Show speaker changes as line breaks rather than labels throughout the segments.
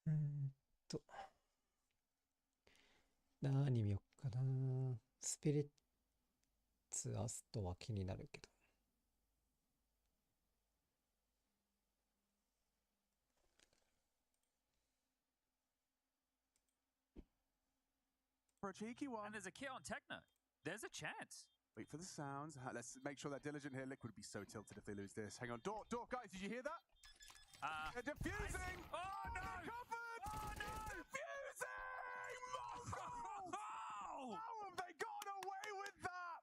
うーんと、何見よっかな。スピリッツアストは気になるけど。
For a cheeky one.
And there's a key on Techno. There's a chance.
Wait for the sounds. Let's make sure that Diligent here. Liquid would be so tilted if they lose this. Hang on. Door, guys, did you hear that? Diffusing!
Oh, no!
Covered!
Oh, no!
Diffusing! Mongols!
Oh!
How have they got away with that?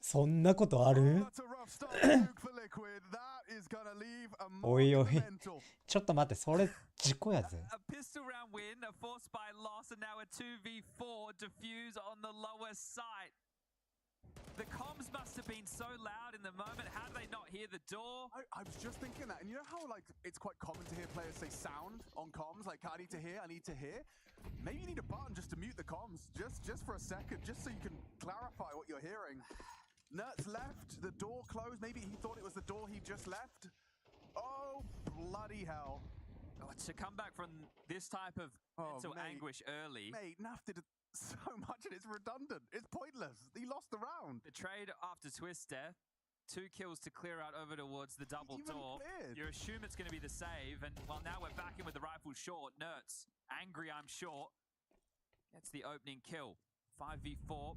そんなことあ
Oh,
る？
that's a rough start, Luke, for Liquid. That is gonna leave a
おいおい。
monumental.
ちょっと待って、それ事故やぜ。
A pistol round win, a force by loss, and now a 2v4 diffuse on the lower site. The comms must have been so loud in the moment. How do they not hear the door?
I was just thinking that, and you know how like it's quite common to hear players say sound on comms, like I need to hear. Maybe you need a button just to mute the comms, just for a second, just so you can clarify what you're hearing. Nert's left, the door closed. Maybe he thought it was the door he just left. Oh bloody hell!
Oh, to come back from this type of mental anguish early.
Mate, Naf did so much and it's redundant. It's pointless. He lost the round.
The trade after Twist death. 2 kills to clear out over towards the double door.
Cleared.
You assume it's going to be the save, and well, now we're back in with the rifle short. Nertz, angry, I'm sure. Gets the opening kill. 5v4.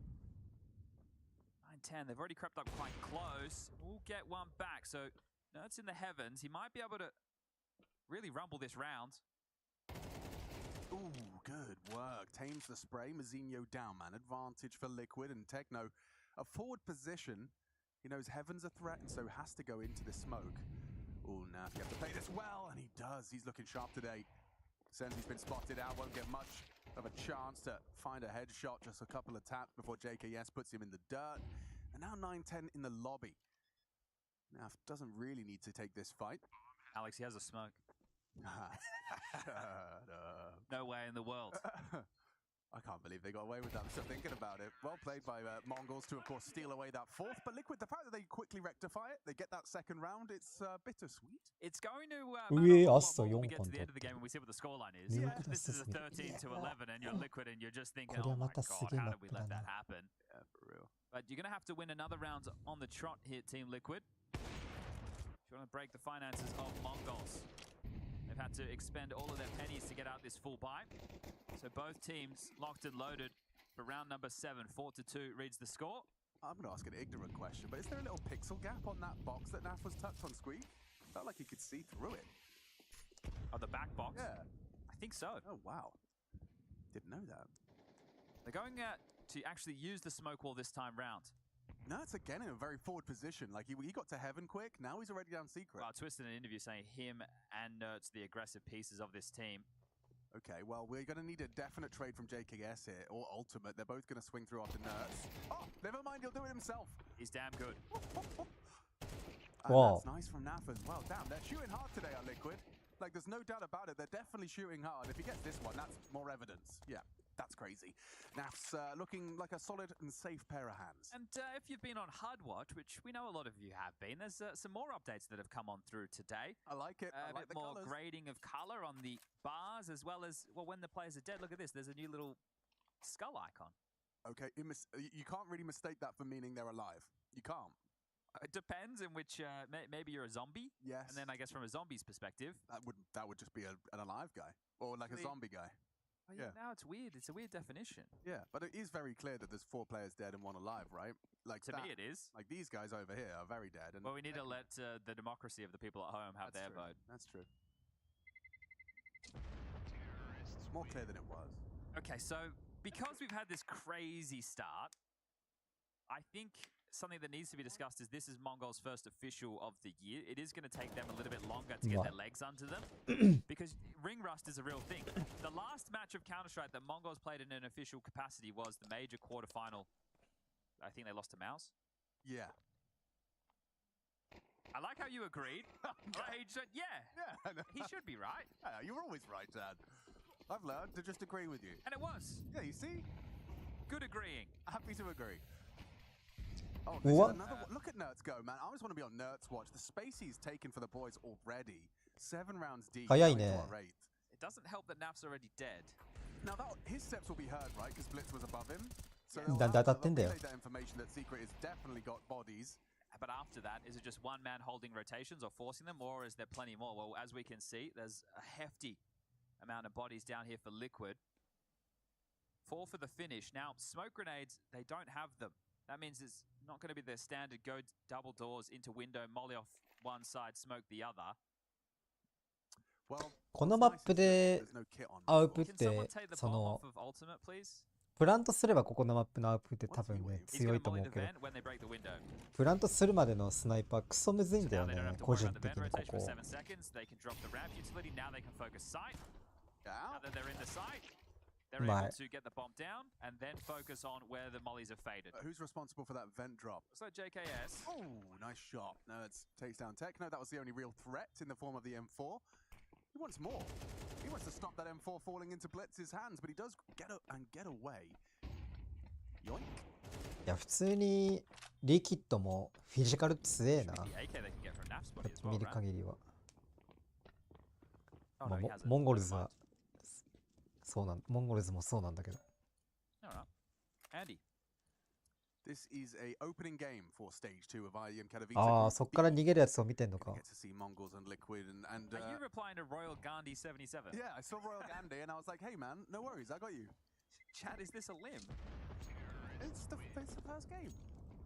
9-10. They've already crept up quite close. We'll get one back. So Nertz in the heavens. He might be able to really rumble this round.
Ooh, good work. Tames the spray. Mazinho down, man. Advantage for Liquid and Techno. A forward position. He knows Heaven's a threat and so has to go into the smoke. Ooh, now you have to play this well, and he does. He's looking sharp today. Senzi's been spotted out. Won't get much of a chance to find a headshot. Just a couple of taps before JKS puts him in the dirt. And now 9-10 in the lobby. Naf doesn't really need to take this fight.
Alex, he has a smoke. No way in the world.
I can't believe they got away with that. I'm still thinking about it. Well played by Mongols to, of course, steal away that fourth. But Liquid, the fact that they quickly rectify it, they get that second round, it's bittersweet.
It's going to
上
matter
ア
a
スト
lot more
4
when we get
本
to the
取
end
っ
of the
て
game and we see what the scoreline is.
眠
Yeah.
くだ
This
さ
is
す
a
ぎる。
13 to 11 and you're Liquid and you're just thinking,
これは
oh
ま
my
たす
god,
げえ
how
マ
did
ッ
we
プだ
let
な。
that happen?
Yeah, for real.
But you're going to have to win another round on the trot here, Team Liquid. If you want to break the finances of Mongols. They've had to expend all of their pennies to get out this full buy. So both teams locked and loaded for round number 7. 4-2 reads the score.
I'm going to ask an ignorant question, but is there a little pixel gap on that box that Naf was touched on Squeak? Felt like you could see through it.
Oh, the back box?
Yeah.
I think so.
Oh, wow. Didn't know that.
They're going to actually use the smoke wall this time round.
Nertz again in a very forward position. Like he got to heaven quick. Now he's already down secret.
Twist in an interview saying him and Nertz the aggressive pieces of this team.
Okay, well, we're going to need a definite trade from JKS here, or Ultimate. They're both going to swing through after Nertz. Oh, never mind, he'll do it himself.
He's damn good.
Wow.
That's nice from Naf as well. Damn, they're shooting hard today on Liquid. Like, there's no doubt about it. They're definitely shooting hard. If he gets this one, that's more evidence. Yeah, that's crazy. Naf's looking like a solid and safe pair of hands.
And if you've been on HUD Watch, which we know a lot of you have been, there's some more updates that have come on through today.
I like it. I
A
like
bit
the
more
colors.
grading of color on the bars, as well as, well, when the players are dead. Look at this. There's a new little skull icon.
Okay, you can't really mistake that for meaning they're alive. You can't.
It depends in which, maybe you're a zombie.
Yes.
And then I guess from a zombie's perspective.
That would just be an alive guy. Or like a zombie guy.
Oh, yeah. Now it's weird. It's a weird definition.
Yeah, but it is very clear that there's 4 players dead and 1 alive, right? Like
To me, it is.
Like these guys over here are very dead. And
Well, we need to let the democracy of the people at home have their vote.
That's true. It's more clear than it was.
Okay, so because we've had this crazy start, I think something that needs to be discussed is this is Mongol's first official of the year. It is going to take them a little bit longer to get their legs under them because ring rust is a real thing. The last match of Counter-Strike that Mongols played in an official capacity was the major quarterfinal. I think they lost to Mouse.
Yeah.
I like how you agreed. He said, yeah, he should be right.
Yeah, you're always right, Dad. I've learned to just agree with you.
And it was.
Yeah, you see?
Good agreeing.
Happy to agree. Oh, this is another one. Look at Nertz go, man. I just want to be on Nertz watch. The space he's taken for the boys already. 7 rounds deep.
早い
going
ね。
to our eighth.
It doesn't help that Naf's already dead.
Now that his steps will be heard, right? Because Blitz was above him. So
Yeah.
they'll
だんだん当た
have
ってんだよ。
relay that information that Secret has definitely got bodies.
But after that, is it just one man holding rotations or forcing them, or is there plenty more? Well, as we can see, there's a hefty amount of bodies down here for Liquid. 4 for the finish. Now, smoke grenades, they don't have them. That means it's not going to be their standard go double doors into window, molly off one side, smoke the other.
Well,
このマップで
there's no kit on.
アウプっ
Can
て
someone take the
そ
bomb
の
off of ultimate, please?
プラントすればここのマップのアウプって多分ね
He's
強
going
い
to
と思
molly
う
the
けど
vent when they break the window.
プラントするまでのスナイパークソむずいん
So
だ
now
よ
they don't
ね
have to
個
worry
人
about the
的
vent
にこ
rotation for
こ
7 seconds. They can drop the ramp utility. Now they can focus sight. Now
Yeah.
that they're in the site, they're
Right.
able to get the bomb down and then focus on where the mollies are faded.
Who's responsible for that vent drop?
So JKS.
Oh, nice shot. No, it takes down Techno. That was the only real threat in the form of the M4. He wants more. He wants to stop that M4 falling into Blitz's hands, but he does get away. Yoink.
いや普通にリキッドもフィジカル強えな
Should be the AK they can get from Naf's
こ
body
うやっ
as
て
well,
見る
right?
限りは
Oh
まあ
no, he
モ
has it.
モンゴルズ
Never
は
mind.
そうなんモンゴルズもそうなんだけど
Alright. Andy.
This is a opening game for stage 2 of IEM Katowice.
ああそっから逃げるやつを見てんの
We
か
get to see Mongols and Liquid and
Are you replying to Royal Gandhi 77?
yeah, I saw Royal Gandhi and I was like, hey man, no worries, I got you.
Chad, is this a limb?
It's the first game.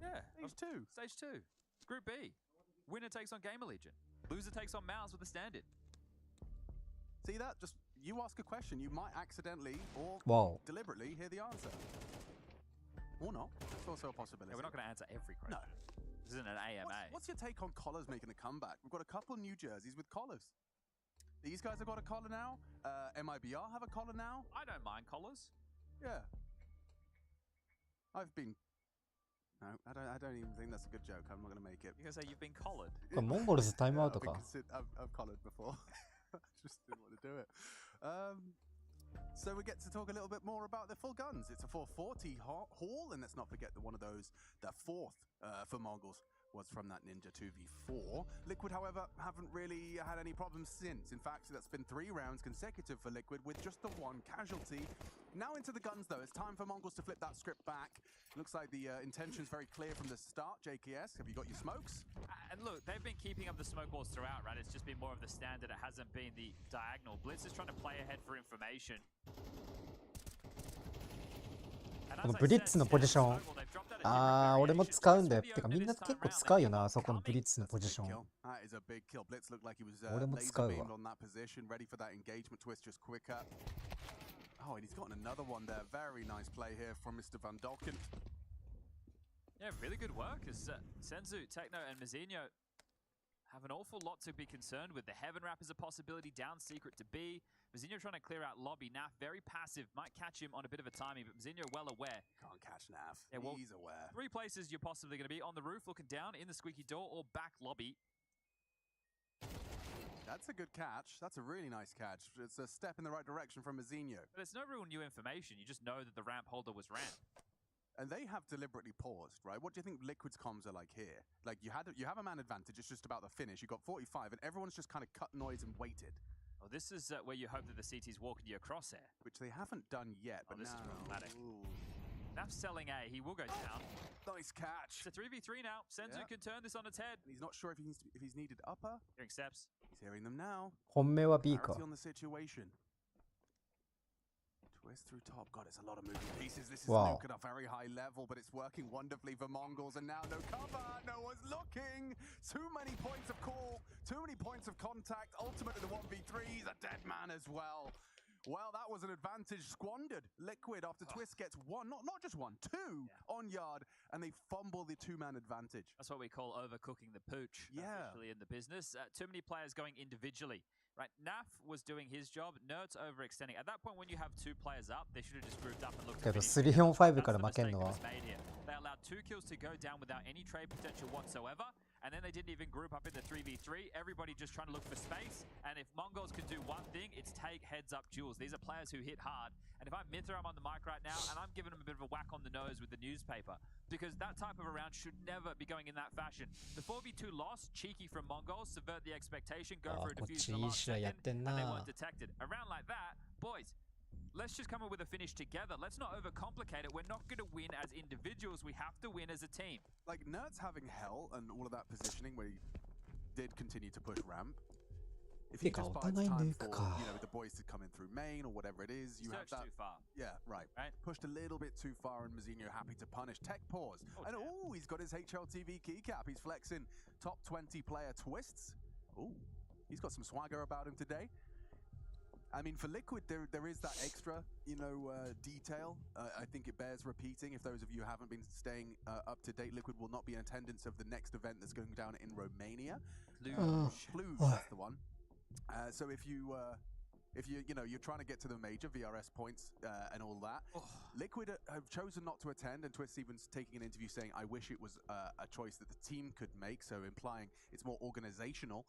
Yeah.
Stage 2.
Stage 2. Group B. Winner takes on Gamer Legion. Loser takes on Mouse with the standard.
See that? Just you ask a question, you might accidentally or
わお
deliberately hear the answer. Or not. That's also a possibility.
Yeah, we're not going to answer every question.
No.
This isn't an AMA.
What's your take on collars making a comeback? We've got a couple new jerseys with collars. These guys have got a collar now. MIBR have a collar now.
I don't mind collars.
Yeah. I've been. No, I don't even think that's a good joke. I'm not going to make it.
You can say you've been collared.
これモンゴルズタイムアウトか
I've collared before. I just didn't want to do it. So we get to talk a little bit more about the full guns. It's a 440 haul, and let's not forget that one of those, the fourth for Mongols, was from that Ninja 2v4. Liquid, however, haven't really had any problems since. In fact, that's been 3 rounds consecutive for Liquid with just the 1 casualty. Now into the guns, though. It's time for Mongols to flip that script back. Looks like the intention's very clear from the start. JKS, have you got your smokes?
And look, they've been keeping up the smoke walls throughout, right? It's just been more of the standard. It hasn't been the diagonal. Blitz is trying to play ahead for information. And
こ
as
の
I
ブリッ
said,
ツのポジション
Snowball, they've dropped out a
あー
different
俺も
variation.
使うんだよ
This
てか
will
み
be
んな
this time
結構
round.
使うよな
They're
あそこのブリッツの
That's
ポ
a
ジ
big
ション
kill. That is a big kill. Blitz looked like he was
俺も
laser
使う
beamed
わ
on that position, ready for that engagement twist just quicker. Oh, and he's gotten another one there. Very nice play here from Mr. Van Dolken.
Yeah, really good work as Senzu, Techno, and Mizzino have an awful lot to be concerned with. The Heaven Wrap is a possibility, down Secret to B. Mizzino trying to clear out lobby. Naf very passive, might catch him on a bit of a timing, but Mizzino well aware.
Can't catch Nav.
Yeah, well,
He's aware.
3 places you're possibly going to be: on the roof, looking down, in the squeaky door, or back lobby.
That's a good catch. That's a really nice catch. It's a step in the right direction from Mizzino.
But it's no real new information. You just know that the ramp holder was ramp.
And they have deliberately paused, right? What do you think Liquid's comms are like here? Like you have a man advantage. It's just about the finish. You got 45, and everyone's just kind of cut noise and waited,
Well, this is where you hope that the CT's walking you across there.
which they haven't done yet.
Oh,
But
this is
now,
problematic.
ooh,
Naf's selling A. He will go down.
nice catch.
It's a 3v3 now. Senzu
Yeah.
can turn this on its head.
And he's not sure if he's needed upper.
Hearing steps.
He's hearing them now.
本命は B か
Clarity on the situation. Twist through top. God, it's a lot of moving pieces. This is
Wow.
nuke at a very high level, but it's working wonderfully for Mongols. And now no cover. No one's looking. Too many points of call. Too many points of contact. Ultimately, the 1v3's a dead man as well. Well, that was an advantage squandered. Liquid after Twist gets 1, not just 1, 2 on yard, and they fumble the 2-man advantage.
That's what we call overcooking the pooch.
Yeah.
Officially in the business. Too many players going individually. Right, Naf was doing his job. Nerds overextending. At that point, when you have 2 players up, they should have just grouped up and looked
け
at
ど
finishing.
3-4-5 か
That's
ら
the
負けん
mistake
の
that
は
was made here. They allowed 2 kills to go down without any trade potential whatsoever, and then they didn't even group up in the 3v3. Everybody just trying to look for space, and if Mongols can do one thing, it's take heads-up duels. These are players who hit hard, and if I'm Mithra, I'm on the mic right now, and I'm giving them a bit of a whack on the nose with the newspaper, because that type of a round should never be going in that fashion. The 4v2 loss, cheeky from Mongols, subvert the expectation, go for a defuse in the last second, and they weren't detected. A round like that, boys, let's just come up with a finish together. Let's not overcomplicate it. We're not going to win as individuals. We have to win as a team.
Like, Nerds having hell and all of that positioning where he did continue to push ramp. If he just buys time for, the boys to come in through main or whatever it is, you have that.
Too far.
Yeah, right. Pushed a little bit too far, and Mazinho happy to punish. Tech pause. He's got his HLTV keycap. He's flexing top 20 player twists. He's got some swagger about him today. I mean, for Liquid, there is that extra, detail. I think it bears repeating. If those of you haven't been staying up to date, Liquid will not be in attendance of the next event that's going down in Romania. Cluj, that's the one. So if you're trying to get to the major VRS points and all that, Liquid have chosen not to attend, and Twist even's taking an interview saying, "I wish it was a choice that the team could make," so implying it's more organizational.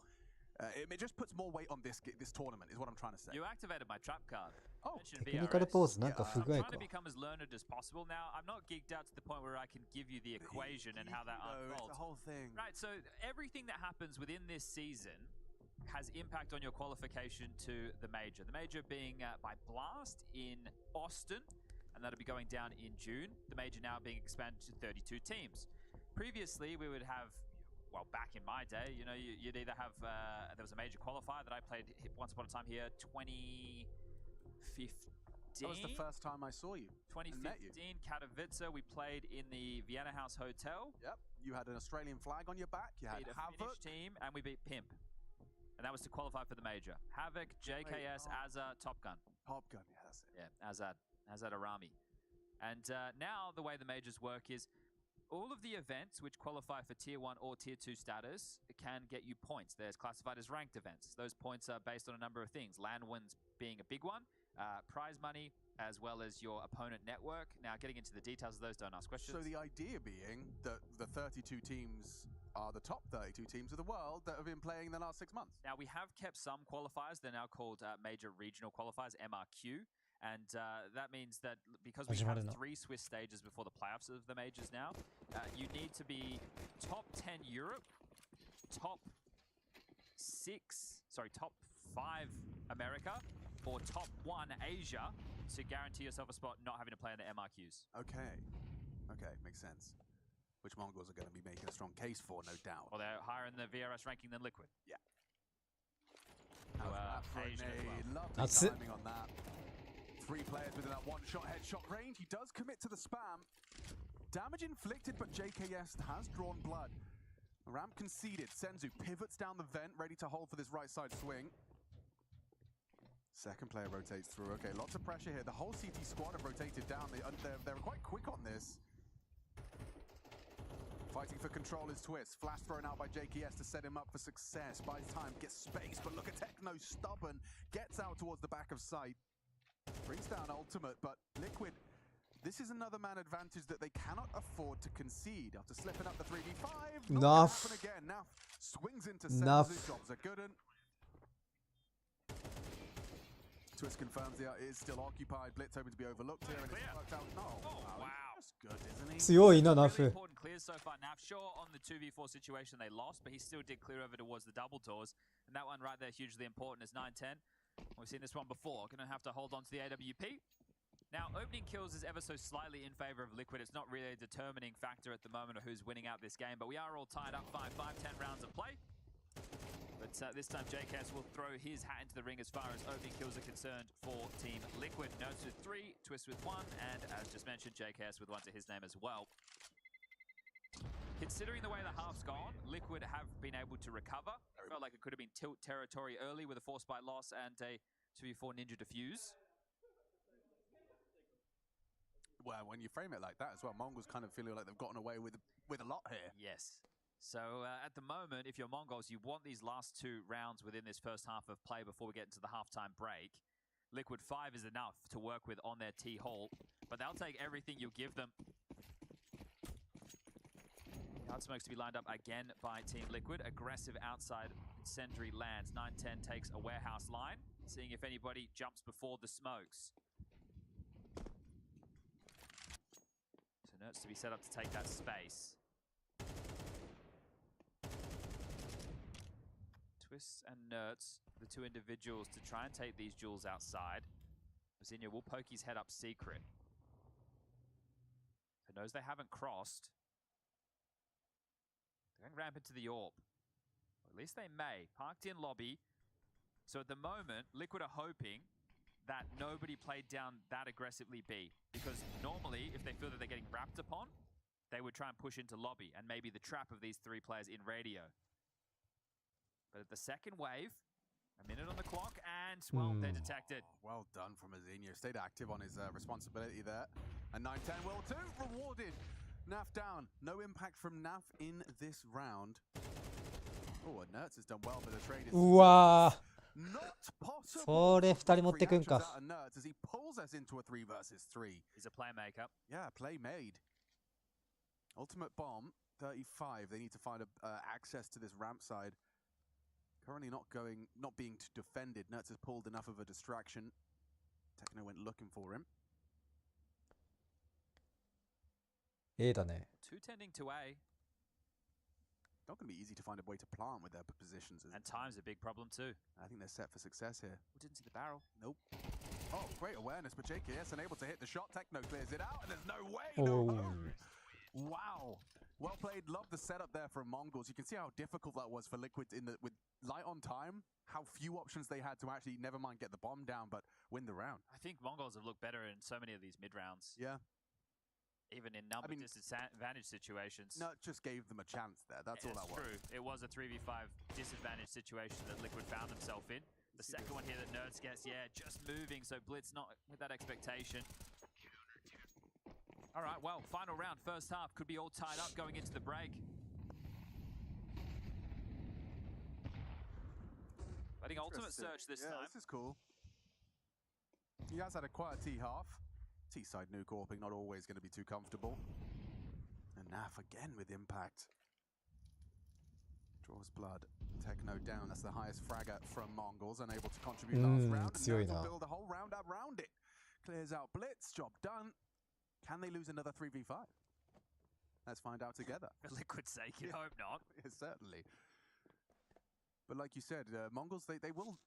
It just puts more weight on this tournament, is what I'm trying to say.
You activated my trap card.
テクニカルポーズなんか不具合
I'm
か
trying to become as learned as possible now. I'm not geeked out to the point where I can give you the equation and how that unfolds.
It's the whole thing.
Right, so everything that happens within this season has impact on your qualification to the major. The major being by Blast in Austin, and that'll be going down in June. The major now being expanded to 32 teams. Previously, we would have, well, back in my day, you'd either have, there was a major qualifier that I played once upon a time here, 2015.
That was the first time I saw you.
2015, Katowice, we played in the Vienna House Hotel.
Yep, you had an Australian flag on your back, you had
beat a
Havoc.
Finnish team, and we beat Pimp. And that was to qualify for the major. Havoc, JKS, Azza, Top Gun.
Top Gun, yeah, that's it.
Yeah, Azad Arami. And now the way the majors work is all of the events which qualify for Tier 1 or Tier 2 status can get you points. There's classified as ranked events. Those points are based on a number of things. LAN wins being a big one, prize money, as well as your opponent network. Now, getting into the details of those, don't ask questions.
So the idea being that the 32 teams are the top 32 teams of the world that have been playing the last 6 months.
Now, we have kept some qualifiers. They're now called major regional qualifiers, MRQ. And that means that because we have 3 Swiss stages before the playoffs of the majors now, you need to be top 10 Europe, top 5 America, or top 1 Asia to guarantee yourself a spot not having to play in the MRQs.
Okay, makes sense. Which Mongols are going to be making a strong case for, no doubt.
Well, they're higher in the VRS ranking than Liquid.
Yeah. How's that for a lovely
That's it.
timing on that. 3 players within that one-shot headshot range. He does commit to the spam. Damage inflicted, but JKS has drawn blood. Ramp conceded. Senzu pivots down the vent, ready to hold for this right side swing. Second player rotates through. Okay, lots of pressure here. The whole CT squad have rotated down. They're quite quick on this. Fighting for control is Twist. Flash thrown out by JKS to set him up for success. Buys time, gets space, but look at Techno, stubborn. Gets out towards the back of sight. Brings down ultimate, but Liquid, this is another man advantage that they cannot afford to concede. After slipping up the 3v5, not happen again. Naf swings into Senzu, jobs are good. Twist confirms it is still occupied. Blitz hoping to be overlooked here, and it's worked out. Wow. That's good, isn't he?
強いな、ナフ。
Really important clears so far. Naf, sure, on the 2v4 situation they lost, but he still did clear over towards the double doors. And that one right there, hugely important, is 9-10. We've seen this one before. Going to have to hold on to the AWP. Now, opening kills is ever so slightly in favor of Liquid. It's not really a determining factor at the moment of who's winning out this game, but we are all tied up 5-5, 10 rounds of play. But this time, JKS will throw his hat into the ring as far as opening kills are concerned for Team Liquid. Notes with 3, Twist with 1, and as just mentioned, JKS with 1 to his name as well. Considering the way the half's gone, Liquid have been able to recover. Felt like it could have been tilt territory early with a force bite loss and a 2v4 ninja defuse.
Well, when you frame it like that as well, Mongols kind of feeling like they've gotten away with a lot here.
Yes. So at the moment, if you're Mongols, you want these last 2 rounds within this first half of play before we get into the halftime break. Liquid 5 is enough to work with on their T-Hall, but they'll take everything you give them. Hard smokes to be lined up again by Team Liquid. Aggressive outside incendiary lands. 910 takes a warehouse line, seeing if anybody jumps before the smokes. So Nerds to be set up to take that space. Twists and Nerds, the two individuals to try and take these jewels outside. Zinnia will poke his head up secret. He knows they haven't crossed. They're going ramp into the AWP. Or at least they may. Parked in lobby. So at the moment, Liquid are hoping that nobody played down that aggressively B. Because normally, if they feel that they're getting wrapped upon, they would try and push into lobby and maybe the trap of these three players in radio. But at the second wave, a minute on the clock, and, well, they're detected.
Well done from Azinho. Stayed active on his responsibility there. And 910 will too. Rewarded. Naf down. No impact from Naf in this round. Oh, and Nertz has done well, but the trade is
うわ
not possible.
それ2人持ってくん
Reactions
か
out of Nertz as he pulls us into a 3 versus 3.
He's a playmaker.
Yeah, play made. Ultimate bomb, 35. They need to find access to this ramp side. Currently not being defended. Nertz has pulled enough of a distraction. Techno went looking for him.
A だね
Two tending to A.
Not going to be easy to find a way to plant with their positions.
And time's a big problem too.
I think they're set for success here.
We didn't see the barrel.
Nope. Oh, great awareness, but JKS unable to hit the shot. Techno clears it out, and there's no way.
Oh.
No hope. Wow. Well played. Love the setup there from Mongols. You can see how difficult that was for Liquid with light on time. How few options they had to actually, never mind get the bomb down, but win the round.
I think Mongols have looked better in so many of these mid rounds.
Yeah.
Even in number disadvantage situations.
No, it just gave them a chance there. That's all that was.
True. It was a 3v5 disadvantage situation that Liquid found themselves in. The second one here that Nerds gets, yeah, just moving, so Blitz not with that expectation. All right, well, final round, first half, could be all tied up going into the break. I think Ultimate Search this time.
This is cool. He has had a quiet T half. T-side nuke AWPing, not always going to be too comfortable. And Naf again with impact. Draws blood. Techno down. That's the highest fragger from Mongols. Unable to contribute last round. And
強い
Nerds
な
will build a whole round around it. Clears out Blitz. Job done. Can they lose another 3v5? Let's find out together.
For Liquid's sake, you hope not.
Yeah, certainly. But like you said, Mongols, they will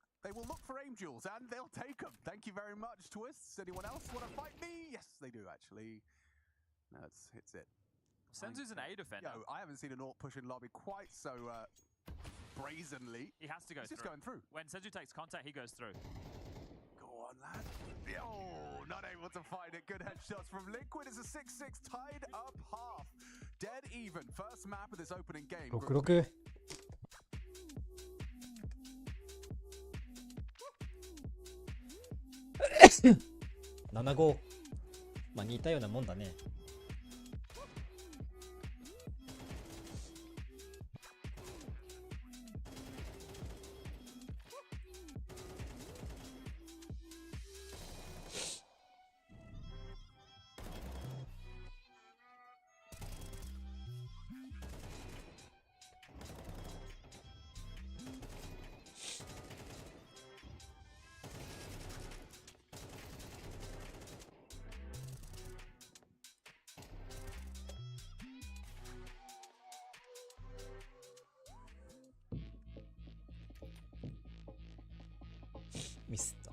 look for aim jewels, and they'll take them. Thank you very much, Twists. Anyone else want to fight me? Yes, they do, actually. No, hits it.
Senzu's an A defender.
Yo, I haven't seen an AWP push in lobby quite so brazenly.
He has to go
He's
through.
just going through.
When Senzu takes contact, he goes through.
Go on, lad. Yo, not able to find it. Good headshots from Liquid as a 6-6 tied up half. Dead even. First map of this opening game.
66 75まあ似たようなもんだねミスった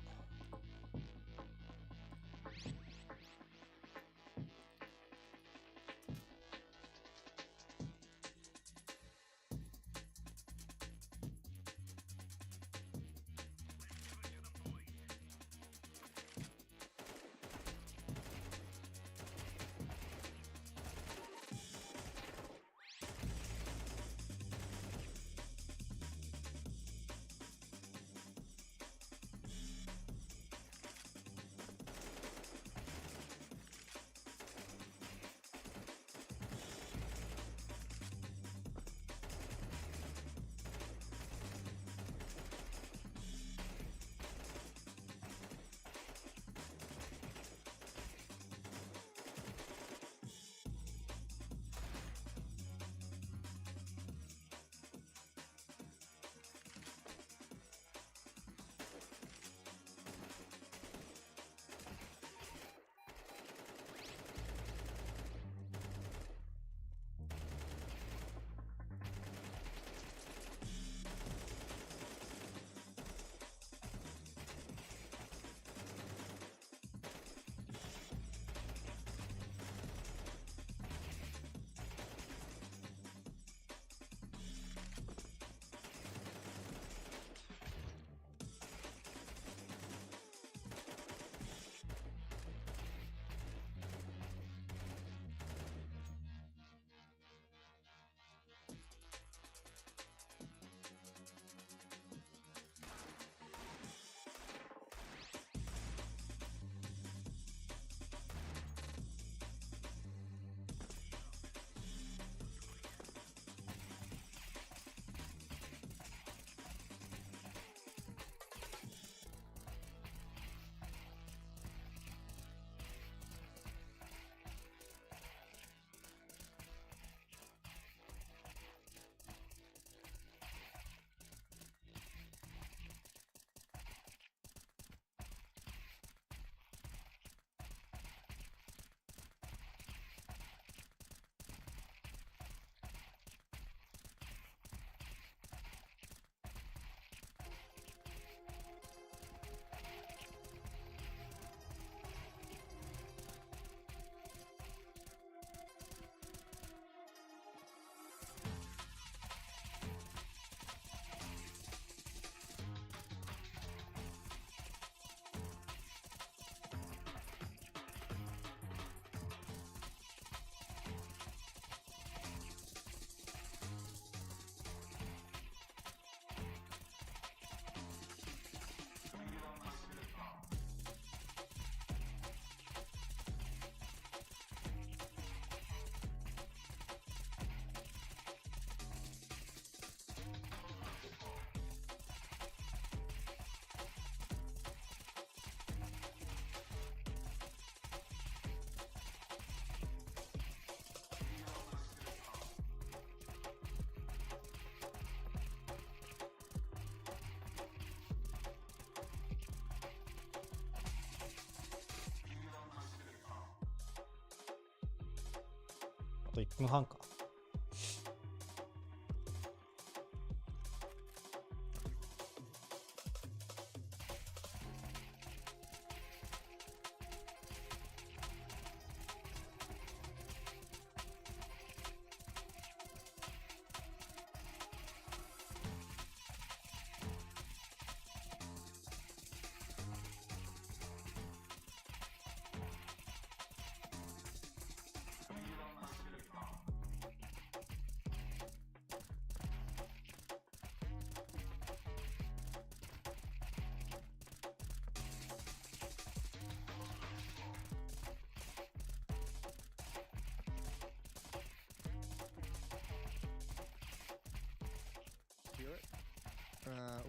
と1分半か。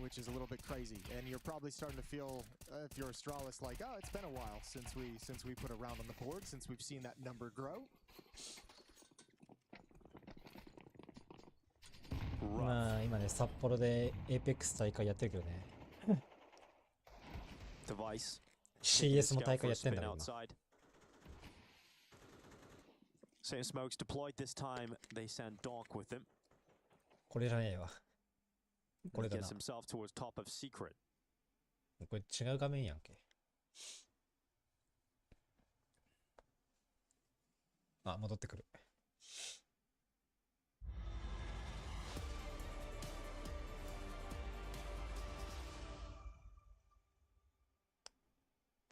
Which is a little bit crazy, and you're probably starting to feel, if you're Astralis, like, oh, it's been a while since we put a round on the board, since we've seen that number grow.
まあ今ね札幌で APEX 大会やってるけどね。
Device.
CS も大会やってんだろうな。
Same smokes deployed this time. They send Donk with him.
これじゃねえわ。これ
He
だな。
gets himself towards top of secret.
これ違う画面やんけ。あ、戻ってくる。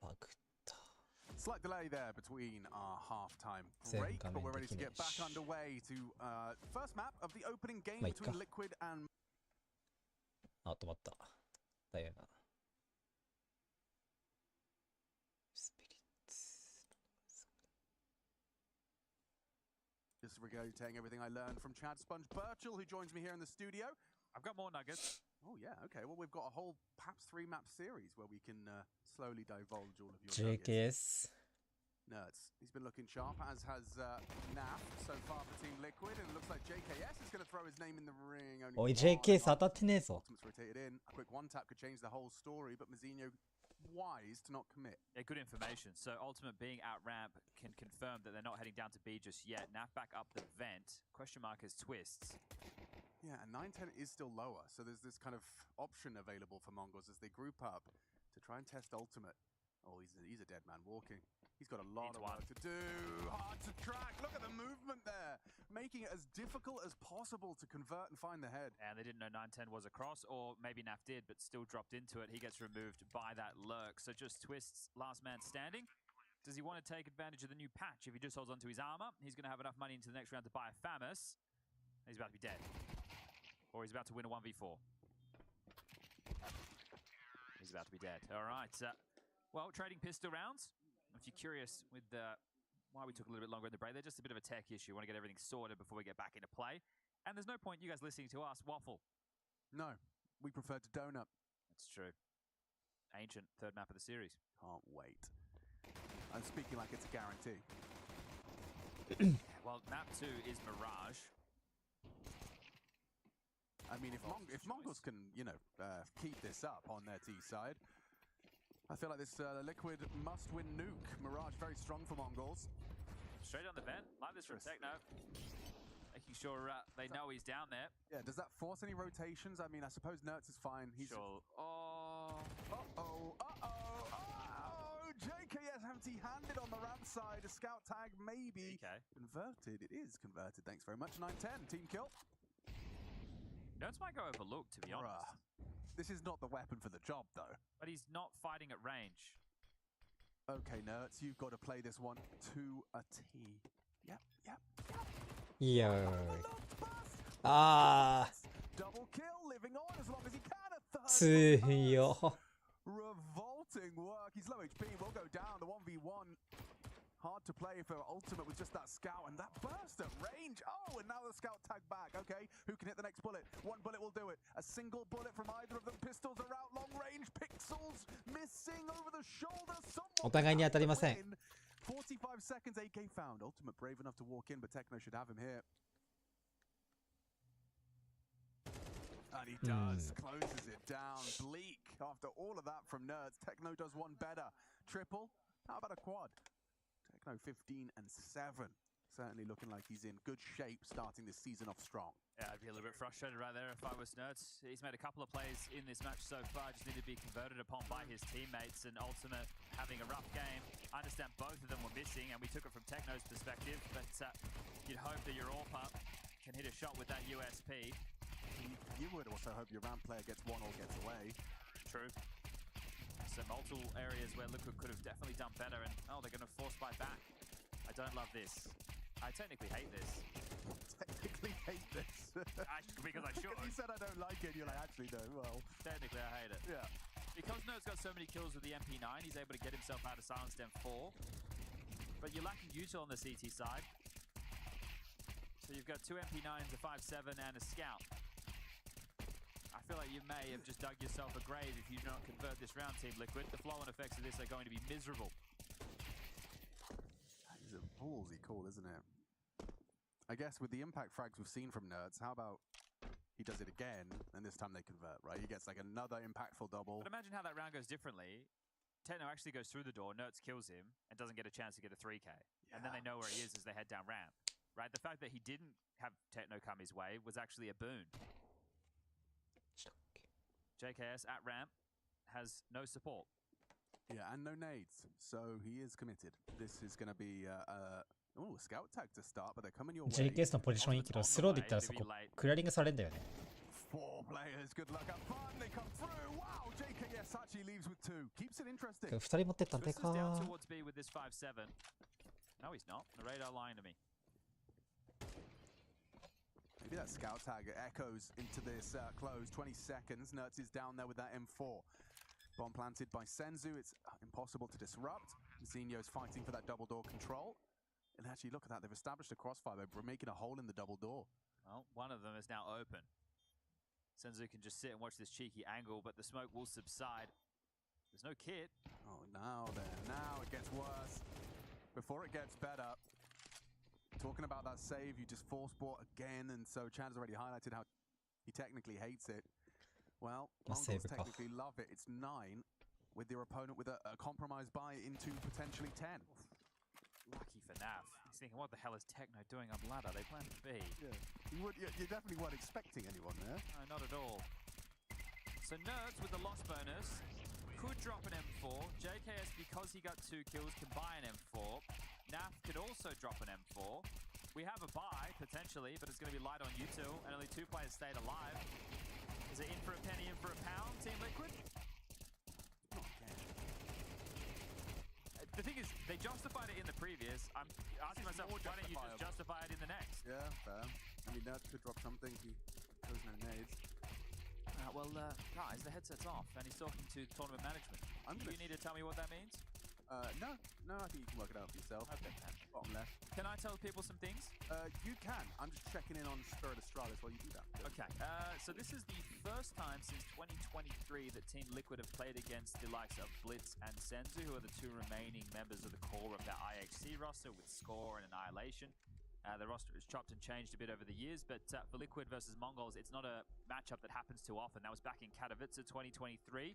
バグった。
Slight delay there between our halftime break, but we're ready to get back underway to first map of the opening game between Liquid and
あ、止まった。だよな。スピリッツ。
Just regurgitating everything I learned from Chad Sponge Birchall, who joins me here in the studio.
I've got more nuggets.
Oh yeah, okay. Well, we've got a whole perhaps 3-map series where we can slowly divulge all of your nuggets.
JKS.
Nerds. He's been looking sharp, as has Naf so far for Team Liquid, and it looks like JKS is going to throw his name in the ring.
おい JKS 当たってねえぞ。
Ultimate's rotated in. A quick one tap could change the whole story, but Mazinho wise to not commit.
Yeah, good information. So Ultimate being out ramp can confirm that they're not heading down to B just yet. Naf back up the vent. Question mark is twists.
Yeah, and 9-10 is still lower, so there's this kind of option available for Mongols as they group up to try and test Ultimate. Oh, he's a dead man walking. He's got a lot of work to do. Hard to track. Look at the movement there. Making it as difficult as possible to convert and find the head.
And they didn't know 9-10 was across, or maybe Naf did, but still dropped into it. He gets removed by that lurk. So just twists, last man standing. Does he want to take advantage of the new patch? If he just holds onto his armor, he's going to have enough money into the next round to buy a Famus. He's about to be dead. Or he's about to win a 1v4. He's about to be dead. All right. Well, trading pistol rounds. If you're curious with why we took a little bit longer in the break, they're just a bit of a tech issue. We want to get everything sorted before we get back into play. And there's no point you guys listening to us waffle.
No, we prefer to donut.
That's true. Ancient, third map of the series.
Can't wait. I'm speaking like it's a guarantee.
Well, map 2 is Mirage.
I mean, if Mongols can, keep this up on their T side, I feel like this Liquid must-win nuke. Mirage very strong for Mongols.
Straight on the vent, like this from Techno. Making sure they know he's down there.
Yeah, does that force any rotations? I mean, I suppose Nertz is fine. He's
sure. Oh.
JKS empty-handed on the ramp side. A scout tag maybe.
Okay.
Converted. It is converted. Thanks very much. 9-10. Team kill.
Nertz might go overlooked, to be honest.
This is not the weapon for the job, though.
But he's not fighting at range.
Okay, Nertz, you've got to play this one to a T. Yep.
Yo. Ah.
Double kill, living on as long as he can. A third.
強。
Revolting work. He's low HP. Will go down. The 1v1. Hard to play for Ultimate with just that scout and that burst at range. Oh, and now the scout tag back. Okay, who can hit the next bullet? One bullet will do it. A single bullet from either of them. Pistols are out. Long range. Pixels missing over the shoulder.
お互いに当たりません。
45 seconds. AK found. Ultimate brave enough to walk in, but Techno should have him here. And he does. Closes it down. Bleak. After all of that from Nerds, Techno does one better. Triple. How about a quad? Techno 15 and 7. certainly looking like he's in good shape starting this season off strong.
Yeah, I'd be a little bit frustrated right there if I was Nerds. He's made a couple of plays in this match so far, just need to be converted upon by his teammates, and Ultimate having a rough game. I understand both of them were missing, and we took it from Techno's perspective, but you'd hope that your AWP can hit a shot with that USP.
You would also hope your ramp player gets one or gets away.
True. So multiple areas where Liquid could have definitely done better, and they're going to force buy back. I don't love this. I technically hate this.
Technically hate this.
Because I should.
You said I don't like it, you're like, actually no, well.
Technically I hate it.
Yeah.
Because Nerd's got so many kills with the MP9, he's able to get himself out of silenced M4. But you're lacking util on the CT side. So you've got 2 MP9s, a 5.7, and a scout. I feel like you may have just dug yourself a grave if you do not convert this round, Team Liquid. The flow-on effects of this are going to be miserable.
That is a ballsy call, isn't it? I guess with the impact frags we've seen from Nerds, how about he does it again, and this time they convert, right? He gets like another impactful double.
But imagine how that round goes differently. Techno actually goes through the door, Nerds kills him, and doesn't get a chance to get a 3K. Yeah. And then they know where he is as they head down ramp. Right? The fact that he didn't have Techno come his way was actually a boon. JKS at ramp has no support.
Yeah, and no nades, so he is committed. This is going to be a scout tag to start, but they're coming your way.
JKS のポジションいいけど、スローでいったらそこクリアリングされんだよね。
Four players, good luck, have fun, they come through. Wow, JKS actually leaves with 2. Keeps it interesting.
2人持ってったんで
Twist is down
か。
towards B with this 5.7. No, he's not. The radar lying to me.
Maybe that scout tag echoes into this close. 20 seconds. Nertz is down there with that M4. Bomb planted by Senzu. It's impossible to disrupt. Zinho's fighting for that double door control. And actually, look at that. They've established a crossfire. We're making a hole in the double door.
Well, one of them is now open. Senzu can just sit and watch this cheeky angle, but the smoke will subside. There's no kit.
Oh, now it gets worse. Before it gets better. Talking about that save, you just force bought again, and so Chan's already highlighted how he technically hates it. Well, Mongols technically love it. It's 9, with their opponent with a compromise buy into potentially 10.
Lucky for Nav. He's thinking, what the hell is Techno doing up ladder? They plan to B.
Yeah. You definitely weren't expecting anyone there.
No, not at all. So Nerds with the loss bonus could drop an M4. JKS, because he got 2 kills, can buy an M4. Naf could also drop an M4. We have a buy, potentially, but it's going to be light on util, and only 2 players stayed alive. Is it in for a penny, in for a pound, Team Liquid?
Not again.
The thing is, they justified it in the previous. I'm asking myself, why don't you just justify it in the next?
Yeah, fair. I mean, Nerds could drop something. He throws no nades.
Guys, the headset's off, and he's talking to tournament management. Do you need to tell me what that means?
No, I think you can work it out for yourself.
Okay,
Bottom left.
Can I tell people some things?
You can. I'm just checking in on Spirit Astralis while you do that.
Okay, so this is the first time since 2023 that Team Liquid have played against the likes of Blitz and Senzu, who are the 2 remaining members of the core of their IHC roster with Score and Annihilation. The roster has chopped and changed a bit over the years, but for Liquid versus Mongols, it's not a matchup that happens too often. That was back in Katowice 2023.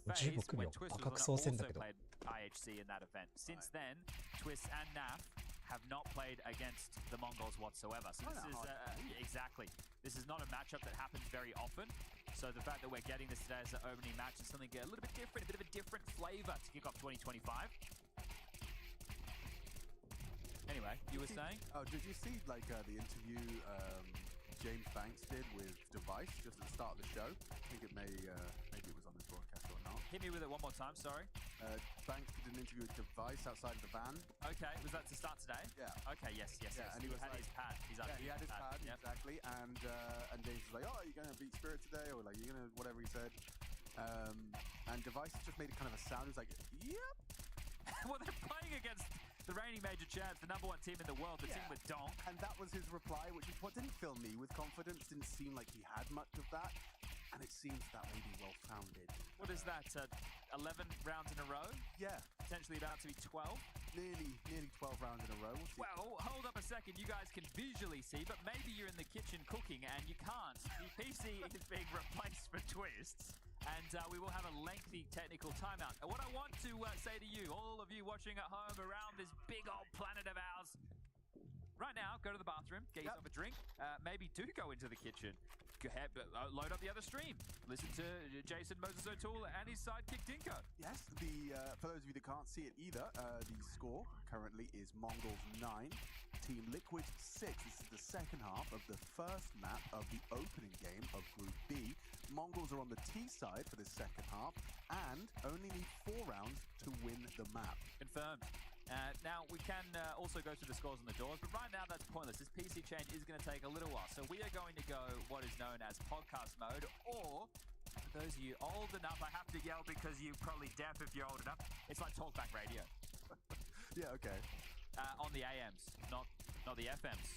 Phase when Twist was also played IHC in that event. Since then, Twist and Naf have not played against the Mongols whatsoever. So this is exactly. This is not a matchup that happens very often. So the fact that we're getting this today as an opening match is something a little bit different, a bit of a different flavor to kick off 2025. Anyway, you were saying?
Oh, did you see like the interview James Banks did with Device just at the start of the show? I think it maybe it was on this broadcast or not.
Hit me with it one more time, sorry.
Banks did an interview with Device outside of the van.
Okay, was that to start today?
Yeah.
Okay, yes.
Yeah, and he
had
like,
his pad. He
had his pad, exactly. And James was like, oh, are you going to beat Spirit today? Or like, you're going to, whatever he said. And Device just made it kind of a sound. He was like, yep.
Well, they're playing against the reigning major champs, the #1 team in the world, the team with Donk.
And that was his reply, which is what didn't fill me with confidence. Didn't seem like he had much of that. And it seems that may be well-founded.
What is that, 11 rounds in a row?
Yeah.
Potentially about to be 12?
Nearly 12 rounds in a row.
Well, hold up a second. You guys can visually see, but maybe you're in the kitchen cooking and you can't. The PC is being replaced for Twists. And we will have a lengthy technical timeout. And what I want to say to you, all of you watching at home around this big old planet of ours, Right now, go to the bathroom, get yourself a drink, maybe do go into the kitchen. Go ahead, load up the other stream. Listen to Jason Moses O'Toole and his sidekick Dinko.
Yes, for those of you that can't see it either, the score currently is Mongols 9, Team Liquid 6. This is the second half of the first map of the opening game of Group B. Mongols are on the T side for this second half and only need 4 rounds to win the map.
Confirmed. Now, we can also go through the scores on the doors, but right now that's pointless. This PC change is going to take a little while. So we are going to go what is known as podcast mode, or for those of you old enough, I have to yell because you're probably deaf if you're old enough. It's like talkback radio.
Yeah, okay.
On the AMs, not the FMs.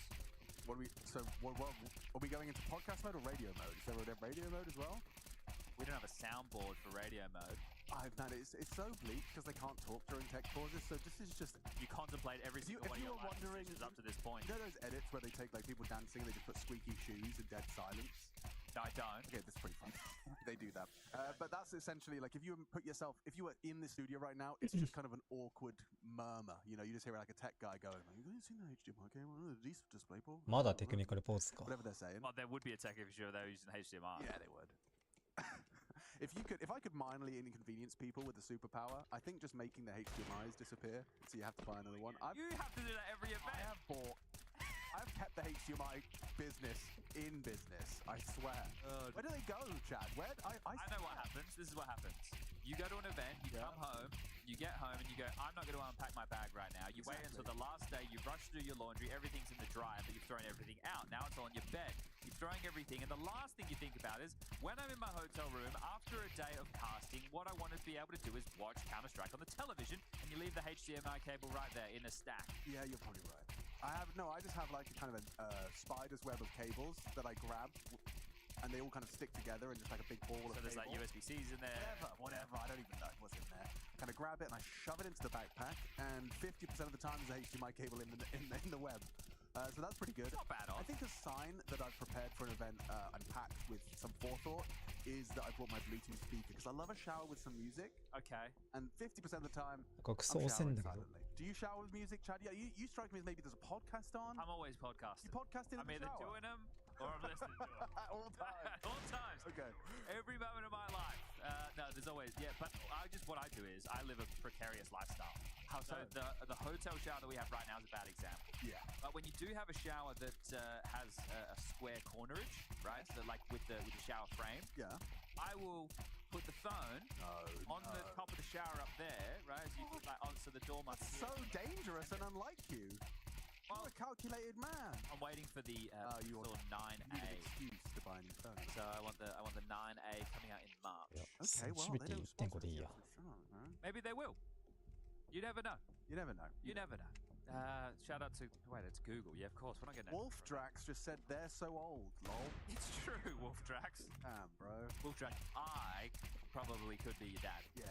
What are we going into podcast mode or radio mode? Is there a radio mode as well?
We don't have a soundboard for radio mode.
Man, it's so bleak because they can't talk during tech pauses. So this is just
You contemplate every single one of your life decisions up to this point.
You know those edits where they take like people dancing and they just put squeaky shoes and dead silence?
No, I don't.
Okay, that's pretty fun. They do that. But that's essentially like if you were in the studio right now, it's just kind of an awkward murmur. You know, you just hear like a tech guy going, "You guys seen the HDMI cable? The display port?"
まだテクニカルポーズか。
Whatever they're saying.
Well, there would be a tech issue if they were using HDMI.
Yeah, they would. If I could mildly inconvenience people with the superpower, I think just making the HDMIs disappear, so you have to buy another one.
You have to do that every event.
I've kept the HDMI business in business. I swear. Where do they go, Chad? I
know what happens. This is what happens. You go to an event, you come home, you get home, and you go, I'm not going to unpack my bag right now. You wait until the last day, you rush to do your laundry, everything's in the dryer, but you've thrown everything out. Now it's all on your bed. You're throwing everything, and the last thing you think about is, when I'm in my hotel room, after a day of casting, what I want to be able to do is watch Counter-Strike on the television, and you leave the HDMI cable right there in a stack.
Yeah, you're probably right. I just have like a kind of a spider's web of cables that I grab, and they all kind of stick together in just like a big ball of
So there's
cable.
like USB-Cs in there.
Whatever, I don't even know what's in there. I kind of grab it and I shove it into the backpack, and 50% of the time there's a HDMI cable in the web. So that's pretty good.
Not bad off.
I think a sign that I've prepared for an event unpacked with some forethought is that I brought my Bluetooth speaker, because I love a shower with some music,
Okay.
and 50% of the time
なんかクソ遅いん
showering
だけど。
silently. Do you shower with music, Chad? Yeah, you strike me as maybe there's a podcast on.
I'm always podcasting.
You podcasting in
I'm
the
either
shower?
doing them or I'm listening to them.
At all times.
All times.
Okay.
Every moment of my life. No, there's always, but what I do is I live a precarious lifestyle.
How so?
The hotel shower that we have right now is a bad example.
Yeah.
But when you do have a shower that has a square cornerage, right? So like with the shower frame,
Yeah.
I will put the phone on the top of the shower up there, right? As you put that on, so the door must.
So dangerous and unlike you. You're a calculated man.
I'm waiting for the
you
Pixel
need
9A.
an excuse to buy a new phone.
So I want the 9A coming out in March.
Okay, well, they don't
1.5でいいや。
sponsor us, man.
Maybe they will. You never know.
You never know.
You never know. Shout out to it's Google. Yeah, of course. We're not getting
Wolf Drax just said they're so old. Lol.
It's true, Wolf Drax.
Damn, bro.
Wolf Drax. I probably could be your dad.
Yeah,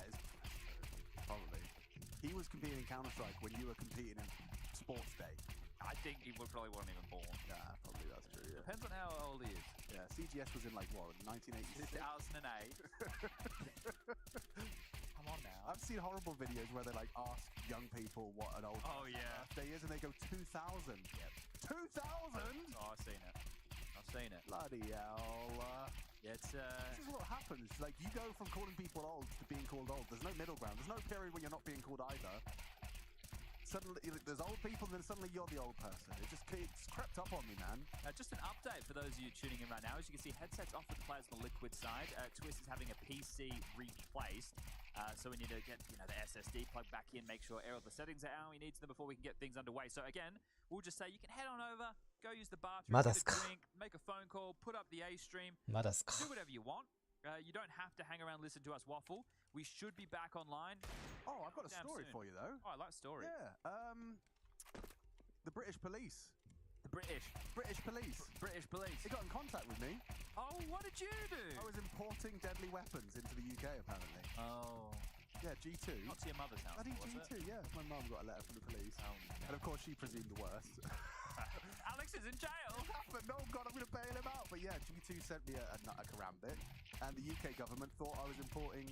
probably. He was competing in Counter-Strike when you were competing in Sports Day.
I think he probably wasn't even born.
Yeah, probably that's true. Yeah.
Depends on how old he is.
Yeah, CGS was in like what, 1986.
2008. Come on now.
I've seen horrible videos where they like ask young people what an old birthday is, and they go 2000.
Yep.
2000?
Oh, I've seen it.
Bloody hell.
It's
This is what happens. Like, you go from calling people old to being called old. There's no middle ground. There's no period when you're not being called either. Suddenly, there's old people, and then suddenly you're the old person. It's crept up on me, man.
just an update for those of you tuning in right now. As you can see, headsets off with the players on the Liquid side. Twist is having a PC replaced. So we need to get the SSD plugged back in, make sure all the settings are how we need them before we can get things underway. So again, we'll just say you can head on over, go use the bathroom,
まだっ
get
すか。
a drink, make a phone call, put up the A stream,
まだっすか。
do whatever you want. You don't have to hang around and listen to us waffle. We should be back online.
Oh, I've got a
Damn
story
soon.
for you, though.
Oh, I like story.
Yeah. The British police.
The British police.
They got in contact with me.
Oh, what did you do?
I was importing deadly weapons into the UK, apparently.
Oh,
Yeah, G2.
not to your mother's house,
Bloody
was
G2,
it?
yeah. My mum got a letter from the police.
Oh,
And of course, she presumed the worst.
Alex is in jail.
But no, God, I'm going to bail him out. But yeah, G2 sent me a karambit. And the UK government thought I was importing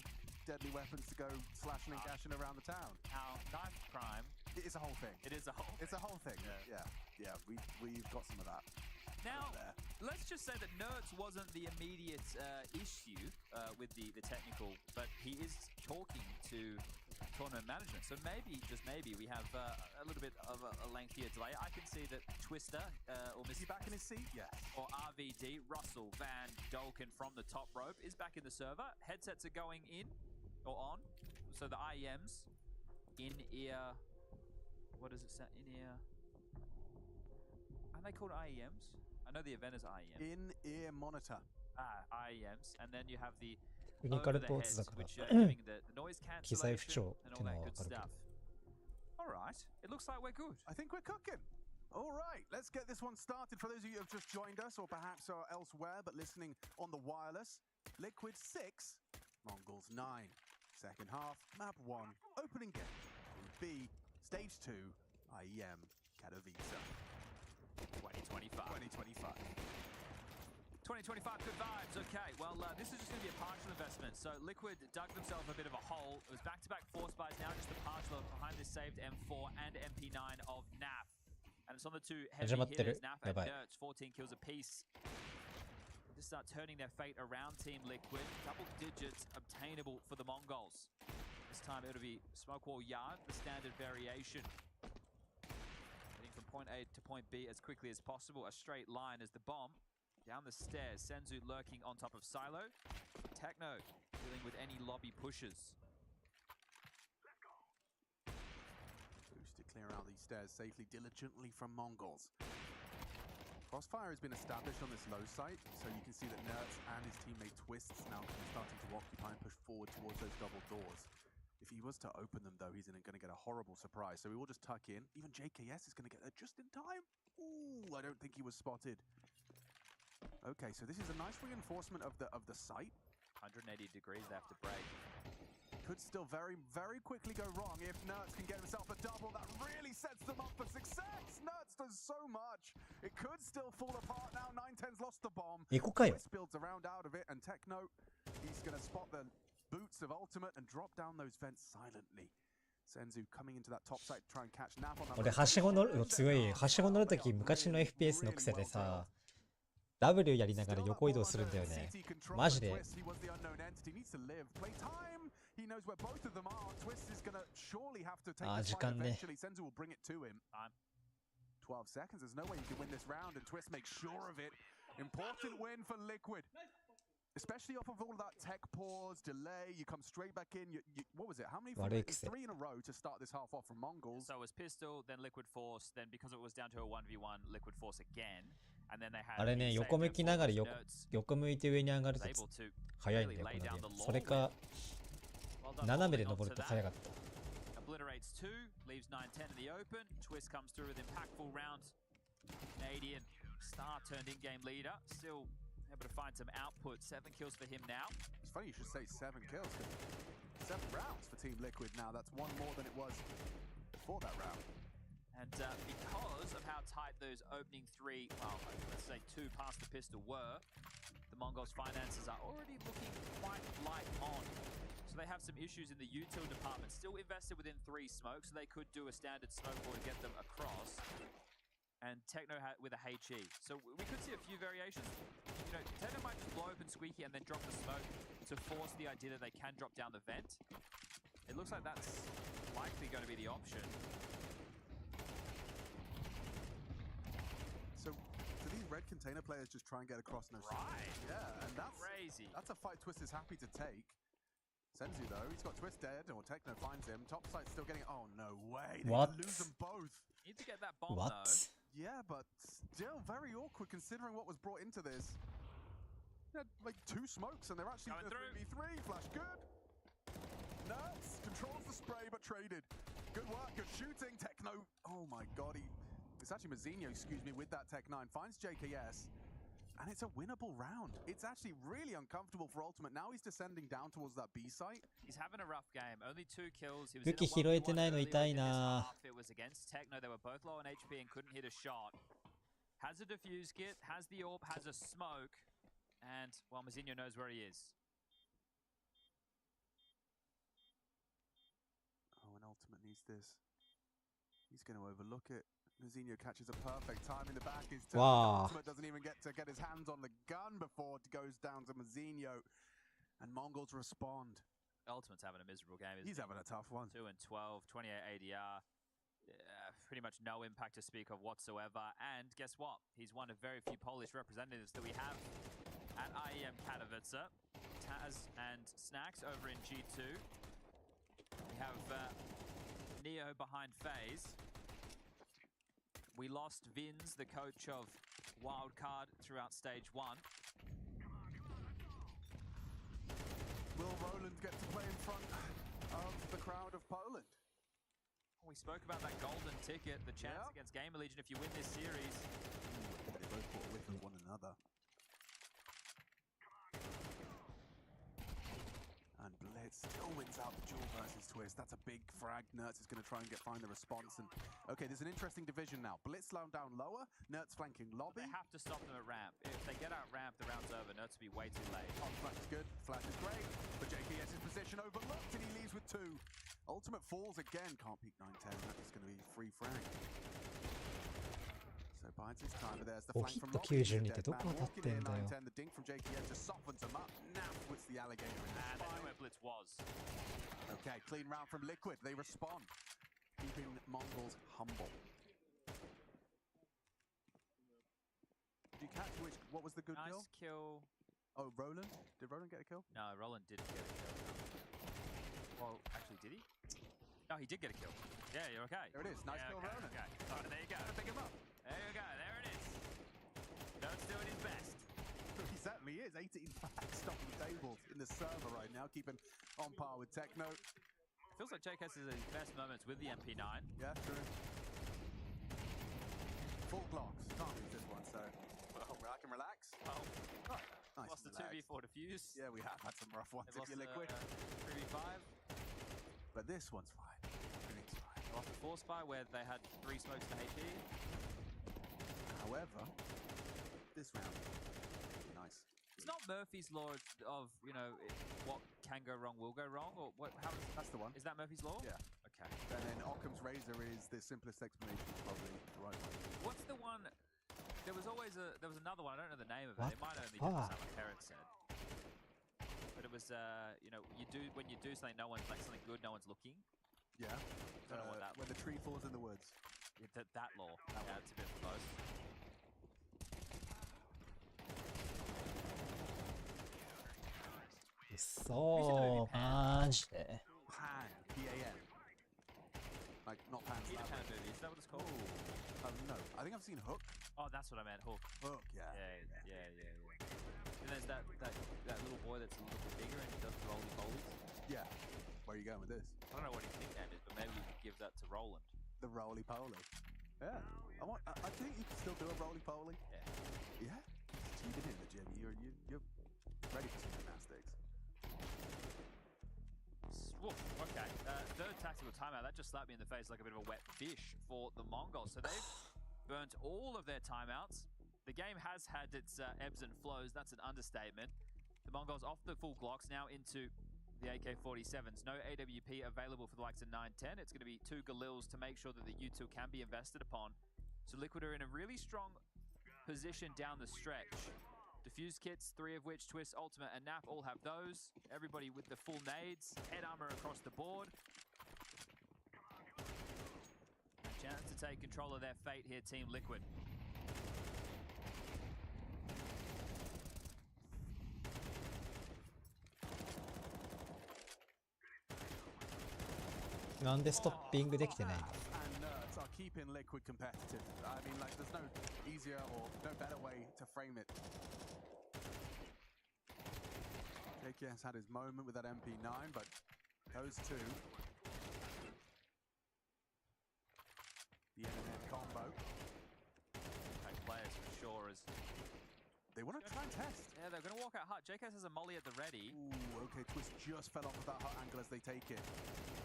deadly weapons to go slashing and gashing around the town.
Now, knife crime
It is a whole thing.
It is a whole.
It's a whole thing. Yeah. We've got some of that.
Now,
there.
let's just say that Nerds wasn't the immediate issue with the technical, but he is talking to tournament management. So maybe, just maybe, we have a little bit of a lengthier delay. I can see that Twister or
Is
Mr.
he back in his seat? Yes.
or RVD, Russell Van Dolken from the top rope is back in the server. Headsets are going in or on. So the IEMs, in-ear, what does it say? In-ear. Are they called IEMs? I know the event is IEM.
In-ear monitor.
IEMs. And then you have the
ユニカル
over
ポ
the
ーツだ
heads,
から
which are giving the noise
機材不
cancellation
調
and
って
all
のは
that
わ
good
かるけど
stuff. All right. It looks like we're good.
I think we're cooking. All right, let's get this one started. For those of you who have just joined us or perhaps are elsewhere but listening on the wireless, Liquid 6, Mongols 9. Second half, map 1, opening game. Group B, stage 2, IEM, Katowice.
2025.
2025.
2025, good vibes. Okay, well, this is just going to be a partial investment. So Liquid dug themselves a bit of a hole. It was back-to-back force buys, now just a partial behind this saved M4 and MP9 of NAF. And it's on the two heavy
始まってる。
hitters, NAF
や
and
ばい。
Dirts, 14 kills apiece. Just start turning their fate around Team Liquid. Double digits obtainable for the Mongols. This time it'll be smoke wall yard, the standard variation. Getting from point A to point B as quickly as possible. A straight line as the bomb. Down the stairs, Senzu lurking on top of Silo. Techno dealing with any lobby pushes.
Boost to clear out these stairs safely, diligently from Mongols. Crossfire has been established on this low site, so you can see that Nerds and his teammate Twists now starting to occupy and push forward towards those double doors. If he was to open them, though, he's going to get a horrible surprise. So we will just tuck in. Even JKS is going to get there just in time. Ooh, I don't think he was spotted. Okay, so this is a nice reinforcement of the site.
180 degrees they have to break.
Could still very, very quickly go wrong if Nerds can get himself a double. That really sets them up for success. Nerds does so much. It could still fall apart now. 910's lost the bomb.
行こうかよ。
Twist builds around out of it, and Techno, he's going to spot the boots of Ultimate and drop down those vents silently. Senzu coming into that top site to try and catch Nap on that.
俺はしご乗るの強い。はしご乗るとき昔の FPS の癖でさ、W やりながら横移動するんだよね。マジで。時間ね。
12 seconds. There's no way you can win this round, and Twist makes sure of it. Important win for Liquid. Especially off of all of that tech pause, delay, you come straight back in. What was it? How many? 3 in a row to start this half off from Mongols.
So it was Pistol, then Liquid Force, then because it was down to a 1v1, Liquid Force again. And then they had
あれね、横向きながら横向いて上に上がると早いんだよ、このゲーム。それか、斜めで登ると早かった。
Obliterates 2, leaves 910 in the open. Twist comes through with impactful round. Canadian star turned in-game leader. Still able to find some output. 7 kills for him now.
It's funny you should say 7 kills. 7 rounds for Team Liquid now. That's 1 more than it was before that round.
And because of how tight those opening 3, well, let's say 2 past the pistol were, the Mongols' finances are already looking quite light on. So they have some issues in the util department. Still invested within 3 smokes, so they could do a standard smoke ball to get them across. And Techno with a HE. So we could see a few variations. You know, Techno might just blow open Squeaky and then drop the smoke to force the idea that they can drop down the vent. It looks like that's likely going to be the option.
So do these red container players just try and get across no smoke?
Right.
Yeah, and that's
Crazy.
That's a fight Twist is happy to take. Senzu though, he's got Twist dead, or Techno finds him. Top site's still getting. Oh no way! They
What?
lose them both.
Need to get that bomb
What?
though.
Yeah, but still very awkward considering what was brought into this. They had like 2 smokes and they're actually
Going through.
3v3. Flash good. Nuts controls the spray but traded. Good work, good shooting. Techno. Oh my god, it's actually Mazzinho, excuse me, with that Tech 9. Finds JKS. And it's a winnable round. It's actually really uncomfortable for Ultimate. Now he's descending down towards that B site.
He's having a rough game. Only 2 kills. He was
武器拾えてないの痛いな。
It was against Techno. They were both low on HP and couldn't hit a shot. Has a defuse kit, has the AWP, has a smoke. And, well, Mazzinho knows where he is.
Oh, and Ultimate needs this. He's going to overlook it. Nazinho catches a perfect time in the back. His
Wow.
Ultimate doesn't even get his hands on the gun before it goes down to Nazinho. And Mongols respond.
Ultimate's having a miserable game.
He's having a tough one.
2 and 12, 28 ADR. Pretty much no impact to speak of whatsoever. And guess what? He's one of very few Polish representatives that we have at IEM Katowice. Taz and Snacks over in G2. We have Neo behind FaZe. We lost Vins, the coach of Wildcard, throughout stage 1.
Will Roland get to play in front of the crowd of Poland?
We spoke about that golden ticket, the chance against Gamer Legion if you win this series.
They both caught a whiff of one another. And Blitz still wins out the duel versus Twist. That's a big frag. Nertz is going to try and find the response. And okay, there's an interesting division now. Blitz down lower, Nertz flanking lobby.
They have to stop them at ramp. If they get out ramp, the round's over. Nertz will be way too late.
Oh, Flash is good. Flash is great. But JKS's position overlooked and he leaves with 2. Ultimate falls again. Can't peek 9-10. That's going to be free frag. So bides his time. But there's the flank from Lobby.
92ってどこ当たってんだよ。
9-10. The dink from JKS just softens him up. Now puts the alligator in the
And they know
spine.
where Blitz was.
Okay, clean round from Liquid. They respond, keeping Mongols humble. Did you catch what was the good kill?
Nice kill.
Oh, Roland? Did Roland get a kill?
No, Roland didn't get a kill. Well, actually, did he? No, he did get a kill. Yeah, you're okay.
There it is. Nice kill,
okay,
Roland.
Okay. Oh, there you go.
Pick him up.
There you go. There it is. Note's doing his best.
He certainly is. 18 facts stopping tables in the server right now, keeping on par with Techno.
Feels like JKS is at his best moments with the MP9.
Yeah, true. Full blocks. Can't lose this one, so I can relax.
Well,
Nice.
lost the
and relaxed.
2v4 defuse.
Yeah, we have had some rough ones
They've
if you're
lost
Liquid.
3v5.
But this one's fine. Everything's fine.
They lost the 4 spy where they had 3 smokes to HP.
However, this round, nice.
It's not Murphy's law of, you know, what can go wrong will go wrong, or what? How is
That's the one.
is that Murphy's law?
Yeah.
Okay.
And then Occam's razor is the simplest explanation, probably the right one.
What's the one? There was another one. I don't know the name of it.
What
It might only
the
be
fuck?
something Terrence said. But it was, you know, when you do something, no one's like something good, no one's looking.
Yeah.
Don't know what that
when the tree falls in the woods.
That law. Yeah, it's a bit close.
そう、マジで。
Pan. P-A-N. Like, not Pan.
Peter Pan movie. Is that what it's called?
No. I think I've seen Hook.
Oh, that's what I meant. Hook.
Hook, yeah.
Yeah. And there's that little boy that's a little bit bigger and he does roly polies.
Yeah. Where are you going with this?
I don't know what his nickname is, but maybe we could give that to Roland.
The roly-poly. Yeah. I think you can still do a roly-poly.
Yeah.
Yeah. You've been in the gym. You're ready for some gymnastics.
Woof, okay. Third tactical timeout. That just slapped me in the face like a bit of a wet fish for the Mongols. So they've burnt all of their timeouts. The game has had its ebbs and flows. That's an understatement. The Mongols off the full Glocks now into the AK-47s. No AWP available for the likes of 9-10. It's going to be 2 Galils to make sure that the U2 can be invested upon. So Liquid are in a really strong position down the stretch. Diffuse kits, 3 of which Twist, Ultimate, and Nap all have those. Everybody with the full nades, head armor across the board. A chance to take control of their fate here, Team Liquid.
なんでストッピングできてないの？
And Nerds are keeping Liquid competitive. I mean, like, there's no easier or no better way to frame it. JKS had his moment with that MP9, but those two, the internet combo.
Impact players for sure as
They want to try and test.
yeah, they're going to walk out hot. JKS has a molly at the ready.
Ooh, okay, Twist just fell off of that hot angle as they take it.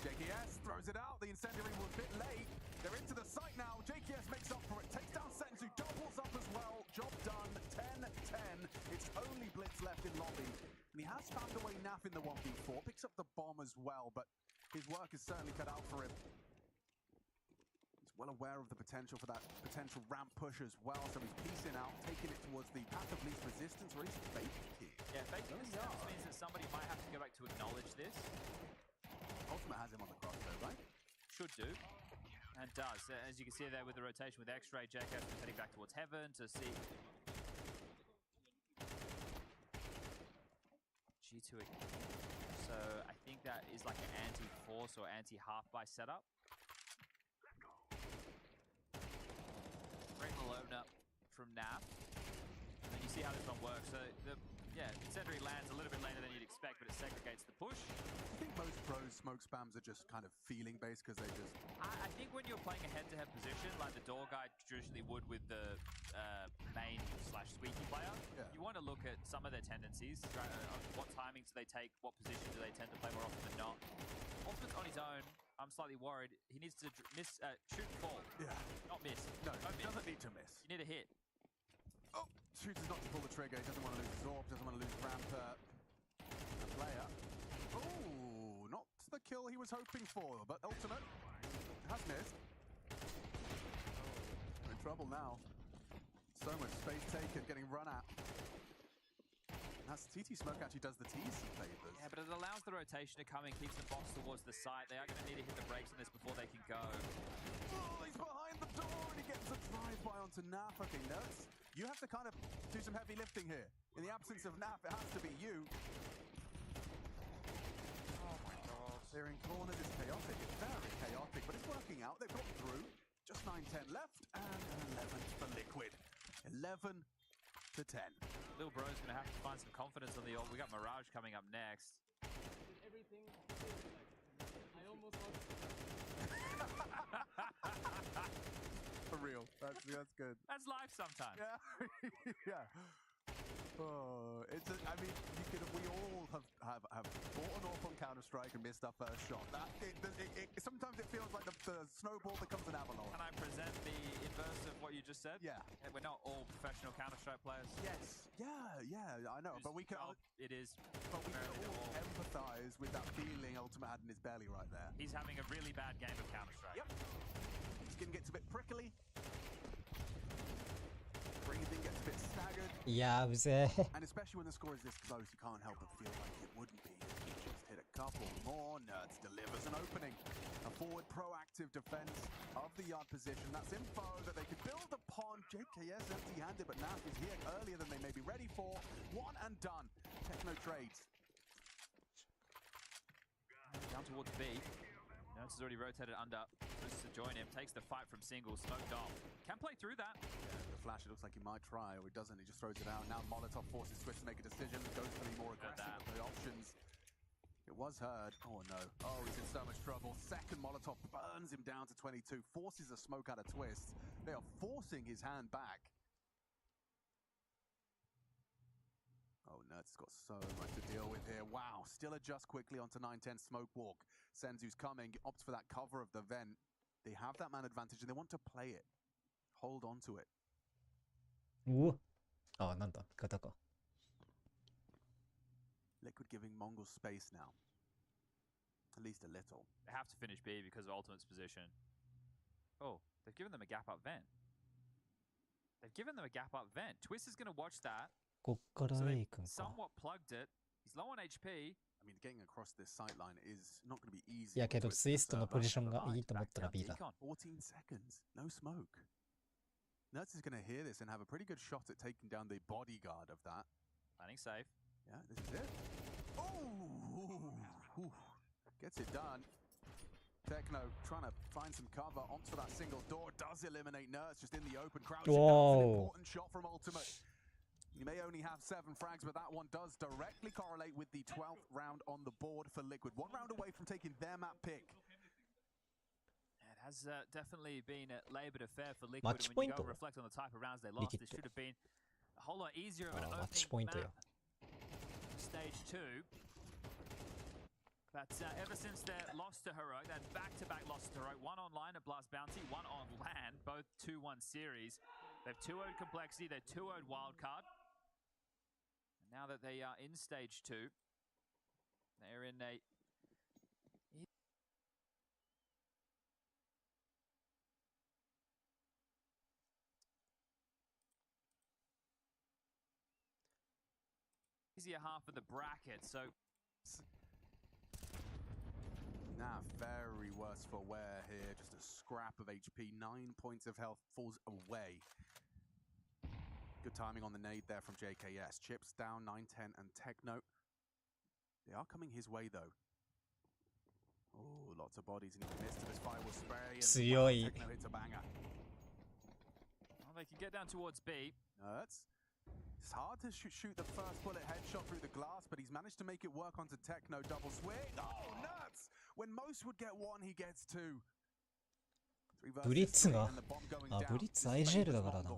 JKS throws it out. The incendiary was a bit late. They're into the site now. JKS makes up for it. Takes down Senzu, doubles up as well. Job done. 10-10. It's only Blitz left in lobby. And he has found a way Naf in the 1v4. Picks up the bomb as well, but his work is certainly cut out for him. He's well aware of the potential for that potential ramp push as well, so he's piecing out, taking it towards the path of least resistance, or at least faking it.
Yeah, faking the steps means that somebody might have to go back to acknowledge this.
Ultimate has him on the crossbow, right?
Should do. And does. As you can see there with the rotation with X-Ray, Jacob is heading back towards Heaven to see... G2 again. So I think that is like an anti-force or anti-half-buy setup. Great little open up from Nap. And then you see how this one works. So Incendiary lands a little bit later than you'd expect, but it segregates the push.
I think most pros smoke spams are just kind of feeling based because they just...
I think when you're playing a head-to-head position, like the door guy traditionally would with the main/squeaky player, you want to look at some of their tendencies. Right? What timings do they take? What position do they tend to play more often than not? Ultimate on his own, I'm slightly worried. He needs to shoot and fall.
Yeah.
Not miss.
No,
Don't
he
miss.
doesn't need to miss.
You need a hit.
Oh, chooses not to pull the trigger. He doesn't want to lose his orb, doesn't want to lose ramp the player. Oh, not the kill he was hoping for, but Ultimate has missed. We're in trouble now. So much space taken, getting run at. That's TT Smoke actually does the T's some favors.
Yeah, but it allows the rotation to come in, keeps the box towards the site. They are going to need to hit the brakes on this before they can go.
Oh, he's behind the door and he gets a drive-by onto Naf. Okay, Nuts, you have to kind of do some heavy lifting here. In the absence of Naf, it has to be you. Oh my god. Clearing corners is chaotic. It's very chaotic, but it's working out. They've got through. Just 9-10 left and an 11 for Liquid. 11 to 10.
Lil Bro's going to have to find some confidence on the ult. We got Mirage coming up next.
Everything. I almost lost.
For real. That's good.
That's life sometimes.
Yeah. Yeah. Oh, we all have fought an awful on Counter-Strike and missed our first shot. Sometimes it feels like the snowball becomes an avalanche.
Can I present the inverse of what you just said?
Yeah.
We're not all professional Counter-Strike players.
Yes. Yeah, I know. But we can all empathize with that feeling Ultimate had in his belly right there.
He's having a really bad game of Counter-Strike.
Yep. Skin gets a bit prickly. Breathing gets a bit staggered.
いやー、うぜえ。
And especially when the score is this close, you can't help but feel like it wouldn't be. Just hit a couple more. Nerds delivers an opening. A forward proactive defense of the yard position. That's info that they could build upon. JKS empty-handed, but Naf is here earlier than they may be ready for. One and done. Techno trades.
Down towards B. Nurse has already rotated under. Twists to join him. Takes the fight from single. Smoked off. Can play through that.
The flash, it looks like he might try, or he doesn't. He just throws it out. Now Molotov forces Twist to make a decision. Goes for the more aggressive of the options. It was heard. Oh no. Oh, he's in so much trouble. Second Molotov burns him down to 22. Forces a smoke out of Twist. They are forcing his hand back. Oh, Nerds got so much to deal with here. Wow. Still adjust quickly onto 9-10 Smoke Walk. Senzu's coming. Opts for that cover of the vent. They have that man advantage and they want to play it. Hold on to it.
うわ。あ、なんだ、味方か。
Liquid giving Mongols space now. At least a little.
They have to finish B because of Ultimate's position. Oh, they've given them a gap up vent. They've given them a gap up vent. Twist is going to watch that.
こっから
So
A
they
君か。
somewhat plugged it. He's low on HP.
I mean, getting across this sight line is not going to be easy.
いやけど、
Twist
ツイストのポジションが
Right,
いいと思ったら
back
B
down
だ。
Decon.
14 seconds. No smoke. Nuts is going to hear this and have a pretty good shot at taking down the bodyguard of that.
Planning safe.
Yeah, this is it. Oh! Gets it done. Techno trying to find some cover onto that single door. Does eliminate Nerds just in the open. Crouching. That's an important shot from Ultimate. You may only have 7 frags, but that one does directly correlate with the 12th round on the board for Liquid. 1 round away from taking their map pick.
It has definitely been a laboured affair for Liquid.
Match
And when you
point
go
or?
reflect on the type of rounds they lost, this should have been a whole lot easier of an
Match
opening
point
map.
よ。
Stage 2. But ever since their loss to Heroic, that back-to-back loss to Heroic, one online at Blast Bounty, one on land, both 2-1 series. They've 2-0'd Complexity, they've 2-0'd Wildcard. And now that they are in Stage 2, they're in a... easier half of the bracket. So
Nah, very worse for wear here. Just a scrap of HP. 9 points of health falls away. Good timing on the nade there from JKS. Chips down 9-10 and Techno. They are coming his way though. Oh, lots of bodies and he missed to this firewall spray. And Techno hits a banger.
well, they can get down towards B.
It's hard to shoot the first bullet headshot through the glass, but he's managed to make it work onto Techno. Double swing. Oh, nuts! When most would get one, he gets two.
ブリッツが、あ、ブリッツ IGL だからな。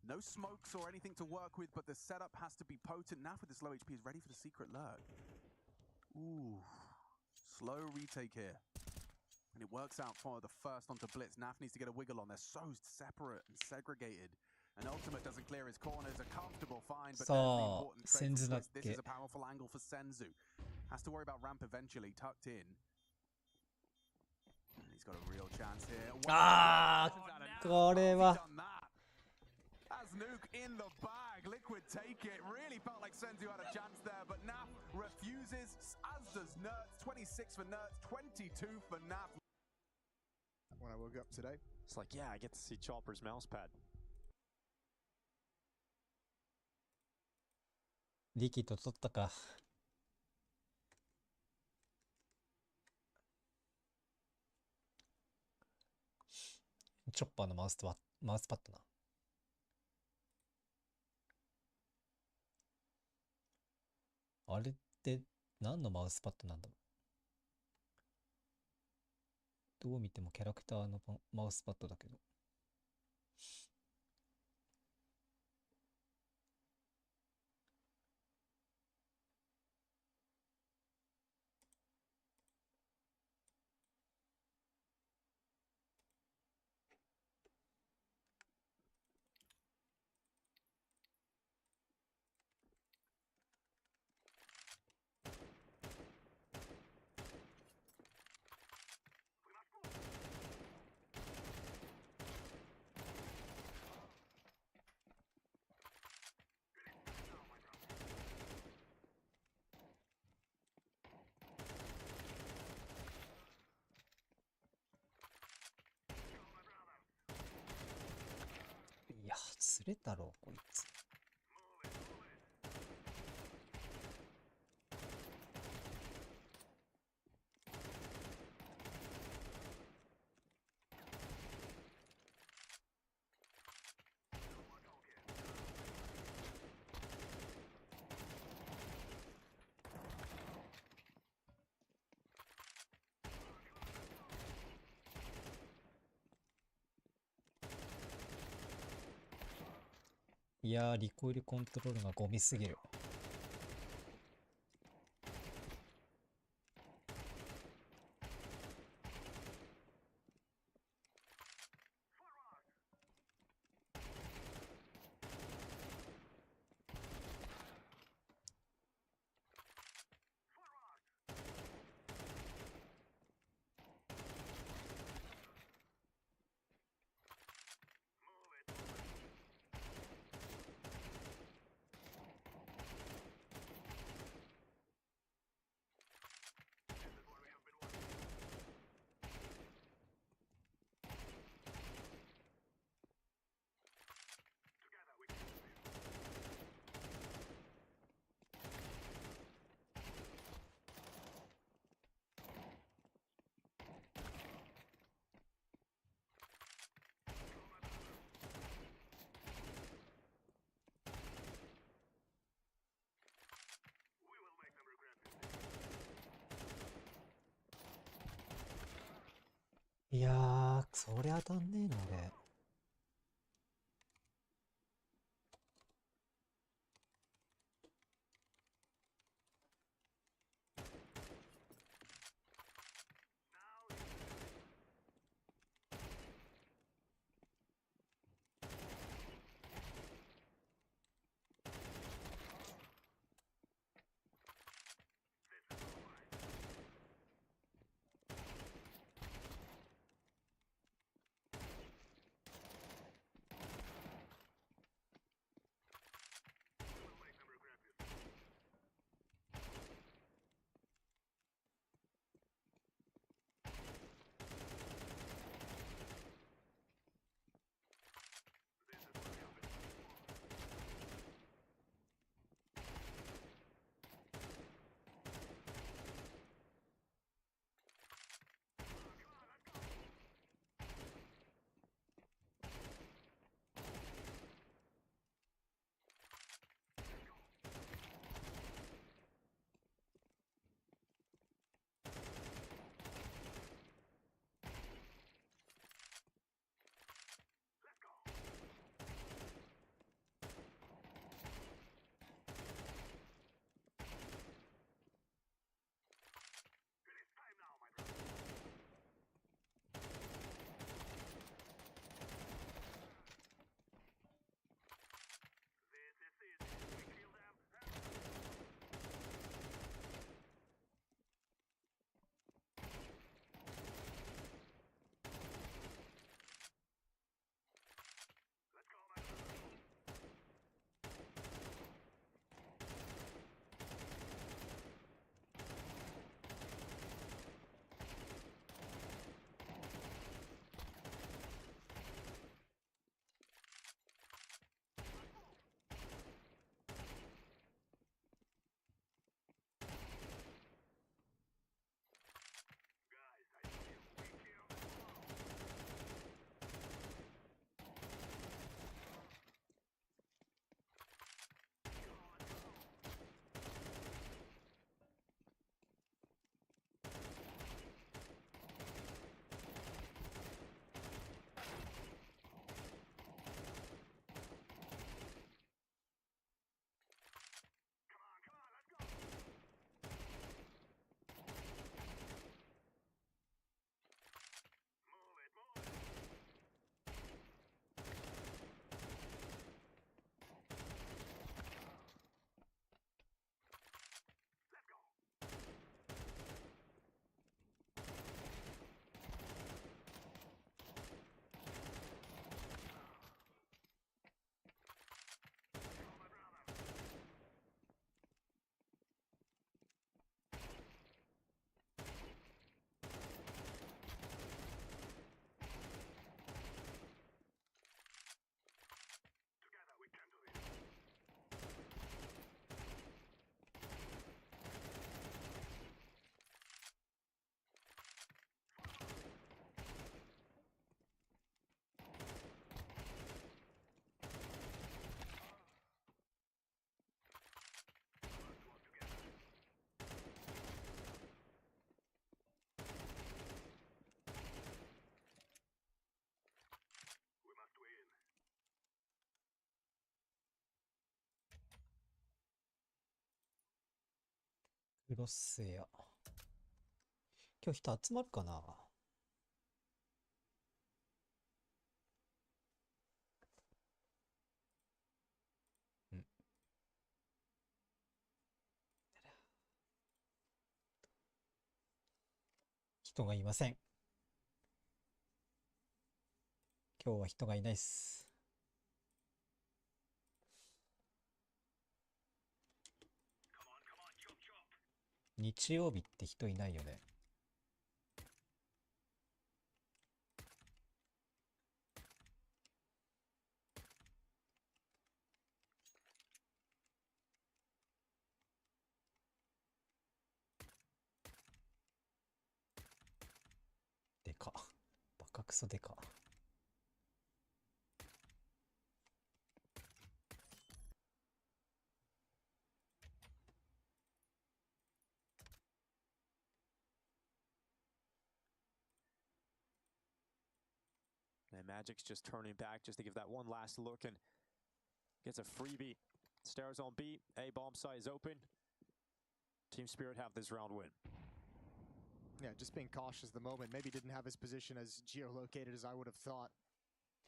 No smokes or anything to work with, but the setup has to be potent. Naf with this low HP is ready for the secret lurk. Ooh, slow retake here. And it works out for the first onto Blitz. Naf needs to get a wiggle on. They're so separate and segregated. And Ultimate doesn't clear his corners. A comfortable find, but important trade for Blitz. This is a powerful angle for Senzu. Has to worry about ramp eventually. Tucked in. And he's got a real chance here.
Ah, これは。
As Nuke in the bag, Liquid take it. Really felt like Senzu had a chance there, but Naf refuses, as does Nerds. 26 for Nerds, 22 for Naf.
When I woke up today,
It's like, yeah, I get to see Chopper's mousepad.
リキッド取ったか。チョッパーのマウスパッドな。あれって何のマウスパッドなんだろう。どう見てもキャラクターのマウスパッドだけど。いや、釣れたろ、こいつ。いやー、リコイルコントロールがゴミすぎる。いやー、そりゃ当たんねえな、俺。クロスエア。今日人集まるかな。人がいません。今日は人がいないっす。日曜日って人いないよね。でか。バカクソでか。
And Magic's just turning back just to give that one last look and gets a freebie. Stairs on B. A bomb site is open. Team Spirit have this round win.
Yeah, just being cautious at the moment. Maybe didn't have his position as geolocated as I would have thought.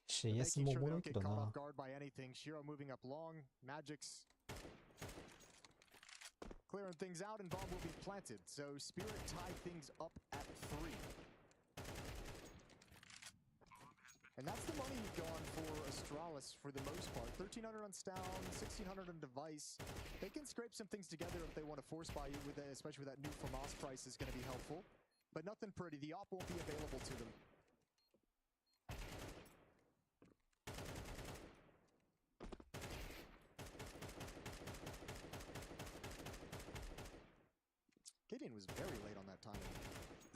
CS
Making
もお
sure
も
they
ろ
don't
いけ
get
ど
caught
な
off。guard by anything. Shiro moving up long. Magic's clearing things out, and bomb will be planted. So Spirit tied things up at 3. And that's the money gone for Astralis for the most part. 1,300 on Stown, 1,600 on Device. They can scrape some things together if they want to force buy you, with especially with that new FAMAS price is going to be helpful. But nothing pretty. The op won't be available to them. Gideon was very late on that timing.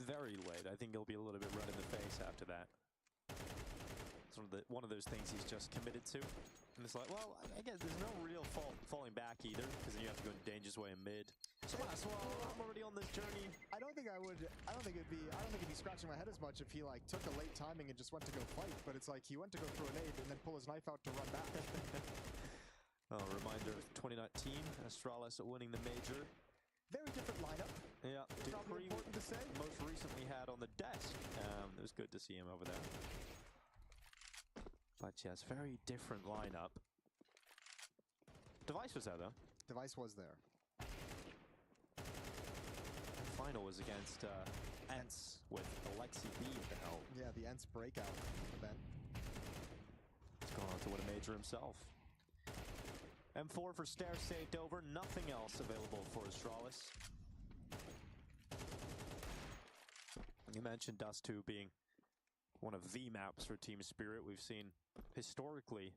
Very late. I think he'll be a little bit red in the face after that. It's one of those things he's just committed to. And it's like, well, I guess there's no real falling back either, because then you have to go Danger's way in mid. So I'm already on this journey.
I don't think it'd be scratching my head as much if he like took a late timing and just went to go fight, but it's like he went to go throw a nade and then pull his knife out to run back.
Oh, reminder of 2019, Astralis winning the major.
Very different lineup.
Yeah,
Probably important to say.
Most recently had on the desk. It was good to see him over there. But yes, very different lineup. Device was there though.
Device was there.
Final was against Ents with Alexi B at the helm.
Yeah, the Ents breakout event.
He's gone on to win a major himself. M4 for Stair saved over. Nothing else available for Astralis. You mentioned Dust 2 being one of the maps for Team Spirit. We've seen historically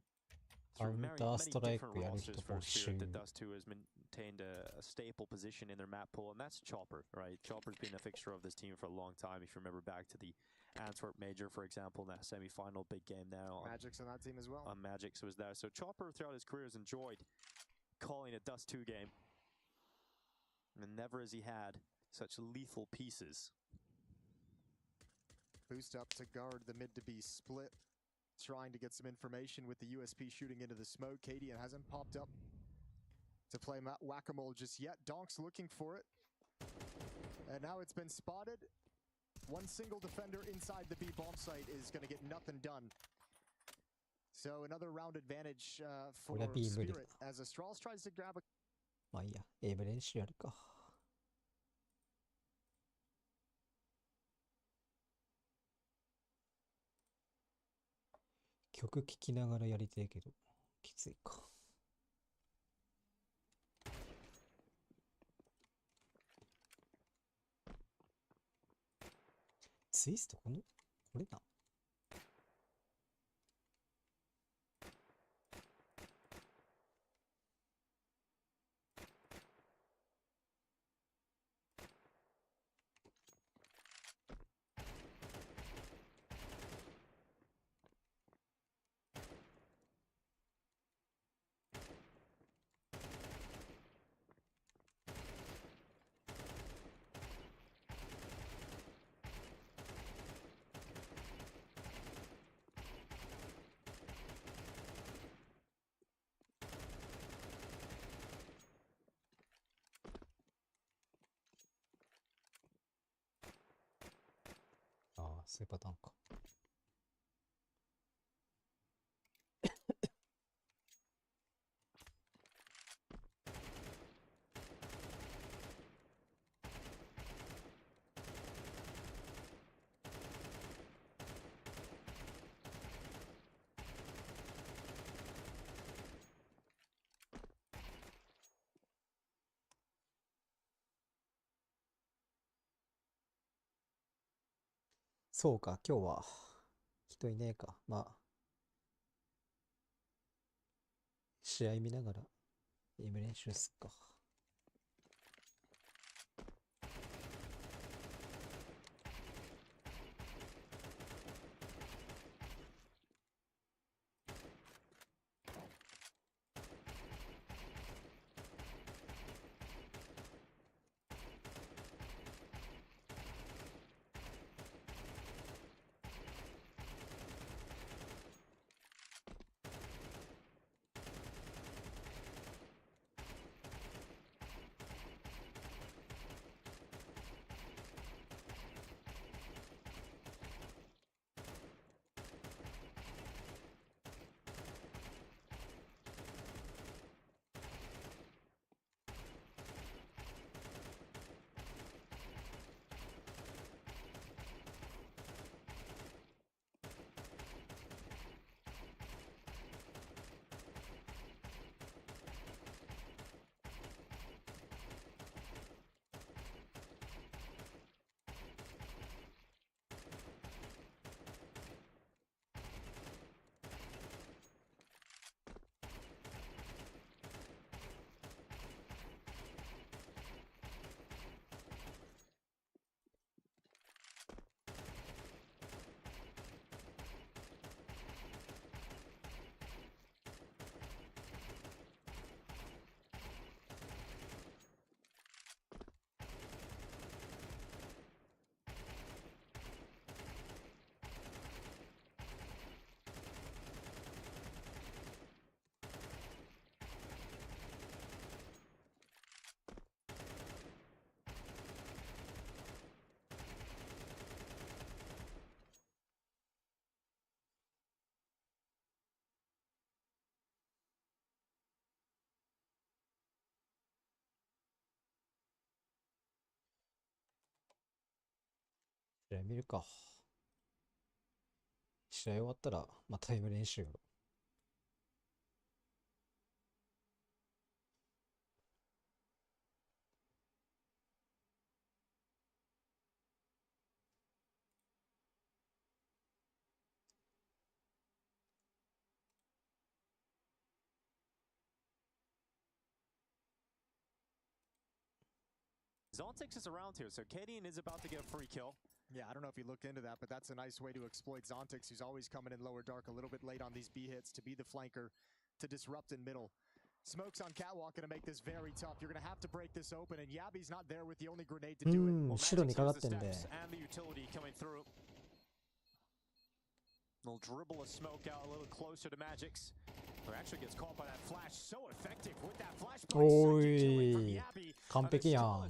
through many different rosters for Spirit that Dust 2 has maintained a staple position in their map pool, and that's Chopper, right? Chopper's been a fixture of this team for a long time. If you remember back to the Antwerp Major, for example, in that semi-final, big game now.
Magic's on that team as well.
Magic's was there. So Chopper throughout his career has enjoyed calling a Dust 2 game. And never has he had such lethal pieces.
Boost up to guard the mid to be split. Trying to get some information with the USP shooting into the smoke. Katie hasn't popped up to play whack-a-mole just yet. Donk's looking for it. And now it's been spotted. One single defender inside the B bomb site is going to get nothing done. So another round advantage for Spirit as Astralis tries to grab a...
まあいいや、英語練習やるか。曲聴きながらやりたいけど、きついか。ツイストこれな。あ、そういうパターンか。そうか、今日は人いねえか。まあ、試合見ながらゲーム練習すっか。試合見るか。試合終わったら、まあ、タイム練習。
Zontix is around here, so Kadian is about to get a free kill.
Yeah, I don't know if you looked into that, but that's a nice way to exploit Zontix, who's always coming in lower dark a little bit late on these B hits to be the flanker, to disrupt in middle. Smokes on catwalk gonna make this very tough. You're gonna have to break this open, and Yabi's not there with the only grenade to do it.
白にかかってんで。
And the utility coming through. They'll dribble a smoke out a little closer to Magix. Or actually gets caught by that flash. So effective with that flash.
おい、完璧やん。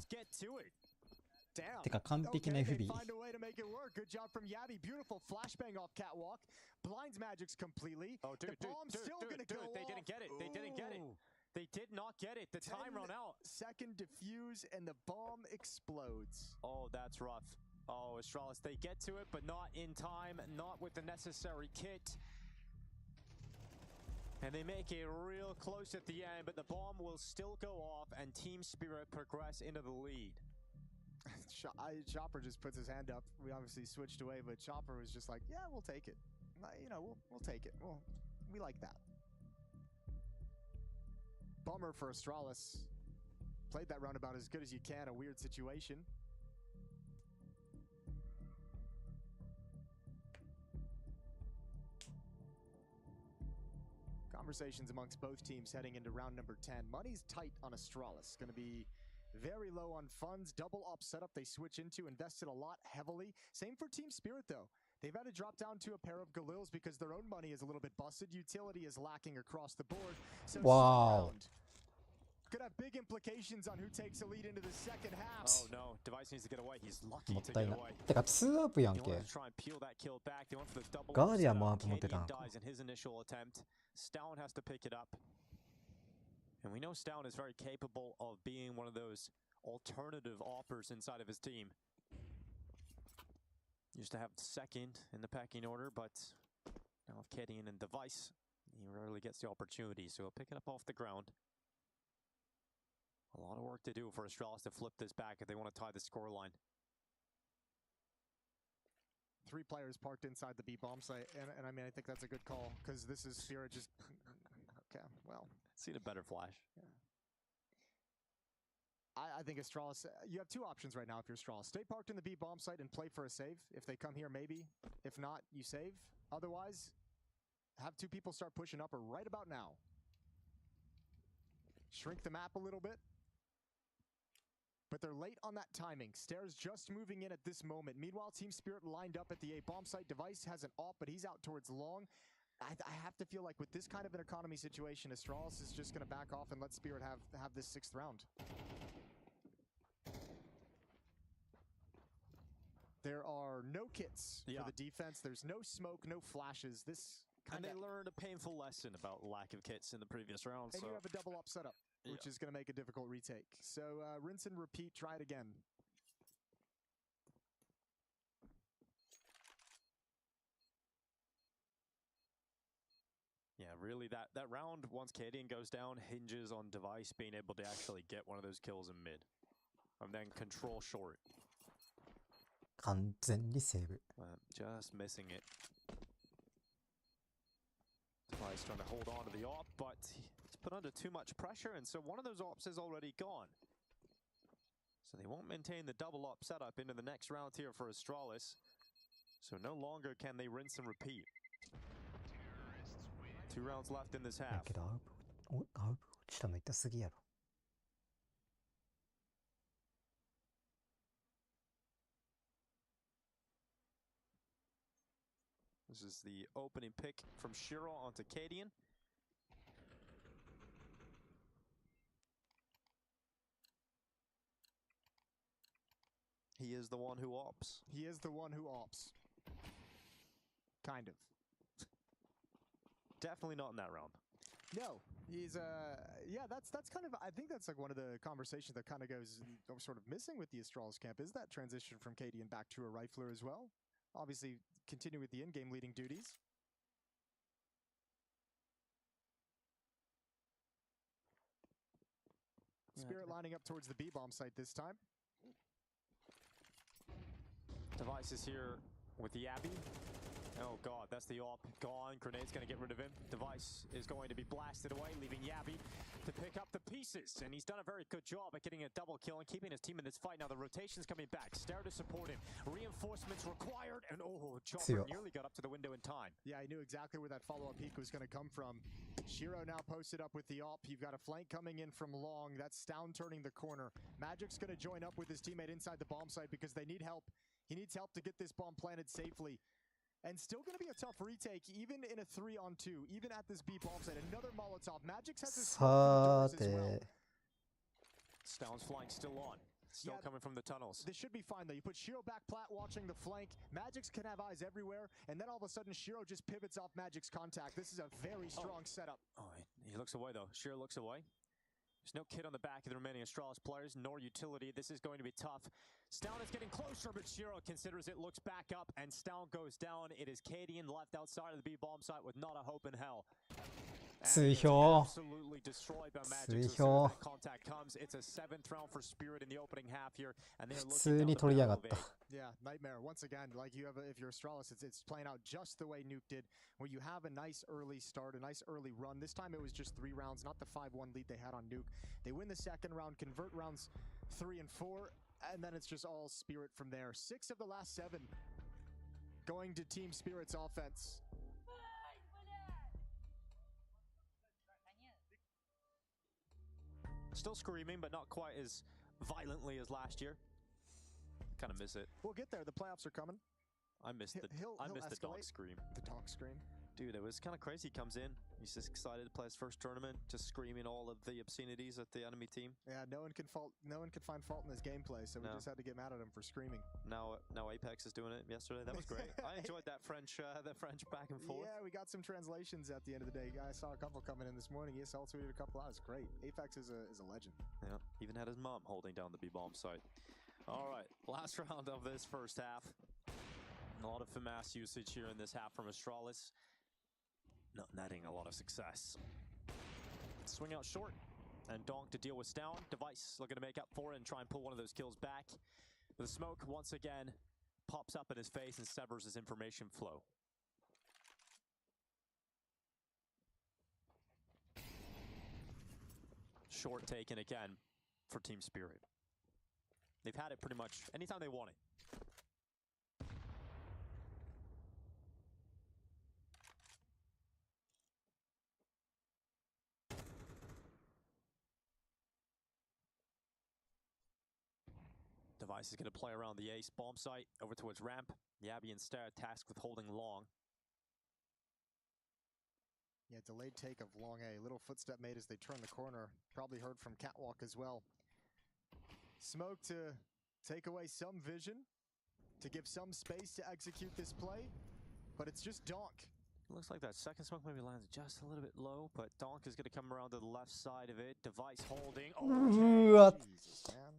てか完璧な FB。
Find a way to make it work. Good job from Yabi. Beautiful flashbang off catwalk. Blinds Magix completely.
Oh, dude,
the bomb's still gonna go
They didn't get it. They didn't get it. They did not get it. The time ran out.
Second defuse and the bomb explodes.
Oh, that's rough. Oh, Astralis, they get to it, but not in time, not with the necessary kit. And they make it real close at the end, but the bomb will still go off and Team Spirit progress into the lead.
Chopper just puts his hand up. We obviously switched away, but Chopper was just like, yeah, we'll take it. You know, we'll take it. We like that. Bummer for Astralis. Played that roundabout as good as you can. A weird situation. Conversations amongst both teams heading into round number 10. Money's tight on Astralis. Going to be very low on funds. Double up setup they switch into. Invested a lot heavily. Same for Team Spirit, though. They've had to drop down to a pair of Galils because their own money is a little bit busted. Utility is lacking across the board. So
wow.
Could have big implications on who takes the lead into the second half.
Oh no, Device needs to get away. He's lucky
もっ
to
たい
get
ない
away.
てか2アップやん
They
け
wanted to try and peel that kill back. They went for the double.
ガーディアンも
setup.
アップ持ってた
Cadian
んか
dies in his initial attempt. Stown has to pick it up. And we know Stown is very capable of being one of those alternative offers inside of his team. Used to have second in the pecking order, but now with Cadian and Device, he rarely gets the opportunity, so he'll pick it up off the ground. A lot of work to do for Astralis to flip this back if they want to tie the scoreline.
3 players parked inside the B bomb site, and I mean, I think that's a good call, because this is Spirit just... Okay, well...
Seen a better flash.
Yeah. I think Astralis... You have 2 options right now if you're Astralis. Stay parked in the B bomb site and play for a save. If they come here, maybe. If not, you save. Otherwise, have 2 people start pushing upper right about now. Shrink the map a little bit. But they're late on that timing. Stairs just moving in at this moment. Meanwhile, Team Spirit lined up at the A bomb site. Device has an AWP, but he's out towards long. I have to feel like with this kind of an economy situation, Astralis is just going to back off and let Spirit have this 6th round. There are no kits for the defense. There's no smoke, no flashes. This
And they learned a painful lesson about lack of kits in the previous round.
And
so
you have a double up setup, which is going to make a difficult retake. So rinse and repeat, try it again.
Yeah, really, that round, once Cadian goes down, hinges on Device being able to actually get one of those kills in mid. And then control short.
完全にセーブ
Just missing it. Device trying to hold on to the AWP, but he's put under too much pressure, and so one of those AWPs is already gone. So they won't maintain the double AWP setup into the next round here for Astralis. So no longer can they rinse and repeat. 2 rounds left in this
だ
half.
けどアウプ落ちたの痛すぎやろ
This is the opening pick from Shiro onto Cadian. He is the one who opts.
He is the one who opts. Kind of.
Definitely not in that round.
No, he's yeah, that's kind of, I think that's like one of the conversations that kind of goes sort of missing with the Astralis camp, is that transition from Cadian back to a rifler as well. Obviously, continue with the in-game leading duties. Spirit lining up towards the B-bomb site this time.
Device is here with the Abbey. Oh god, that's the AWP gone. Grenade's going to get rid of him. Device is going to be blasted away, leaving Yabby to pick up the pieces. And he's done a very good job at getting a double kill and keeping his team in this fight. Now the rotation's coming back. Stair to support him. Reinforcements required. And oh, Chopper nearly got up to the window in time.
Yeah, I knew exactly where that follow-up peek was going to come from. Shiro now posted up with the AWP. You've got a flank coming in from long. That's Stown turning the corner. Magic's going to join up with his teammate inside the bomb site because they need help. He needs help to get this bomb planted safely. And still going to be a tough retake, even in a 3-on-2, even at this B bomb site. Another Molotov. Magic's has this as well.
Stown's flank still on. Still coming from the tunnels.
This should be fine, though. You put Shiro back plat watching the flank. Magic's can have eyes everywhere. And then all of a sudden, Shiro just pivots off Magic's contact. This is a very strong setup.
Oh, he looks away, though. Shiro looks away. There's no kit on the back of the remaining Astralis players, nor utility. This is going to be tough. Stown is getting closer, but Shiro considers it, looks back up, and Stown goes down. It is Cadian left outside of the B-bomb site with not a hope in hell. Absolutely destroyed by Magic. So that contact comes. It's a 7th round for Spirit in the opening half here, and they're looking down the barrel.
Yeah, nightmare. Once again, like you have, if you're Astralis, it's playing out just the way Nuke did, where you have a nice early start, a nice early run. This time it was just 3 rounds, not the 5-1 lead they had on Nuke. They win the 2nd round, convert rounds 3 and 4, and then it's just all Spirit from there. 6 of the last 7 going to Team Spirit's offense.
Still screaming, but not quite as violently as last year. Kind of miss it.
We'll get there. The playoffs are coming.
I missed the dog scream.
The dog scream.
Dude, it was kind of crazy. He comes in, He's just excited to play his first tournament, just screaming all of the obscenities at the enemy team.
Yeah, no one can find fault in his gameplay, so we just had to get mad at him for screaming.
Now Apex is doing it yesterday. That was great. I enjoyed that French back and forth.
Yeah, we got some translations at the end of the day. I saw a couple coming in this morning. ESL tweeted a couple out. It's great. Apex is a legend.
Yeah, even had his mom holding down the B-bomb site. All right, last round of this first half. A lot of FAMAS usage here in this half from Astralis. Not netting a lot of success. Swing out short, and Donk to deal with Stown. Device looking to make up for it and try and pull one of those kills back. The smoke once again pops up in his face and severs his information flow. Short taken again for Team Spirit. They've had it pretty much anytime they want it. Device is going to play around the ace bomb site over towards ramp. Yabby instead tasked with holding long.
Yeah, delayed take of long A. Little footstep made as they turn the corner. Probably heard from Catwalk as well. Smoke to take away some vision, to give some space to execute this play, but it's just Donk.
Looks like that second smoke maybe lands just a little bit low, but Donk is going to come around to the left side of it. Device holding.
Oh,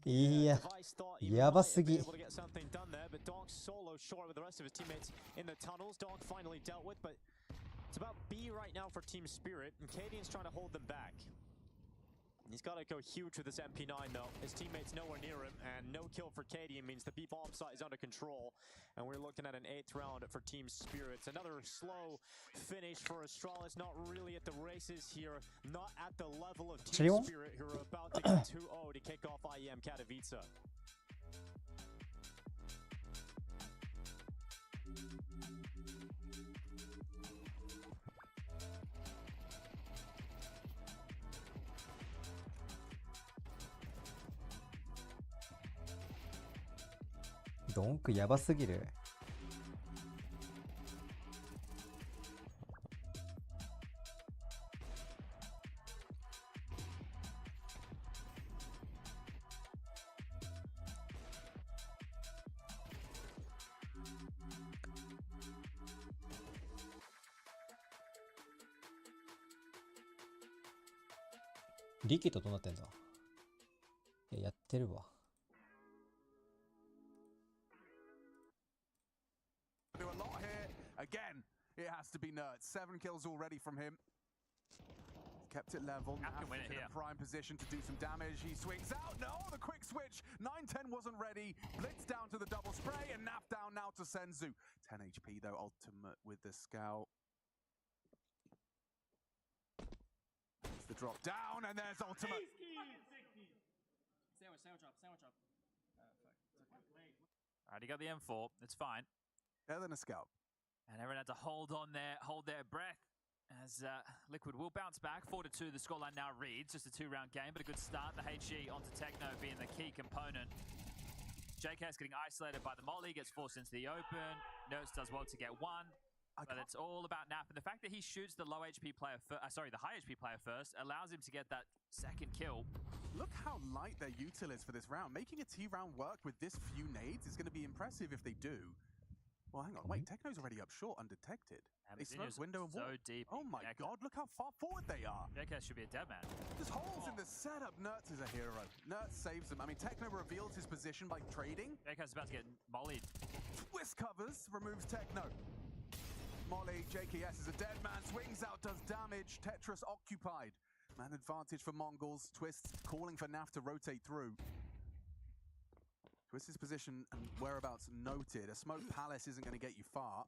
yeah.
Device thought he
Yeah,
might be
Yabasugi.
able to get something done there, but Donk's solo short with the rest of his teammates in the tunnels. Donk finally dealt with, but it's about B right now for Team Spirit, and Cadian's trying to hold them back. He's got to go huge with his MP9 though. His teammates nowhere near him, and no kill for Cadian means the B-bomb site is under control. And we're looking at an 8th round for Team Spirits. Another slow finish for Astralis, not really at the races here, not at the level of Team Spirit, who are about to get 2-0 to kick off IEM Katowice.
Donk やばすぎる。リキッドどうなってんだ。やってるわ。
Do a lot here. Again, it has to be Nerd. 7 kills already from him. Kept it level.
Have to win it
in
here.
a prime position to do some damage. He swings out. No, the quick switch. 9-10 wasn't ready. Blitz down to the double spray and Naf down now to Senzu. 10 HP though, ultimate with the scout. It's the drop down and there's ultimate.
Sandwich drop.
Alright, he got the M4. It's fine.
Better than a scout.
And everyone had to hold their breath as Liquid will bounce back. 4-2, the scoreline now reads. Just a 2-round game, but a good start. The HE onto Techno being the key component. JKS getting isolated by the Molly, gets forced into the open. Nerds does well to get one. But it's all about Nap. And the fact that he shoots the low HP player, the high HP player first, allows him to get that second kill.
Look how light their util is for this round. Making a T-round work with this few nades is going to be impressive if they do. Well, hang on. Wait, Techno's already up short, undetected. They smoke window and wall.
So deep.
Oh my god, look how far forward they are.
JKS should be a dead man.
There's holes in the setup. Nertz is a hero. Nertz saves him. I mean, Techno reveals his position by trading.
JKS is about to get mollied.
Twist covers, removes Techno. Molly, JKS is a dead man. Swings out, does damage. Tetris occupied. Man advantage for Mongols. Twist calling for Naf to rotate through. Twist's position and whereabouts noted. A smoke palace isn't going to get you far.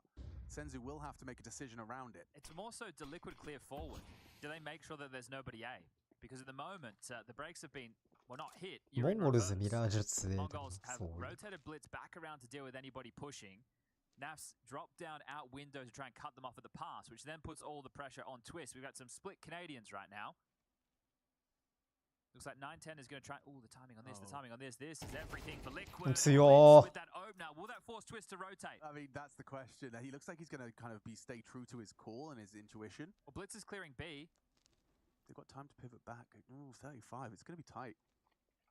Senzu will have to make a decision around it.
It's more so, do Liquid clear forward? Do they make sure that there's nobody A? Because at the moment, the breaks have been, well, not hit.
モンゴルズミラージュ強い。
Mongols have
そう。
rotated blitz back around to deal with anybody pushing. Naf's dropped down out window to try and cut them off at the pass, which then puts all the pressure on Twist. We've got some split Canadians right now. Looks like 9-10 is going to try. Oh, the timing on this, the timing on this. This is everything for Liquid.
Tsuyo.
With that opener. Will that force Twist to rotate?
I mean, that's the question. He looks like he's going to kind of stay true to his call and his intuition.
Well, Blitz is clearing B.
They've got time to pivot back. Ooh, 35. It's going to be tight.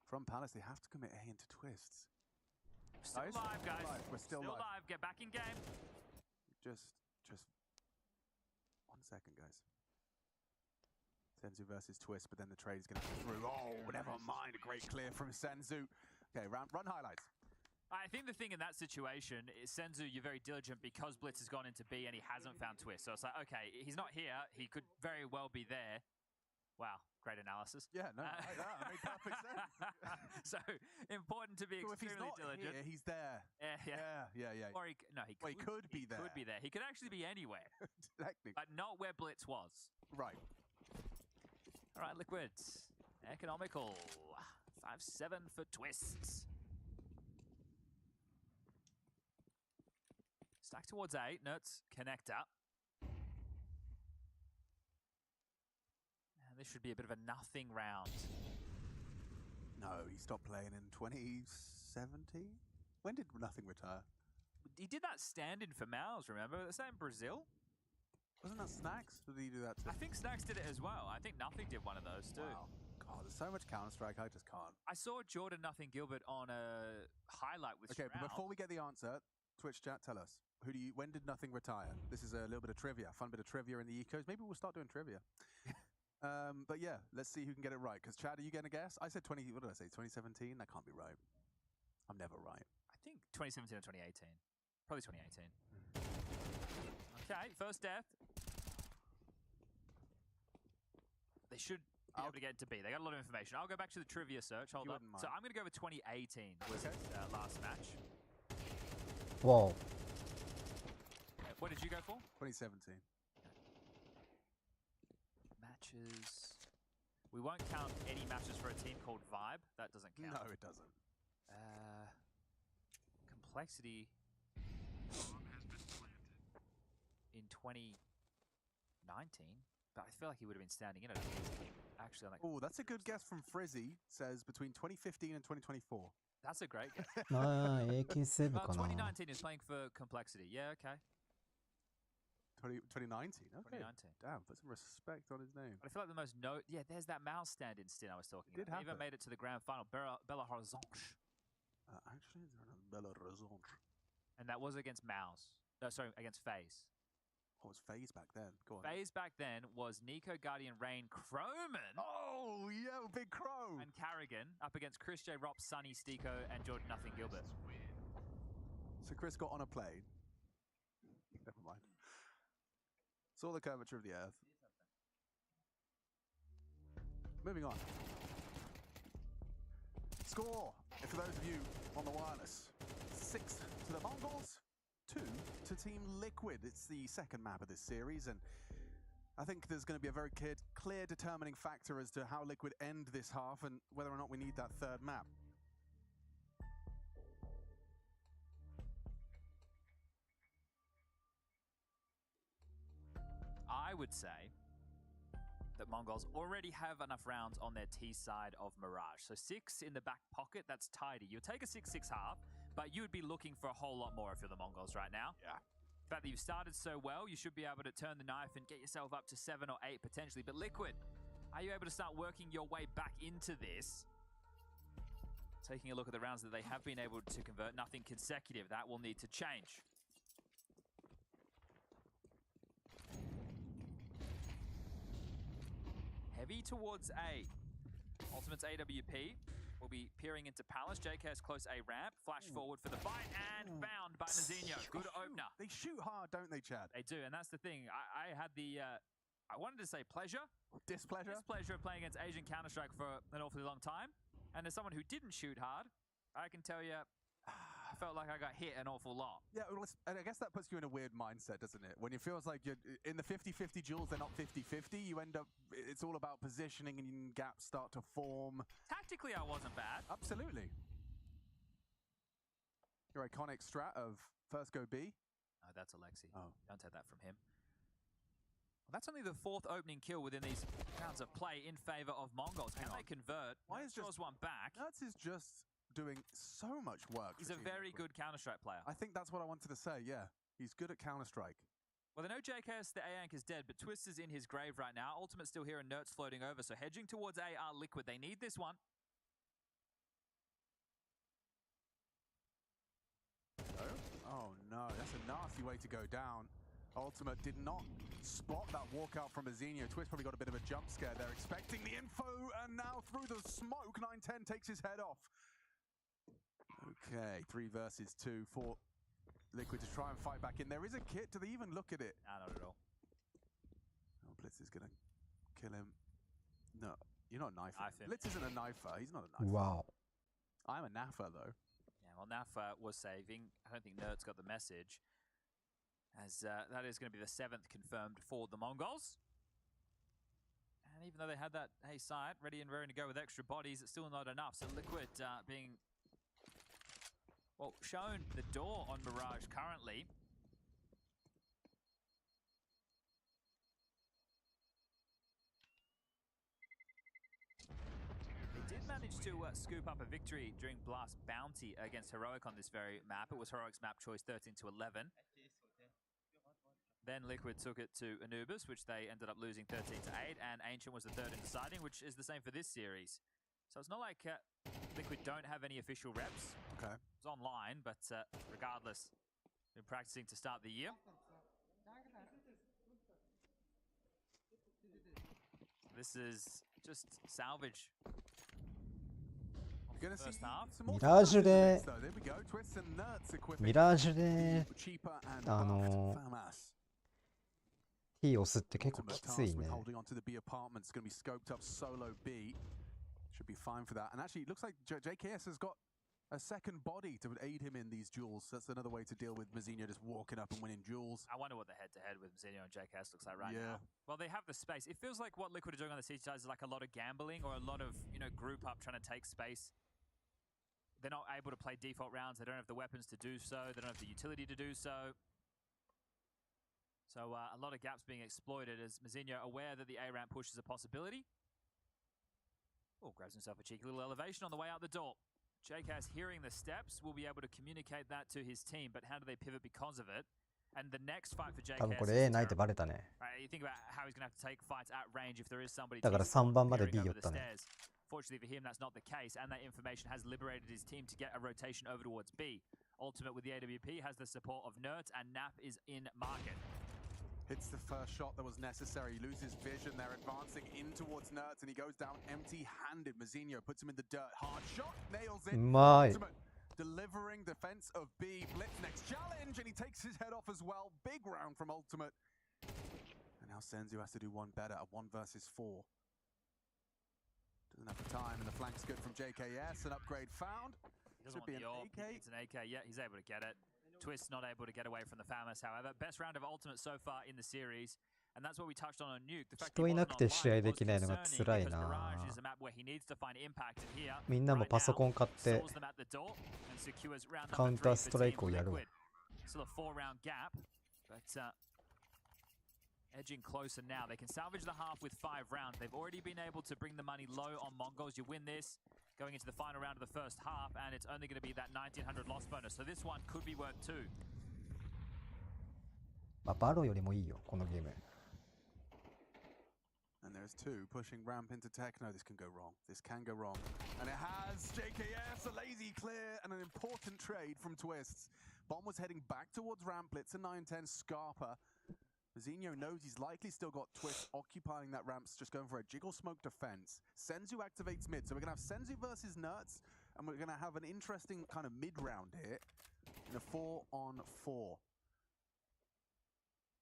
From Palace, they have to commit A into Twists.
Still alive, guys.
We're still live.
Get back in game.
Just 1 second, guys. Senzu versus Twist, but then the trade's going to come through. Oh, never mind. A great clear from Senzu. Okay, run highlights.
I think the thing in that situation is Senzu, you're very diligent because Blitz has gone into B and he hasn't found Twist. So it's like, okay, he's not here. He could very well be there. Wow, great analysis.
Yeah, no, that made perfect sense.
So important to be extremely diligent.
Here, he's there. Yeah.
Or he could be there. Could be there. He could actually be anywhere.
Technically.
But not where Blitz was.
Right.
All right, Liquid. Economical. 5-7 for Twists. Stack towards 8. Nuts. Connector. And this should be a bit of a nothing round.
No, he stopped playing in 2017? When did Nothing retire?
He did that stand-in for Mouse, remember? Was that in Brazil?
Wasn't that Snacks? Did he do that too?
I think Snacks did it as well. I think Nothing did one of those too.
Wow. God, there's so much Counter-Strike, I just can't.
I saw Jordan Nothing Gilbert on a highlight with
Okay,
Shroud.
but before we get the answer, Twitch chat, tell us. When did Nothing retire? This is a little bit of trivia, fun bit of trivia in the ecos. Maybe we'll start doing trivia. But yeah, let's see who can get it right. Because Chad, are you getting a guess? I said 20, what did I say, 2017? That can't be right. I'm never right.
I think 2017 or 2018. Probably 2018. Okay, first death. They should be able to get into B. They got a lot of information. I'll go back to the trivia search. Hold on. So I'm going to go with 2018 was his last match.
Whoa.
What did you go for?
2017.
Matches. We won't count any matches for a team called Vibe. That doesn't count.
No, it doesn't.
Complexity in 2019, but I feel like he would have been standing in it. Actually,
oh, that's a good guess from Frizzy. Says between 2015 and 2024.
That's a great guess.
AK7 かな。
2019 is playing for Complexity. Yeah, okay.
2019. Okay.
2019.
Damn, put some respect on his name.
But I feel like the most yeah, there's that Mouse stand-in stint I was talking about. They even made it to the grand final. Bella Horizonte.
Actually, is there a Bella Horizonte?
And that was against Mouse. No, sorry, against FaZe.
Oh, it was FaZe back then. Go on.
FaZe back then was Nico, Guardian, Rain, Croman.
Oh, yo, Big Crow.
And Carrigan up against Chris J. Ropp, Sunny, Stico, and Jordan Nothing Gilbert.
So Chris got on a plane. Never mind. Saw the curvature of the earth. Moving on. Score, for those of you on the wireless. 6 to the Mongols, 2 to Team Liquid. It's the second map of this series, and I think there's going to be a very clear determining factor as to how Liquid end this half and whether or not we need that third map.
I would say that Mongols already have enough rounds on their T side of Mirage. So 6 in the back pocket, that's tidy. You'll take a 6-6 half, but you would be looking for a whole lot more if you're the Mongols right now.
Yeah.
The fact that you've started so well, you should be able to turn the knife and get yourself up to 7 or 8 potentially. But Liquid, are you able to start working your way back into this? Taking a look at the rounds that they have been able to convert, nothing consecutive. That will need to change. Heavy towards A. Ultimate's AWP will be peering into Palace. JK has close A ramp. Flash forward for the fight and found by Nazinho. Good opener.
They shoot hard, don't they, Chad?
They do, and that's the thing. I had the, I wanted to say pleasure.
Displeasure?
Displeasure of playing against Asian Counter-Strike for an awfully long time. And as someone who didn't shoot hard, I can tell you, I felt like I got hit an awful lot.
Yeah, well, and I guess that puts you in a weird mindset, doesn't it? When it feels like you're in the 50-50 duels, they're not 50-50. You end up, it's all about positioning and gaps start to form.
Tactically, I wasn't bad.
Absolutely. Your iconic strat of first go B.
Oh, that's Alexi.
Oh.
Don't take that from him. Well, that's only the 4th opening kill within these rounds of play in favor of Mongols. Can they convert?
Why is
just one back?
Nuts is just doing so much work.
He's a very good Counter-Strike player.
I think that's what I wanted to say, yeah. He's good at Counter-Strike.
Well, they know JKS, the A-Ank, is dead, but Twist is in his grave right now. Ultimate's still here and Nert's floating over, so hedging towards A are Liquid. They need this one.
Oh no, that's a nasty way to go down. Ultimate did not spot that walkout from Azinho. Twist probably got a bit of a jump scare there, expecting the info, and now through the smoke, 910 takes his head off. Okay, 3 versus 2 for Liquid to try and fight back in. There is a kit. Do they even look at it?
Nah, not at all.
Oh, Blitz is going to kill him. No, you're not a knifer.
Knife him.
Blitz isn't a knifer. He's not a knifer.
Wow.
I'm a naffer, though.
Yeah, well, Naf was saving. I don't think Nert's got the message. As that is going to be the 7th confirmed for the Mongols. And even though they had that site ready and raring to go with extra bodies, it's still not enough. So Liquid being, well, shown the door on Mirage currently. They did manage to scoop up a victory during Blast Bounty against Heroic on this very map. It was Heroic's map choice 13-11. Then Liquid took it to Anubis, which they ended up losing 13-8, and Ancient was the 3rd in deciding, which is the same for this series. So it's not like Liquid don't have any official reps.
Okay.
It's online, but regardless, been practicing to start the year. This is just salvage.
You're gonna see
half.
some more
ミラージュで
so there we go. Twists and Nerds equipping
ミラージュで
cheaper and
あ
buffed
の
FAMAS.
T 押すって結構
Ultimate
きつい
tasked
ね
with holding on to the B apartments. Going to be scoped up solo B. Should be fine for that. And actually, it looks like JKS has got a second body to aid him in these duels. That's another way to deal with Mazinho just walking up and winning duels.
I wonder what the head-to-head with Mazinho and JKS looks like right
Yeah.
now. Well, they have the space. It feels like what Liquid are doing on the siege side is like a lot of gambling or a lot of, group up trying to take space. They're not able to play default rounds. They don't have the weapons to do so. They don't have the utility to do so. So a lot of gaps being exploited as Mazinho aware that the A-ramp push is a possibility. Oh, grabs himself a cheeky little elevation on the way out the door. JKS hearing the steps will be able to communicate that to his team, but how do they pivot because of it? And the next fight for
多分
JKS
こ
is
れ A ないって
terrible.
バレたね
Right, you think about how he's going to have to take fights at range if there is somebody
だから
to support
3番まで
peering
B
over
寄ったね
the stairs. Fortunately for him, that's not the case, and that information has liberated his team to get a rotation over towards B. Ultimate with the AWP has the support of Nerds, and Nap is in market.
Hits the first shot that was necessary. Loses vision. They're advancing in towards Nerds, and he goes down empty-handed. Mazinho puts him in the dirt. Hard shot. Nails it.
うまい
Ultimate delivering defense of B. Blitz next challenge, and he takes his head off as well. Big round from Ultimate. And now Senzu has to do one better. A 1 versus 4. Doesn't have the time, and the flank's good from JKS. An upgrade found.
He doesn't
Should be
want the
an
AWP.
AK.
It's an AK. Yeah, he's able to get it. Twist not able to get away from the FAMAS, however. Best round of Ultimate so far in the series. And that's what we touched on Nuke. The fact
人いなくて
he
試合
wasn't
できないのが
online
辛い
was concerning because
な
Mirage is a map where he needs to find impact. And here,
みんなも
right
パソコ
now,
ン買って
souls them at the door and secures round number
カウンター
3
ス
for
トライ
Team
クをやるわ
Liquid. Still a 4-round gap, but edging closer now. They can salvage the half with 5 rounds. They've already been able to bring the money low on Mongols. You win this, going into the final round of the first half, and it's only going to be that 1900 loss bonus. So this one could be worth 2.
まあバロよりもいいよこのゲーム
And there's 2 pushing ramp into Techno. This can go wrong. This can go wrong. And it has JKS, a lazy clear, and an important trade from Twists. Bomb was heading back towards ramp. Blitz a 910 Scarpa. Mazinho knows he's likely still got Twist occupying that ramp, just going for a jiggle smoke defense. Senzu activates mid. So we're going to have Senzu versus Nerds, and we're going to have an interesting kind of mid-round here in a 4-on-4.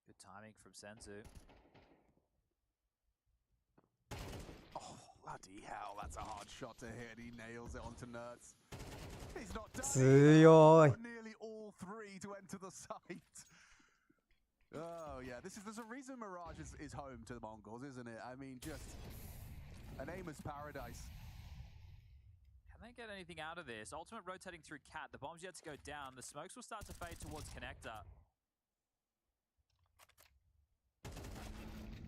Good timing from Senzu.
Oh, bloody hell, that's a hard shot to hit. He nails it onto Nerds. He's not done.
強い
Nearly all 3 to enter the site. Oh, yeah, there's a reason Mirage is home to the Mongols, isn't it? I mean, just an aimer's paradise.
Can they get anything out of this? Ultimate rotating through Cat. The bomb's yet to go down. The smokes will start to fade towards Connector.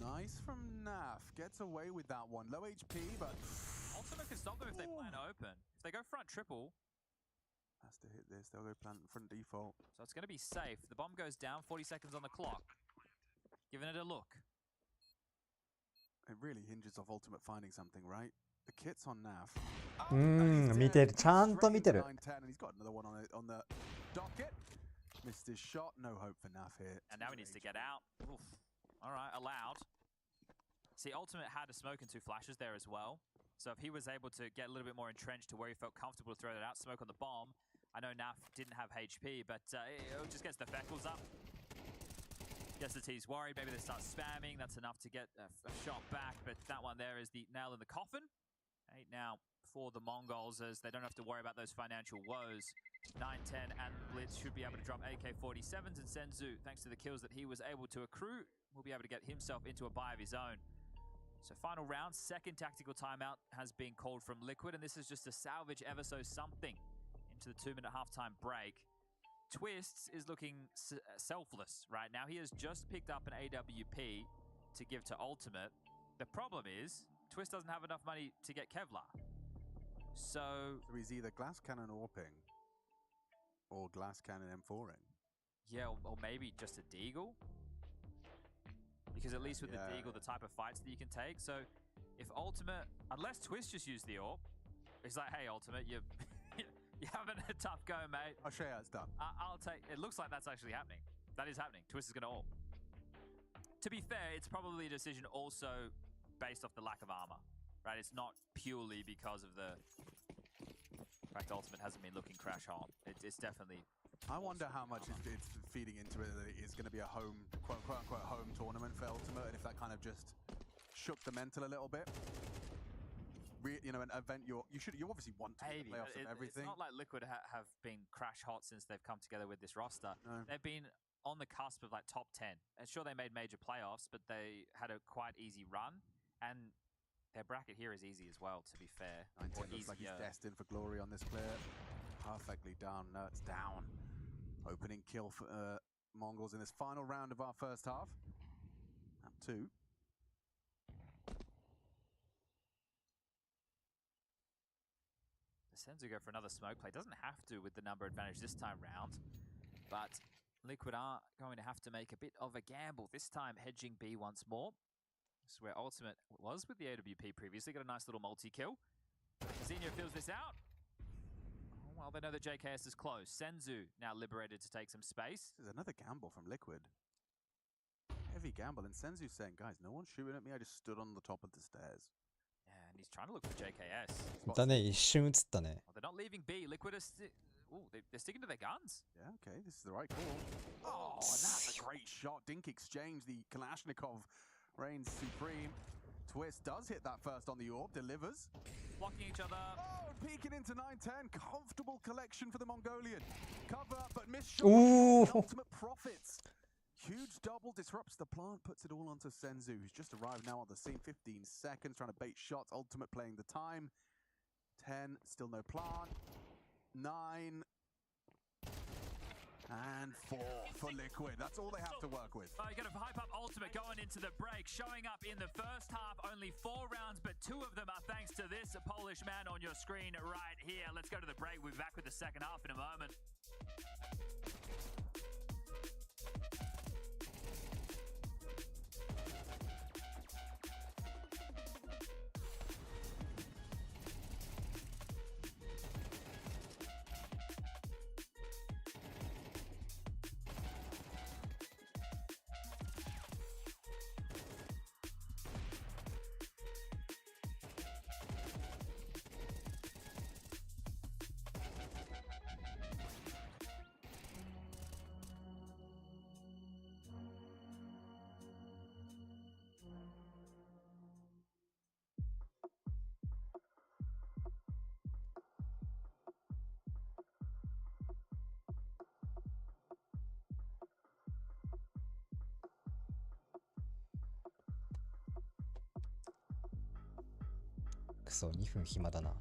Nice from Naf. Gets away with that one. Low HP, but...
Ultimate can stop them if they plan open. If they go front triple,
Has to hit this. They'll go plant in front default.
So it's going to be safe. The bomb goes down, 40 seconds on the clock. Giving it a look.
It really hinges off Ultimate finding something, right? The kit's on Naf.
見てる。ちゃんと見てる。
And he's got another one on the docket. Missed his shot. No hope for Naf here.
And now he needs to get out. Oof. All right, allowed. See, Ultimate had a smoke and 2 flashes there as well. So if he was able to get a little bit more entrenched to where he felt comfortable to throw that out, smoke on the bomb. I know Naf didn't have HP, but it just gets the Feckles up. Gets the T's worried. Maybe they start spamming. That's enough to get a shot back. But that one there is the nail in the coffin. 8 now for the Mongols as they don't have to worry about those financial woes. 9-10 and Blitz should be able to drop AK-47s, and Senzu, thanks to the kills that he was able to accrue, will be able to get himself into a buy of his own. So final round, second tactical timeout has been called from Liquid, and this is just to salvage ever so something into the 2-minute halftime break. Twists is looking selfless right now. He has just picked up an AWP to give to Ultimate. The problem is, Twist doesn't have enough money to get Kevlar. So
he's either glass cannon AWPing or glass cannon M4ing.
Yeah, or maybe just a Deagle. Because at least with the Deagle, the type of fights that you can take. So if Ultimate, unless Twist just used the AWP, it's like, hey, Ultimate, you're having a tough go, mate.
I'll show you how it's done.
I'll take. It looks like that's actually happening. That is happening. Twist is going to AWP. To be fair, it's probably a decision also based off the lack of armor, right? It's not purely because of the fact Ultimate hasn't been looking crash hot. It's definitely.
I wonder how much it's feeding into it that it is going to be a home, quote unquote, home tournament for Ultimate, and if that kind of just shook the mental a little bit. You know, an event you obviously want to
Maybe,
the playoffs and everything.
It's not like Liquid have been crash hot since they've come together with this roster.
No.
They've been on the cusp of like top 10. And sure, they made major playoffs, but they had a quite easy run, and their bracket here is easy as well, to be fair.
19 looks like he's destined for glory on this clear. Perfectly done. Nerds down. Opening kill for Mongols in this final round of our first half. Map 2.
Senzu go for another smoke play. Doesn't have to with the number advantage this time round, but Liquid are going to have to make a bit of a gamble. This time hedging B once more. This is where Ultimate was with the AWP previously. Got a nice little multi-kill. Zinho fills this out. Oh, well, they know that JKS is close. Senzu now liberated to take some space.
This is another gamble from Liquid. Heavy gamble, and Senzu's saying, guys, no one's shooting at me. I just stood on the top of the stairs.
And he's trying to look for JKS.
だね、一瞬映ったね。
Well, they're not leaving B. Liquid are they're sticking to their guns.
Yeah, okay, this is the right call. Oh, that's a great shot. Dink exchange, the Kalashnikov reigns supreme. Twist does hit that first on the AWP, delivers.
Blocking each other.
Oh, peeking into 9-10. Comfortable collection for the Mongolian. Cover, but missed shot.
Ooh.
Ultimate profits. Huge double, disrupts the plant, puts it all onto Senzu, who's just arrived now on the scene. 15 seconds, trying to bait shots. Ultimate playing the time. 10, still no plant. 9. And 4 for Liquid. That's all they have to work with.
Oh, you got to hype up Ultimate going into the break. Showing up in the first half, only 4 rounds, but 2 of them are thanks to this Polish man on your screen right here. Let's go to the break. We'll be back with the second half in a moment.
くそ、2分暇だな。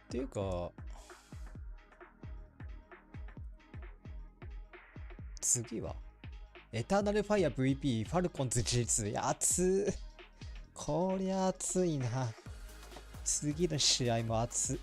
ていうか次はエターナルファイア VP ファルコンズ G2 熱っこりゃ熱いな次の試合も熱っ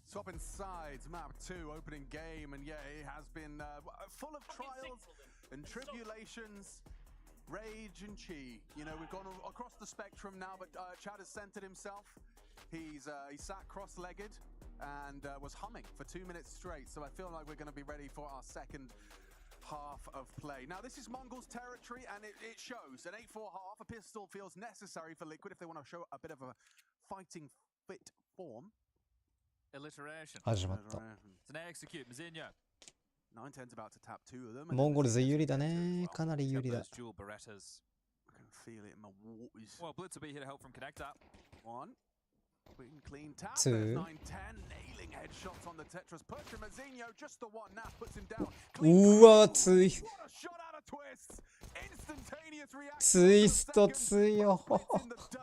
Swapping sides, map 2, opening game, and yeah, it has been full of trials and tribulations, rage and chi. You know, we've gone across the spectrum now, but Chad has centered himself. He sat cross-legged and was humming for 2 minutes straight, so I feel like we're going to be ready for our second half of play. Now, this is Mongols territory, and it shows. An 8-4 half, a pistol feels necessary for Liquid if they want to show a bit of a fighting fit form.
Alliteration.
始まった
It's an execute, Mazinho.
9-10's about to tap 2 of them.
モンゴルズ有利だねかなり有利だ
Those dual Berettas.
I can feel it in my waters.
Well, Blitz will be here to help from connector.
1. Clean tap.
2
There's 9-10. Nailing headshots on the Tetris. Push him, Mazinho. Just the one. Now puts him down.
うわ熱い
What a shot out of Twist. Instantaneous reaction.
ツイスト強
Splits in the dirt.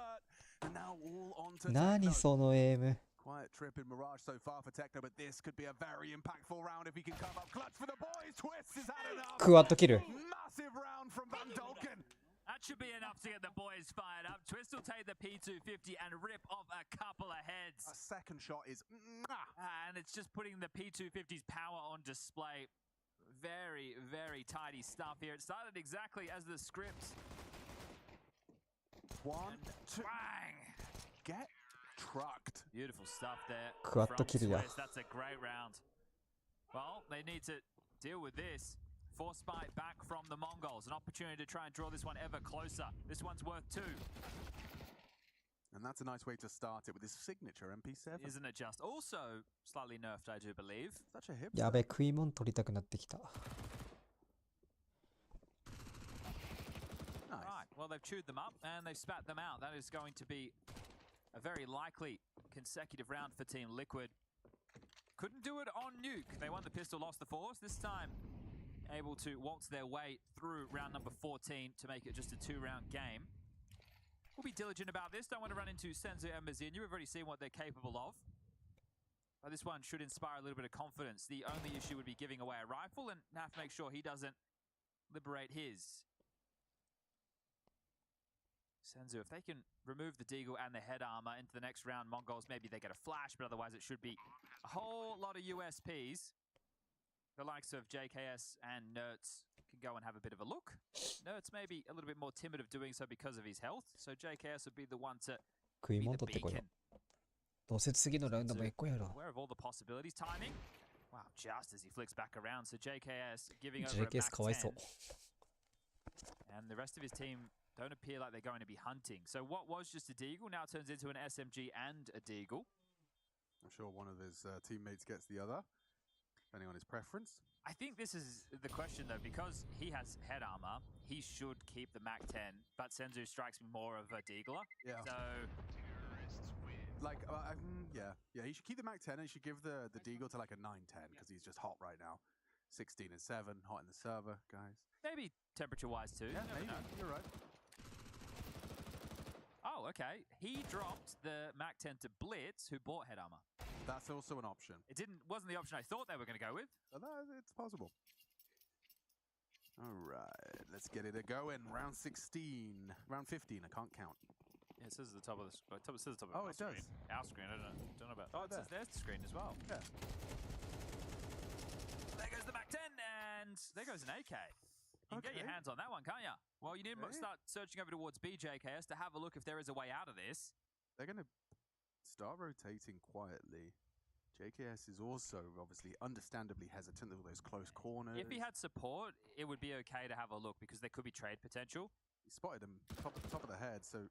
And now all onto
何
Techno.
そのエイム
Quiet trip in Mirage so far for Techno, but this could be a very impactful round if he can come up clutch for the boys. Twist is had enough.
クワッドキル
Massive round from Van Dolken.
That should be enough to get the boys fired up. Twist will take the P250 and rip off a couple of heads.
A second shot is
And it's just putting the P250's power on display. Very, very tidy stuff here. It started exactly as the script.
1, 2.
Bang!
Get trucked.
Beautiful stuff there.
クワッドキルや
Twist. That's a great round. Well, they need to deal with this. Force bite back from the Mongols. An opportunity to try and draw this one ever closer. This one's worth 2.
And that's a nice way to start it with his signature MP7.
Isn't it just? Also slightly nerfed, I do believe.
Such a hip.
やべ食い物取りたくなってきた
Nice.
Right, well, they've chewed them up and they've spat them out. That is going to be a very likely consecutive round for Team Liquid. Couldn't do it on Nuke. They won the pistol, lost the force. This time, able to waltz their way through round number 14 to make it just a 2-round game. We'll be diligent about this. Don't want to run into Senzu and Mazinho. We've already seen what they're capable of. But this one should inspire a little bit of confidence. The only issue would be giving away a rifle and have to make sure he doesn't liberate his. Senzu, if they can remove the Deagle and the head armor into the next round, Mongols, maybe they get a flash, but otherwise it should be a whole lot of USPs. The likes of JKS and Nertz can go and have a bit of a look. Nertz may be a little bit more timid of doing so because of his health, so JKS would be the one to
食い
be
物
the
取ってこいよ
beacon.
どうせ次のラウンドも1個やろ
Aware of all the possibilities. Timing. Wow, just as he flicks back around. So JKS giving over a
JKS
back
かわいそう
10. And the rest of his team don't appear like they're going to be hunting. So what was just a Deagle now turns into an SMG and a Deagle.
I'm sure one of his teammates gets the other, depending on his preference.
I think this is the question though, because he has head armor, he should keep the Mac 10, but Senzu strikes me more of a Deagler.
Yeah.
So
Like, yeah, he should keep the Mac 10 and he should give the Deagle to like a 9-10 because he's just hot right now. 16 and 7, hot in the server, guys.
maybe temperature-wise too.
Yeah,
You never
maybe.
know.
You're right.
Oh, okay. He dropped the Mac 10 to Blitz, who bought head armor.
That's also an option.
It wasn't the option I thought they were going to go with.
But it's possible. All right, let's get it going. Round 16, round 15. I can't count.
Yeah, it says at the top of the it says at the top of
Oh,
our
it does.
screen. Our screen. I don't know about. Oh, it
there.
says their screen as well.
Yeah.
There goes the Mac 10, and there goes an AK. You can get your
Okay.
hands on that one, can't you? Well, you need to
Okay.
start searching over towards BJKS to have a look if there is a way out of this.
They're going to start rotating quietly. JKS is also obviously understandably hesitant with those close corners.
If he had support, it would be okay to have a look because there could be trade potential.
He spotted him top of the head, so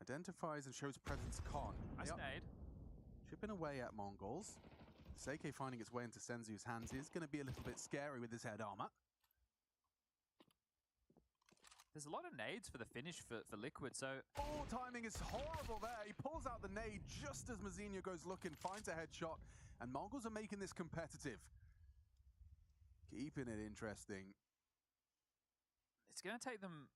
identifies and shows presence con.
Nice
They are
nade.
chipping away at Mongols. Seike finding its way into Senzu's hands is going to be a little bit scary with his head armor.
There's a lot of nades for the finish for Liquid, so
Oh, timing is horrible there. He pulls out the nade just as Mazinho goes looking, finds a headshot, and Mongols are making this competitive. Keeping it interesting.
it's going to take them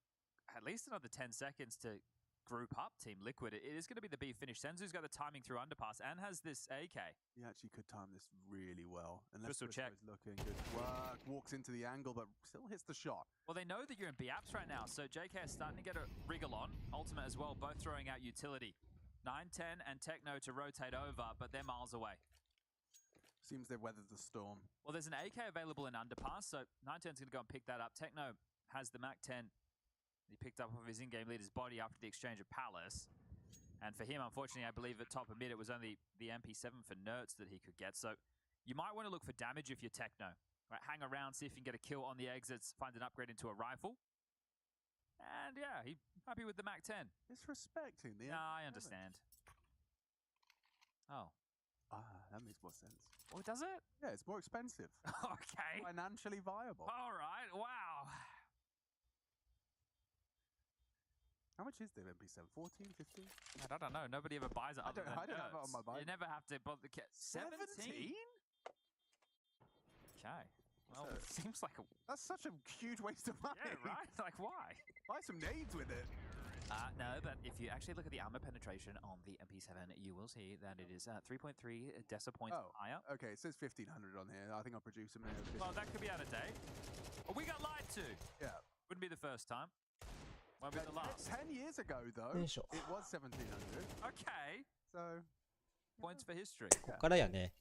at least another 10 seconds to group up Team Liquid. It is going to be the B finish. Senzu's got the timing through underpass and has this AK.
He actually could time this really well. Unless
Crystal check.
is looking good work. Walks into the angle, but still hits the shot.
Well, they know that you're in B apps right now, so JK is starting to get a wriggle on. Ultimate as well, both throwing out utility. 9-10 and Techno to rotate over, but they're miles away.
Seems they've weathered the storm.
Well, there's an AK available in underpass, so 9-10's going to go and pick that up. Techno has the Mac 10. He picked up off his in-game leader's body after the exchange of Palace. And for him, unfortunately, I believe at top of mid, it was only the MP7 for Nerds that he could get. So you might want to look for damage if you're Techno. Right, hang around, see if you can get a kill on the exits, find an upgrade into a rifle. And yeah, he's happy with the Mac 10.
Disrespecting the
No, I
MP7.
understand. Oh.
That makes more sense.
Oh, does it?
Yeah, it's more expensive.
Okay.
Financially viable.
All right. Wow.
How much is the MP7? 14, 15?
I don't know. Nobody ever buys it.
I
other
don't
than
have it on
Nerds.
my bike.
You never have to bother. 17? Okay. Well,
So-
it seems like a...
That's such a huge waste of money.
Yeah, right? Like, why?
Buy some nades with it.
No, but if you actually look at the armor penetration on the MP7, you will see that it is 3.3 deci points
Oh.
higher.
Okay, it says 1500 on here. I think I'll produce them in a
Well, that could be out of date. Oh, we got lied to.
Yeah.
Wouldn't be the first time. Won't be the last.
10 years ago, though,
よいしょ。
it was 1700.
Okay.
So,
Points for history.
ここからやね。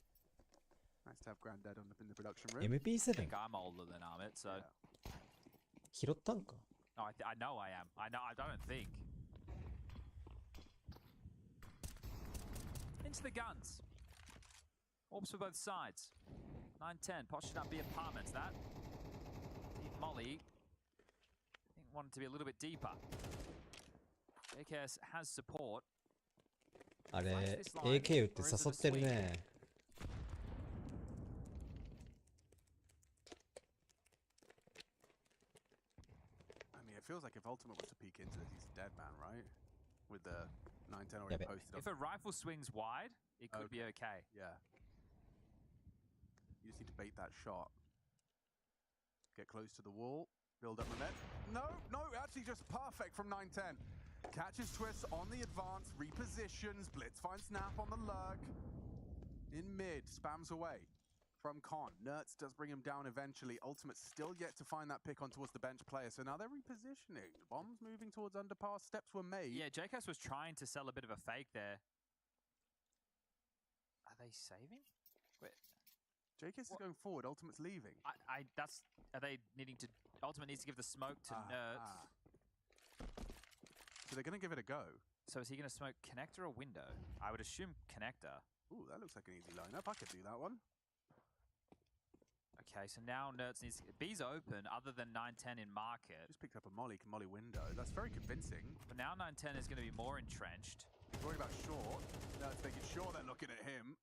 nice to have Granddad in the production room.
I
MP7
think I'm older than Amit, so...
Yeah.
拾ったんか
No, I know I am. I don't think. Into the guns. Orbs for both sides. 9-10, postured up the apartments. That. Team Molly. I think wanted to be a little bit deeper. JKS has support.
あれ AK 撃って誘ってるね。
I mean, it feels like if Ultimate was to peek into this, he's a dead man, right? With the 910 already
Yeah, but
posted
If
up.
a rifle swings wide, it could be okay.
Yeah. You just need to bait that shot. Get close to the wall. Build up momentum. No, actually just perfect from 910. Catches twists on the advance, repositions, Blitz finds Snap on the lurk. In mid, spams away from Con. Nertz does bring him down eventually. Ultimate still yet to find that pick on towards the bench player. So now they're repositioning. Bombs moving towards underpass. Steps were made.
Yeah, JKS was trying to sell a bit of a fake there. Are they saving? Wait.
JKS is going forward. Ultimate's leaving.
Are they needing to... Ultimate needs to give the smoke to Nerds.
So they're going to give it a go.
So is he going to smoke connector or window? I would assume connector.
Ooh, that looks like an easy lineup. I could do that one.
Okay, so now Nerds needs... B's open other than 9-10 in market.
Just picked up a Molly window. That's very convincing.
But now 9-10 is going to be more entrenched.
He's worried about short. Nertz making sure they're looking at him.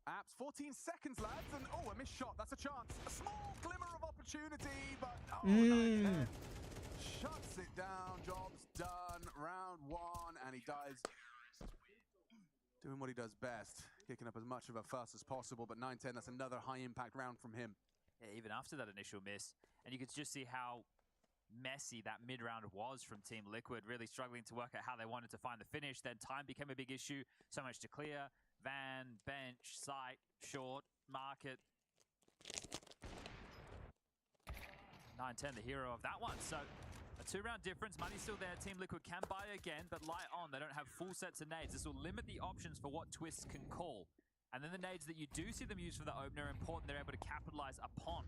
Apps, 14 seconds, lads, and oh, a missed shot. That's a chance. A small glimmer of opportunity, but oh, 9-10 shuts it down. Job's done. Round one, and he dies doing what he does best, kicking up as much of a fuss as possible. But 9-10, that's another high-impact round from him.
Yeah, even after that initial miss. And you could just see how messy that mid-round was from Team Liquid, really struggling to work out how they wanted to find the finish. Then time became a big issue, so much to clear. Van, bench, sight, short, market. 9-10, the hero of that one. So a 2-round difference. Money's still there. Team Liquid can buy again, but light on. They don't have full sets of nades. This will limit the options for what Twists can call. And then the nades that you do see them use for the opener are important. They're able to capitalize upon.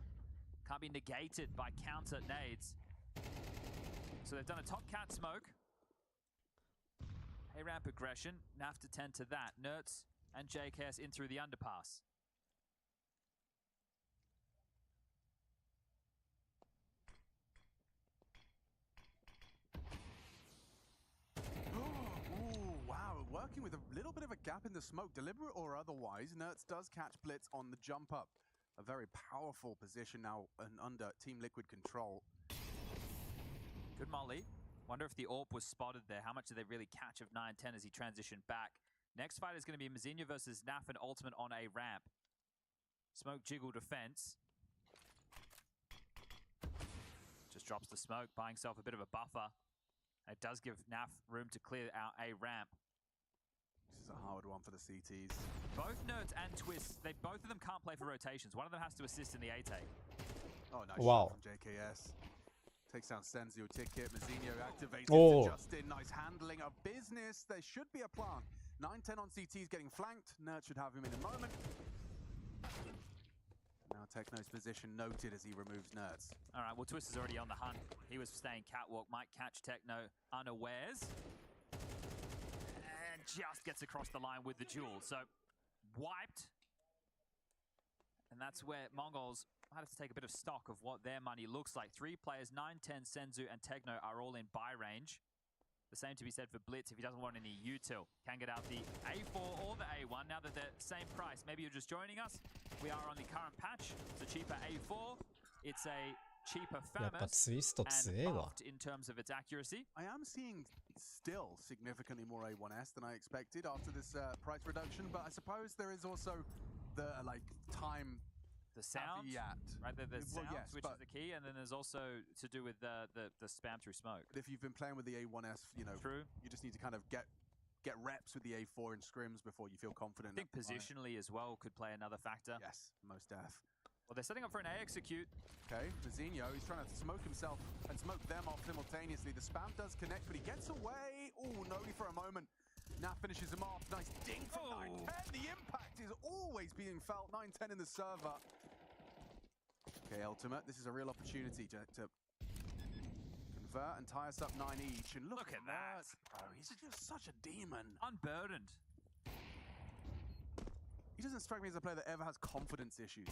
Can't be negated by counter nades. So they've done a top cat smoke. A-ramp aggression. Naf to tend to that. Nertz and JKS in through the underpass.
Working with a little bit of a gap in the smoke, deliberate or otherwise. Nertz does catch Blitz on the jump up. A very powerful position now and under Team Liquid control.
Good molly. Wonder if the AWP was spotted there. How much did they really catch of 9-10 as he transitioned back? Next fight is going to be Mazinho versus Naf and Ultimate on a ramp. Smoke jiggle defense. Just drops the smoke, buying himself a bit of a buffer. It does give Naf room to clear out a ramp.
This is a hard one for the CTs.
Both Nerds and Twists, both of them can't play for rotations. One of them has to assist in the A-take.
Oh, nice
Wow.
shot from JKS. Takes down Senzu, ticket. Mazinho activated to Justin. Nice handling of business. There should be a plant. 9-10 on CT's getting flanked. Nerd should have him in a moment. Now Techno's position noted as he removes Nerds.
All right, well, Twist is already on the hunt. He was staying catwalk, might catch Techno unawares. And just gets across the line with the duel. So, wiped. And that's where Mongols might have to take a bit of stock of what their money looks like. 3 players, 9-10, Senzu, and Techno are all in buy range. The same to be said for Blitz if he doesn't want any util. Can get out the A4 or the A1 now that they're same price. Maybe you're just joining us. We are on the current patch. It's a cheaper A4. It's a cheaper
やっぱ
FAMAS
ツイスト強え
and
わ。
buffed in terms of its accuracy.
I am seeing still significantly more A1S than I expected after this price reduction, but I suppose there is also the time
The sound,
caveat.
right? There's
Well,
sound,
yes,
which
but-
is the key, and then there's also to do with the spam through smoke.
But if you've been playing with the A1S, you know,
True.
you just need to kind of get reps with the A4 in scrims before you feel confident.
I think
on it.
positionally as well could play another factor.
Yes, most def.
Well, they're setting up for an A execute.
Okay, Mazinho, he's trying to smoke himself and smoke them off simultaneously. The spam does connect, but he gets away. Oh, Noli for a moment. Now finishes him off. Nice ding from 9-10. The impact is always being felt. 9-10 in the server. Okay, Ultimate, this is a real opportunity to convert and tie us up 9 each. And look
Look at that.
bro, he's just such a demon.
Unburdened.
He doesn't strike me as a player that ever has confidence issues.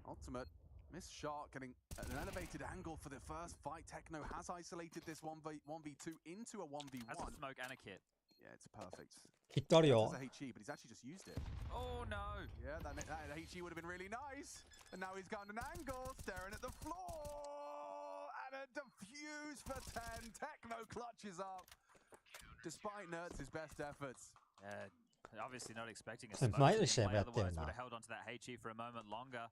Ultimate, missed shot, getting an elevated angle for the first fight. Techno has isolated this 1v2 into a 1v1.
That's a smoke and a kit.
Yeah, it's perfect.
ヒットある
It's
よ
a。HE, but he's actually just used it.
Oh no!
Yeah, that HE would have been really nice. And now he's got an angle, staring at the floor. And a defuse for 10. Techno clutches up. Despite Nertz's best efforts.
Obviously not expecting a
前の試合も
play,
やってる
otherwise
な
would have held onto that HE for a moment longer.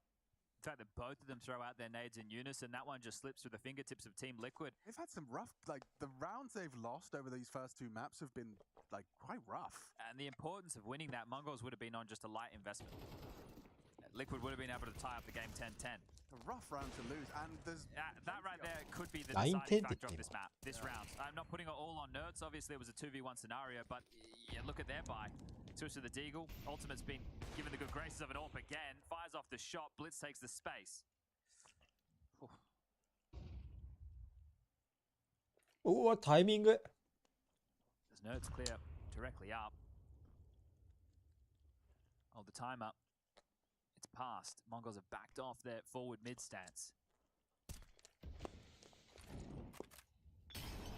In fact, that both of them throw out their nades in unison. That one just slips through the fingertips of Team Liquid.
They've had some rough, like, the rounds they've lost over these first 2 maps have been, like, quite rough.
And the importance of winning that, Mongols would have been on just a light investment. Liquid would have been able to tie up the game 10-10.
A rough round to lose, and there's...
That right there could be the
9-10
deciding factor of
って言って
this map, this round. I'm not putting it all on Nerds. Obviously, it was a 2v1 scenario, but yeah, look at their buy. Switch to the Deagle. Ultimate's been given the good graces of an AWP again. Fires off the shot. Blitz takes the space.
うわ、タイミング。
As Nerds clear directly up. Hold the time up. It's passed. Mongols have backed off their forward mid stance.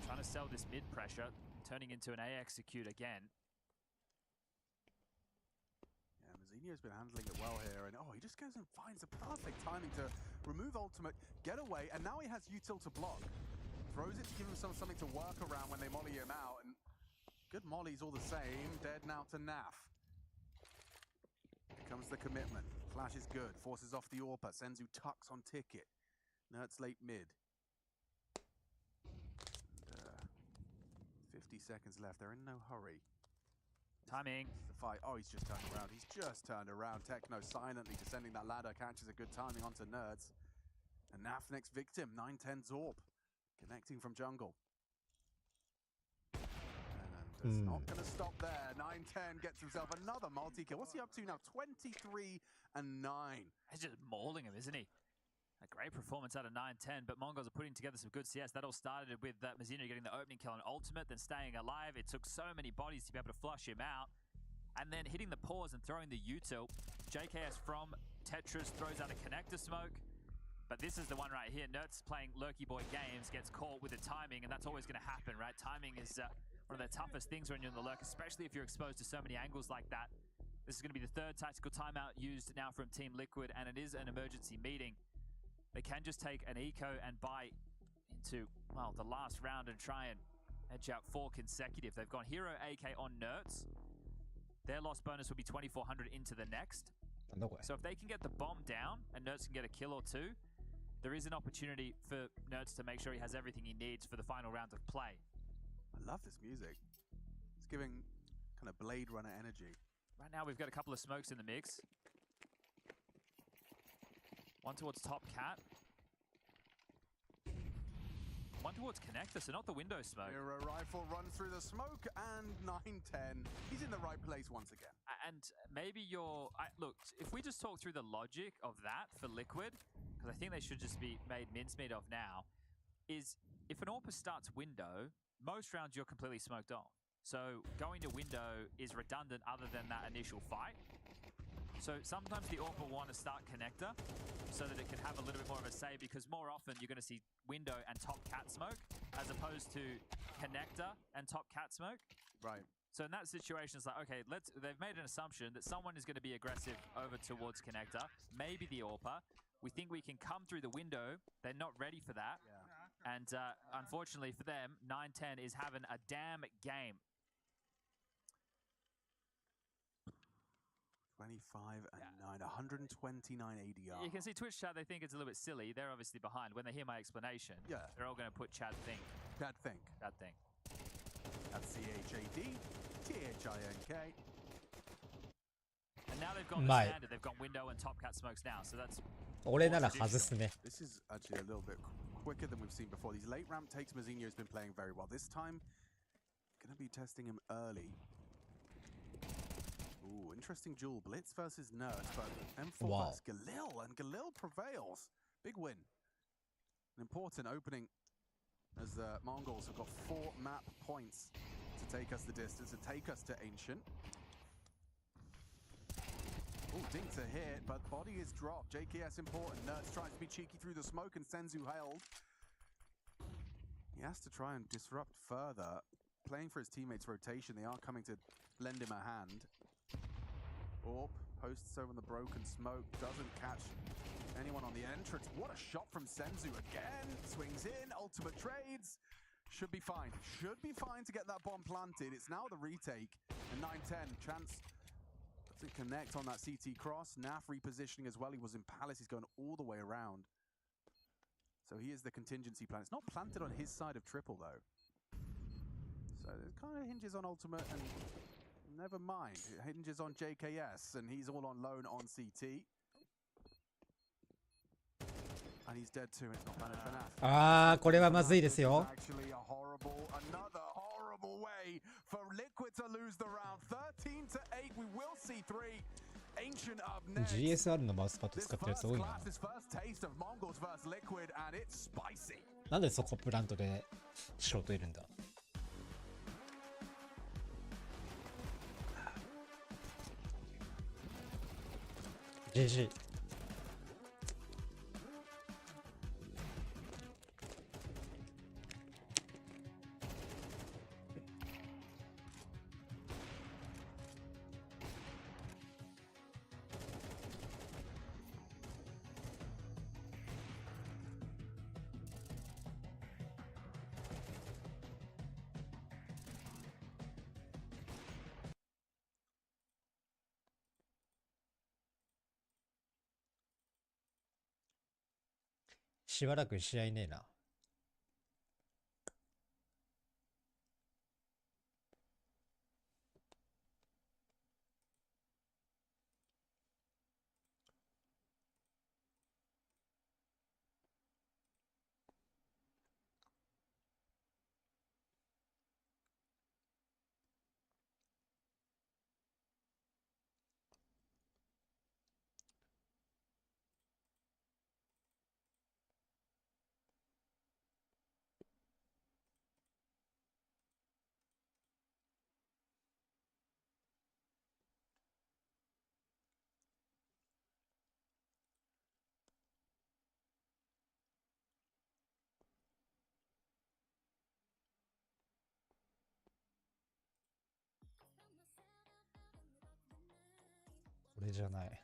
Trying to sell this mid pressure, turning into an A execute again.
Yeah, Mazinho's been handling it well here, and he just goes and finds the perfect timing to remove Ultimate, get away, and now he has util to block. Throws it to give him something to work around when they molly him out, and good mollies all the same. Dead now to Naf. Here comes the commitment. Flash is good, forces off the AWPer. Senzu tucks on ticket. Nertz late mid. And, 50 seconds left. They're in no hurry.
Timing.
The fight. Oh, he's just turned around. He's just turned around. Techno silently descending that ladder, catches a good timing onto Nerds. And Naf next victim, 910 Zorb, connecting from jungle. And it's not going to stop there. 910 gets himself another multi-kill. What's he up to now? 23 and 9.
He's just mauling him, isn't he? A great performance out of 910, but Mongols are putting together some good CS. That all started with Mazzino getting the opening kill on ultimate, then staying alive. It took so many bodies to be able to flush him out. And then hitting the pause and throwing the util. JKS from Tetris throws out a connector smoke. But this is the one right here. Nerds playing Lurky Boy games, gets caught with the timing, and that's always going to happen, right? Timing is one of the toughest things when you're in the lurk, especially if you're exposed to so many angles like that. This is going to be the third tactical timeout used now from Team Liquid, and it is an emergency meeting. They can just take an eco and buy into, well, the last round and try and edge out 4 consecutive. They've gone Hero AK on Nerds. Their loss bonus will be 2,400 into the next. So if they can get the bomb down and Nerds can get a kill or 2, there is an opportunity for Nerds to make sure he has everything he needs for the final round of play.
I love this music. It's giving kind of Blade Runner energy.
Right now we've got a couple of smokes in the mix. One towards top cat. One towards connector, so not the window smoke.
Hero rifle runs through the smoke, and 910. He's in the right place once again.
And maybe you're... look, if we just talk through the logic of that for Liquid, because I think they should just be made mincemeat of now, is if an AWPer starts window, most rounds you're completely smoked off. So going to window is redundant other than that initial fight. So sometimes the AWPer will want to start connector so that it can have a little bit more of a say, because more often you're going to see window and top cat smoke as opposed to connector and top cat smoke.
Right.
So in that situation, it's like, okay, they've made an assumption that someone is going to be aggressive over towards connector, maybe the AWPer. We think we can come through the window. They're not ready for that.
Yeah.
And unfortunately for them, 910 is having a damn game.
25 and 9, 129 ADR.
You can see Twitch chat, they think it's a little bit silly. They're obviously behind. When they hear my explanation, they're all going to put Chad think.
Chad think.
Chad think.
That's CHAD, THINK.
And now they've gone the standard. They've gone window and top cat smokes now. So that's...
This is actually a little bit quicker than we've seen before. These late ramp takes Mazzino has been playing very well. This time, going to be testing him early. Ooh, interesting duel. Blitz versus Nerd, but M4 versus Galil, and Galil prevails. Big win. An important opening, as the Mongols have got 4 map points to take us the distance and take us to Ancient. Ooh, dink to hit, but body is dropped. JKS important. Nerds tries to be cheeky through the smoke, and Senzu held. He has to try and disrupt further. Playing for his teammates' rotation, they are coming to lend him a hand. Orp posts over the broken smoke, doesn't catch anyone on the entrance. What a shot from Senzu again. Swings in, ultimate trades. Should be fine. Should be fine to get that bomb planted. It's now the retake. And 910, chance to connect on that CT cross. Naf repositioning as well. He was in Palace. He's going all the way around. So he is the contingency plan. It's not planted on his side of triple, though. So it kind of hinges on ultimate, and never mind. It hinges on JKS, and he's all on loan on CT. And he's dead too. It's not managed for Naf.
これはまずいですよ。
Actually a horrible, another horrible way for Liquid to lose the round. 13 to 8. We will see 3. Ancient up next.
GSR のマウスパッド使ってるやつ多いな。
This first taste of Mongols versus Liquid, and it's spicy.
なんでそこプラントでショートいるんだ。GG。しばらく試合ねえな。じゃない。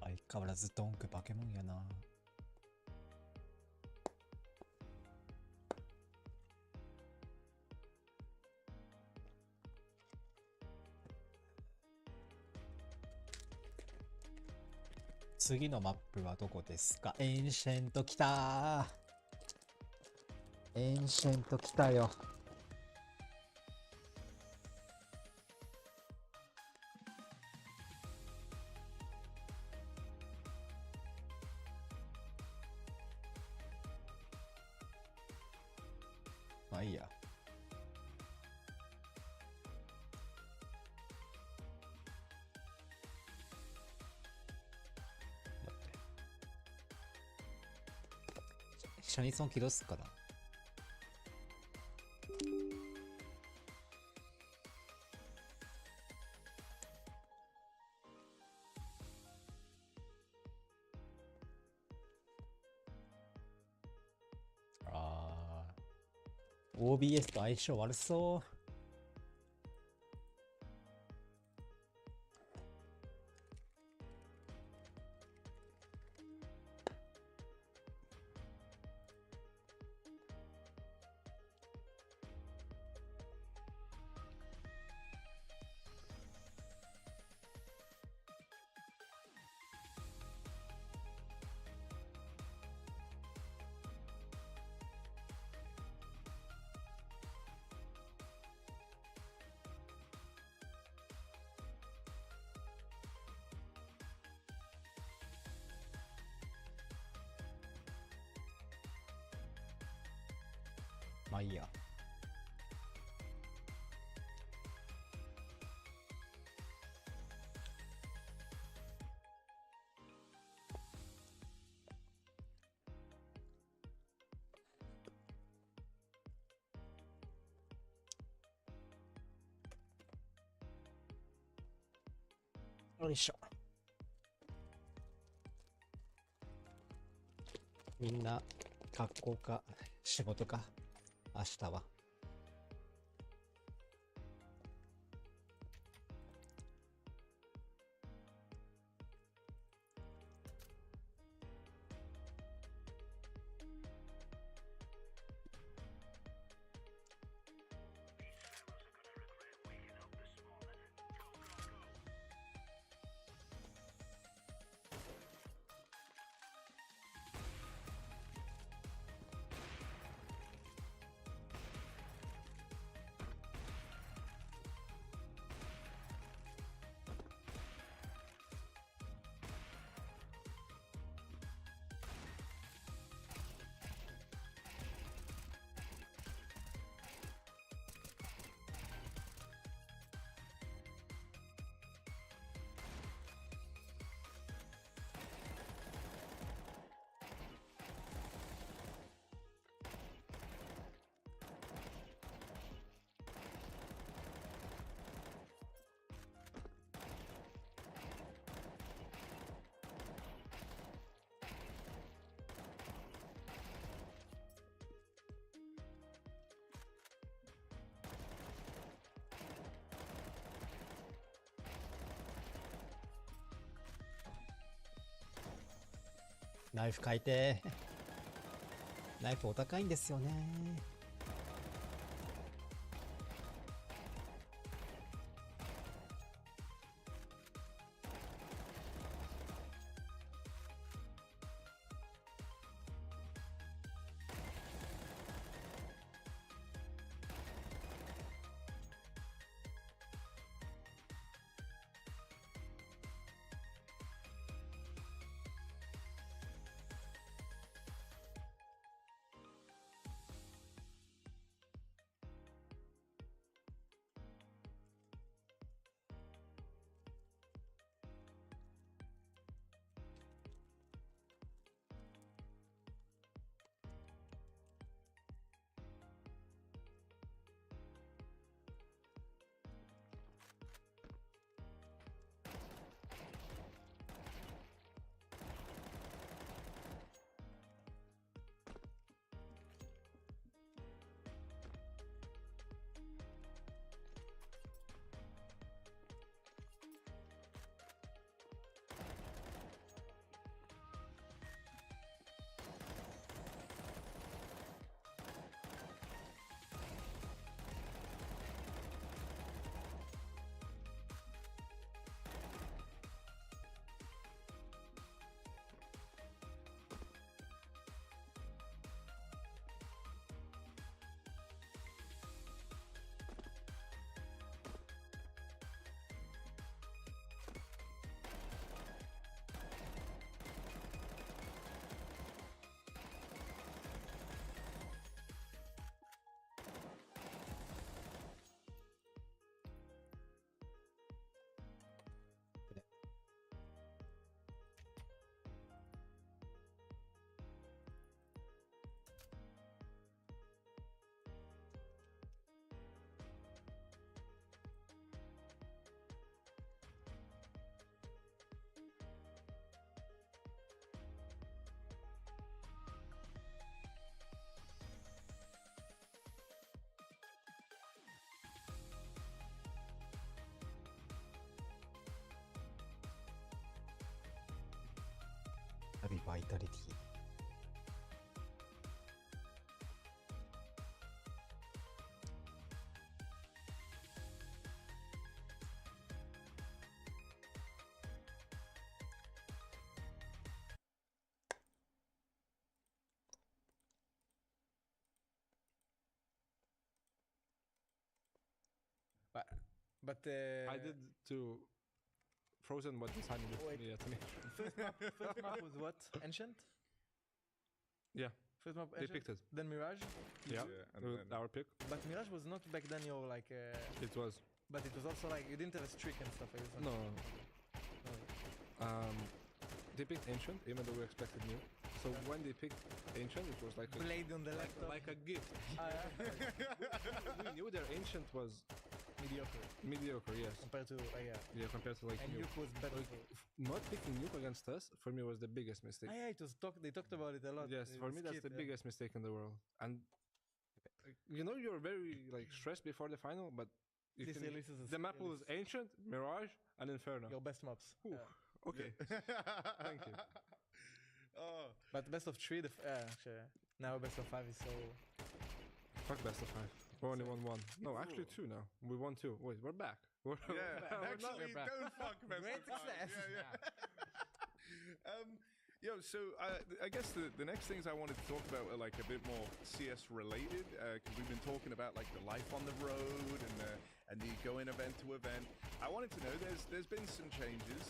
相変わらずドンクバケモンやな。次のマップはどこですか？エンシェント来たー。エンシェント来たよ。まあいいや。待って。シャニソン起動すっかな。OBS と相性悪そう。まあいいや。よいしょ。みんな学校か仕事か明日は。ナイフ買いてー。ナイフお高いんですよね。バイタリティ。
But
I did to Frozen what decided
Wait.
me to me.
First map was what? Ancient?
Yeah,
First map
they
Ancient?
picked it.
Then Mirage?
Yeah,
and then
our pick.
But Mirage was not back then your like
It was
but it was also like you didn't have a streak and stuff like that.
no.
No.
They picked Ancient, even though we expected new. So when they picked Ancient, it was like
Blade on the laptop.
like a gift. We knew their Ancient was
Mediocre
yes.
compared to
Yeah, compared to like
and
Nuke.
Nuke was better.
Not picking Nuke against us for me was the biggest mistake.
It was they talked about it a lot.
Yes, for me that's the biggest mistake in the world. And you know you're very like stressed before the final, but you
This
can,
at least is
the map was Ancient, Mirage, and Inferno.
your best maps.
Ooh, okay. Thank you.
Oh,
But best of 3, actually. Now best of 5 is so.
Fuck best of 5. We only won 1. No, actually 2 now. We won 2. Wait, we're back. We're
yeah. Actually,
we're back.
don't fuck best
Great
of five.
success.
Yo, so I guess the next things I wanted to talk about are like a bit more CS related because we've been talking about like the life on the road and the going event to event. I wanted to know there's been some changes.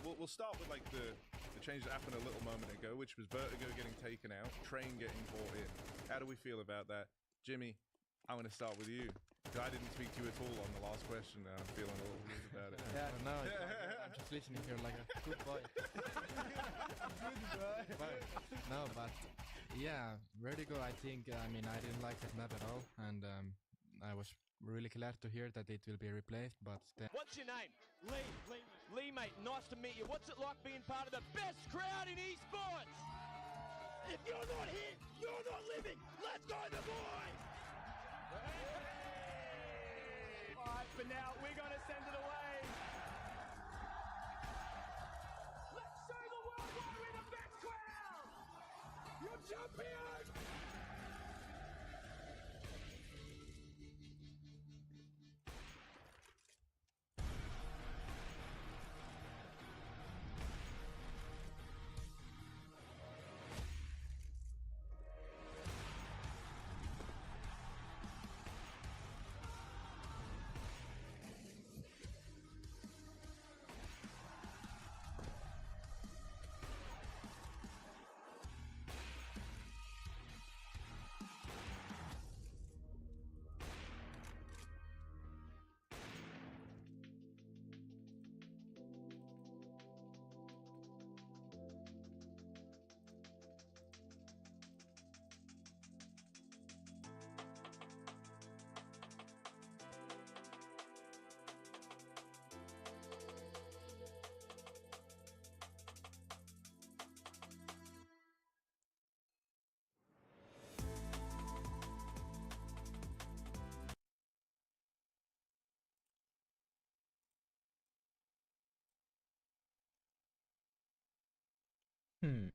We'll start with like the change that happened a little moment ago, which was Vertigo getting taken out, Train getting brought in. How do we feel about that, Jimmy? I'm going to start with you. Because I didn't speak to you at all on the last question. And I'm feeling a little weird about it.
Yeah, no, I'm just listening here like a good boy. No, but yeah, Vertigo, I think, I mean, I didn't like that map at all, and I was really glad to hear that it will be replaced, but then...
What's your name? Lee. Lee, mate, nice to meet you. What's it like being part of the best crowd in esports? If you're not here, you're not living. Let's go, the boys! All right, for now, we're going to send it away. Let's show the world why we're the best crowd!
うん。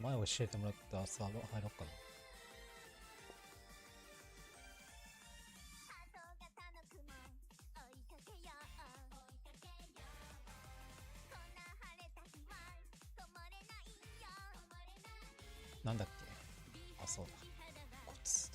前教えてもらったサーバー入ろっかな。なんだっけ、あ、そうだ、コツ。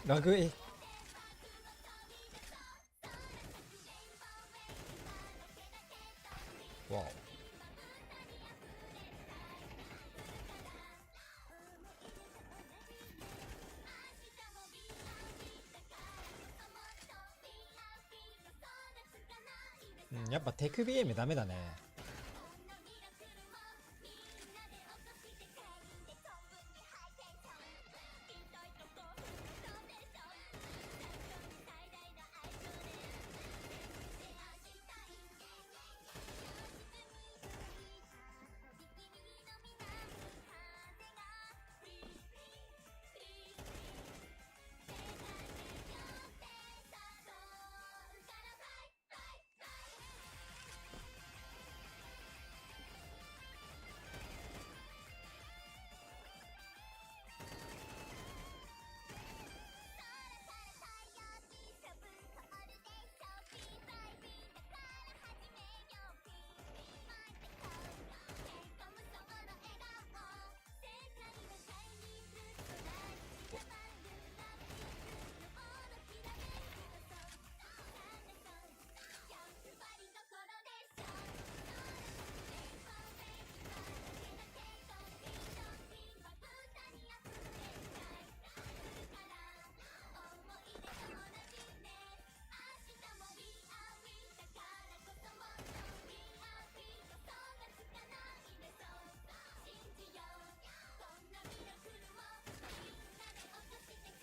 ラグい。わお。うん、やっぱ手首エイムダメだね。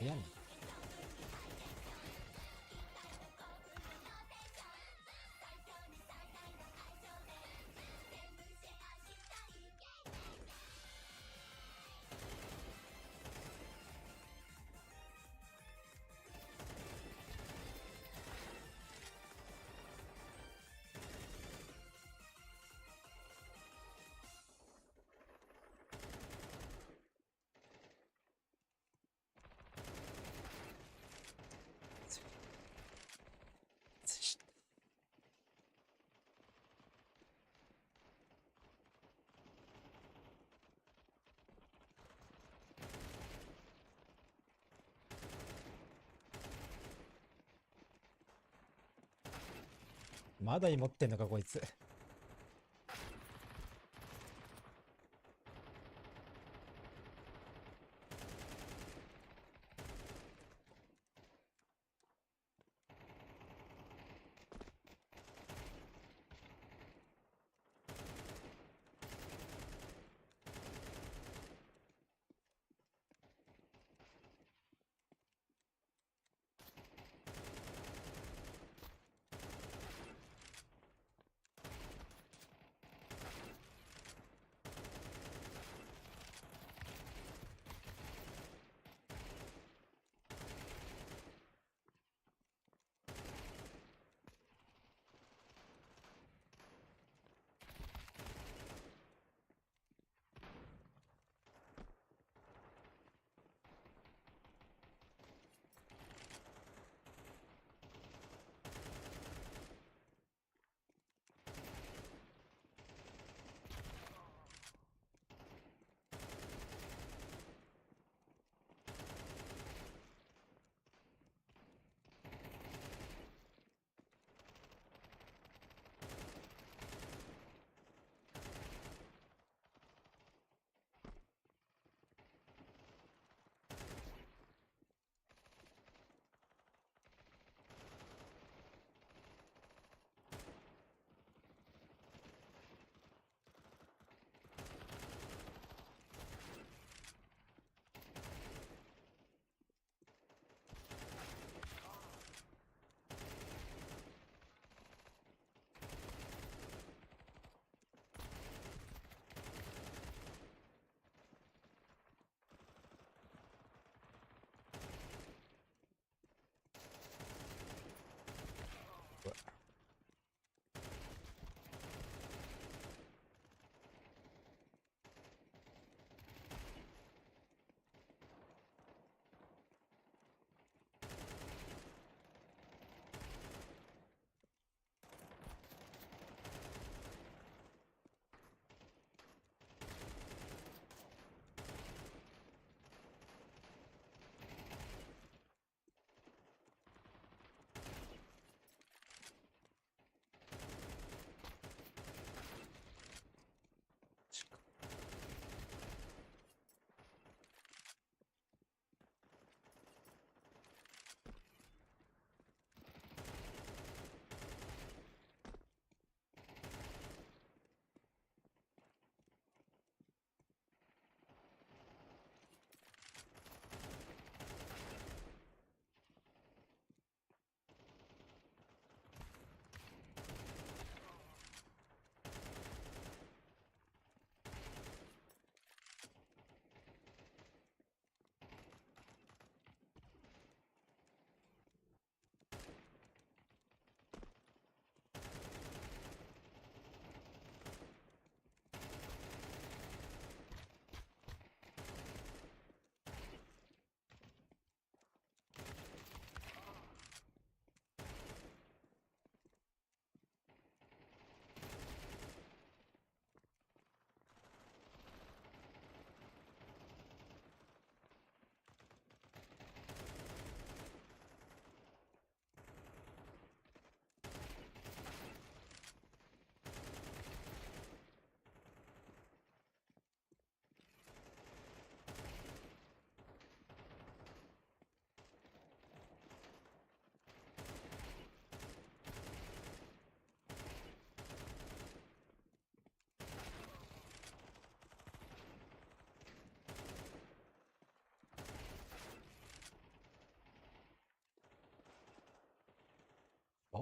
部屋に。まだ持ってんのかこいつ。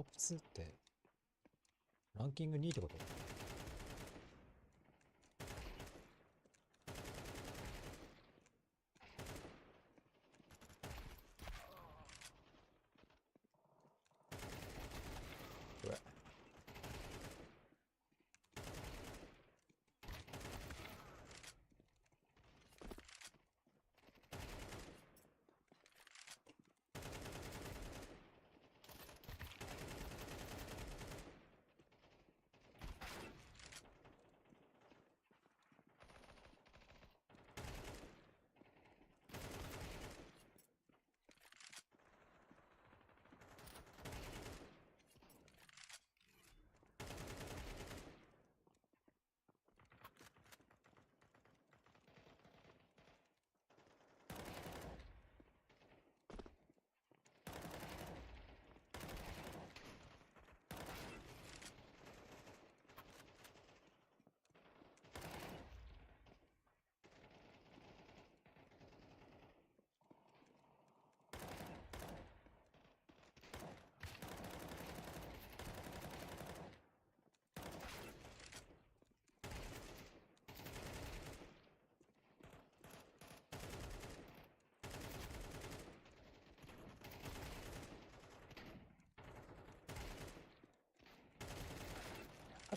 青プ2ってランキング2位ってこと？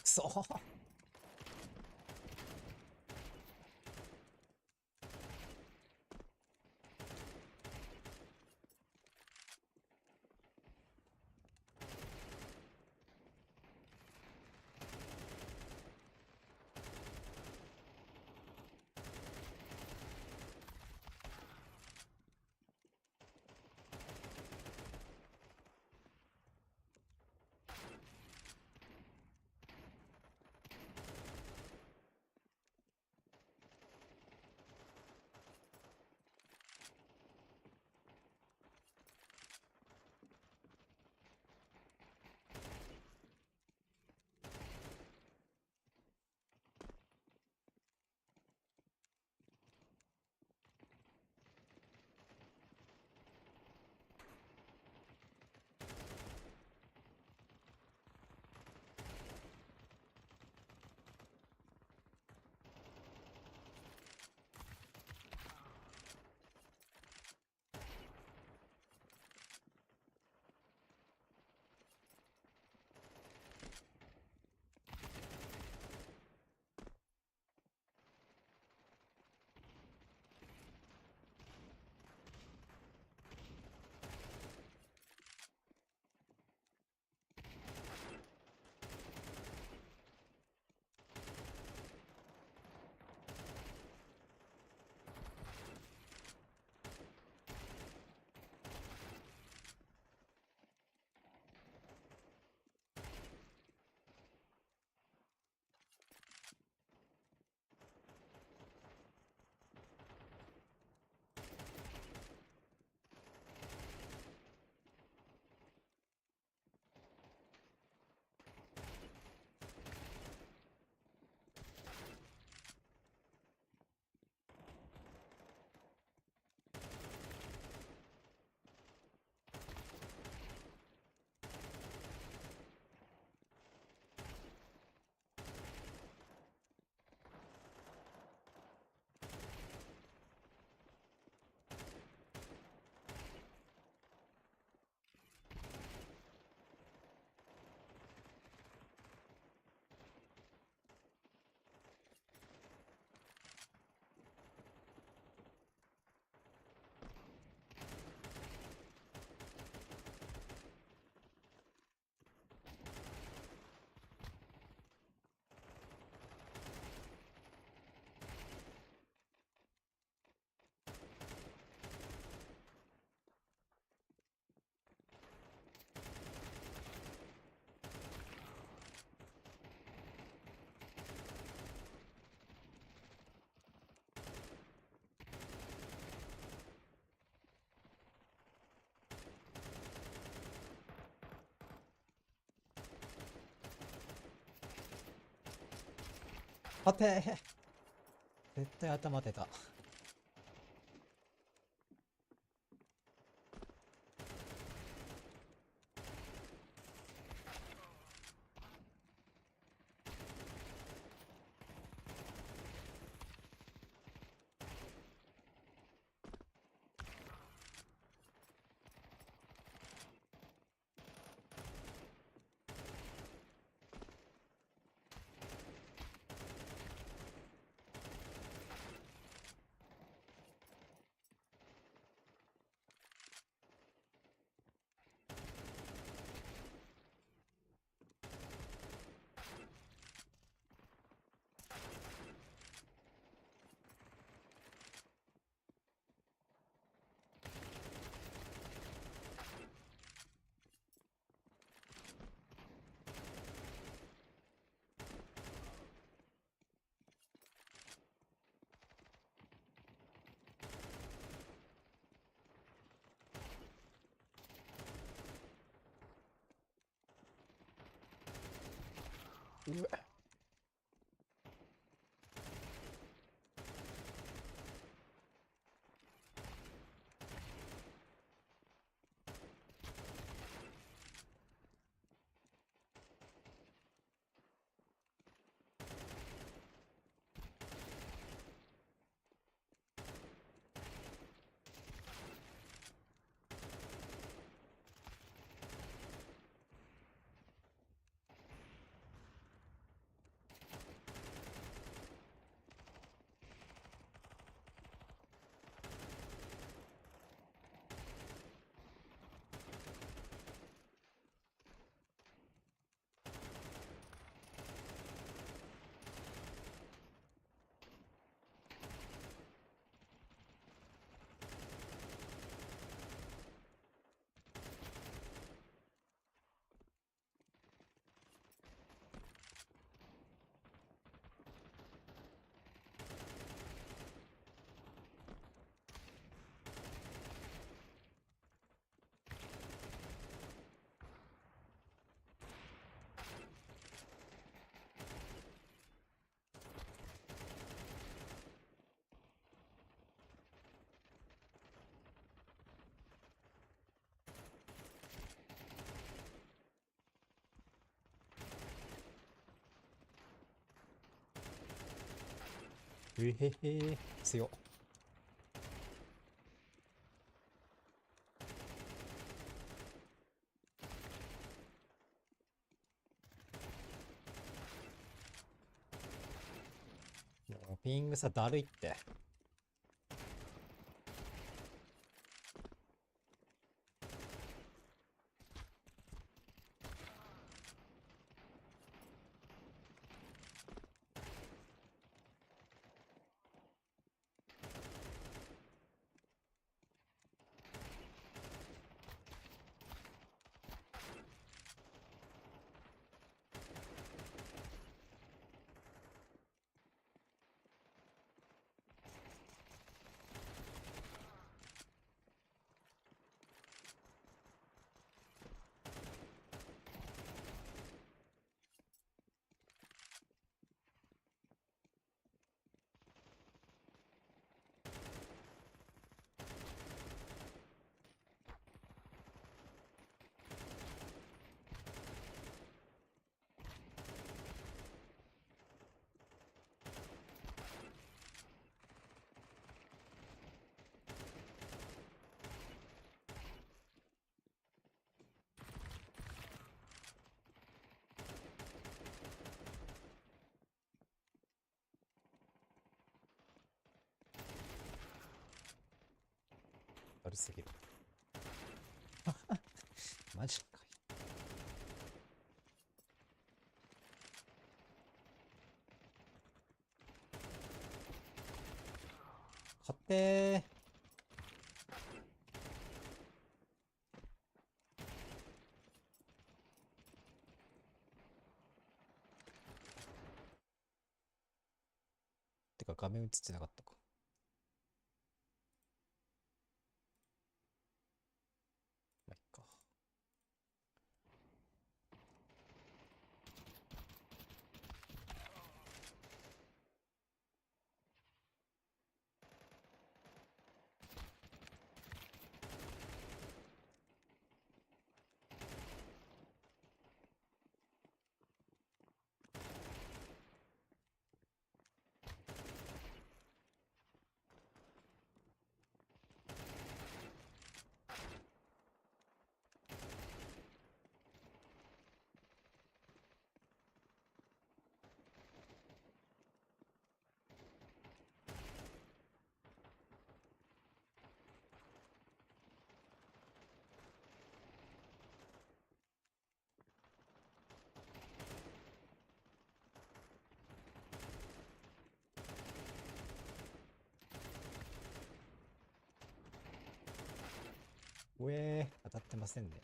くそ待てー絶対頭当てた。うへへ、強っ。もうピングさだるいって。だるすぎる。マジかい。勝ってー。てか画面映ってなかったか。まあ、いっか。うえー、当たってませんね。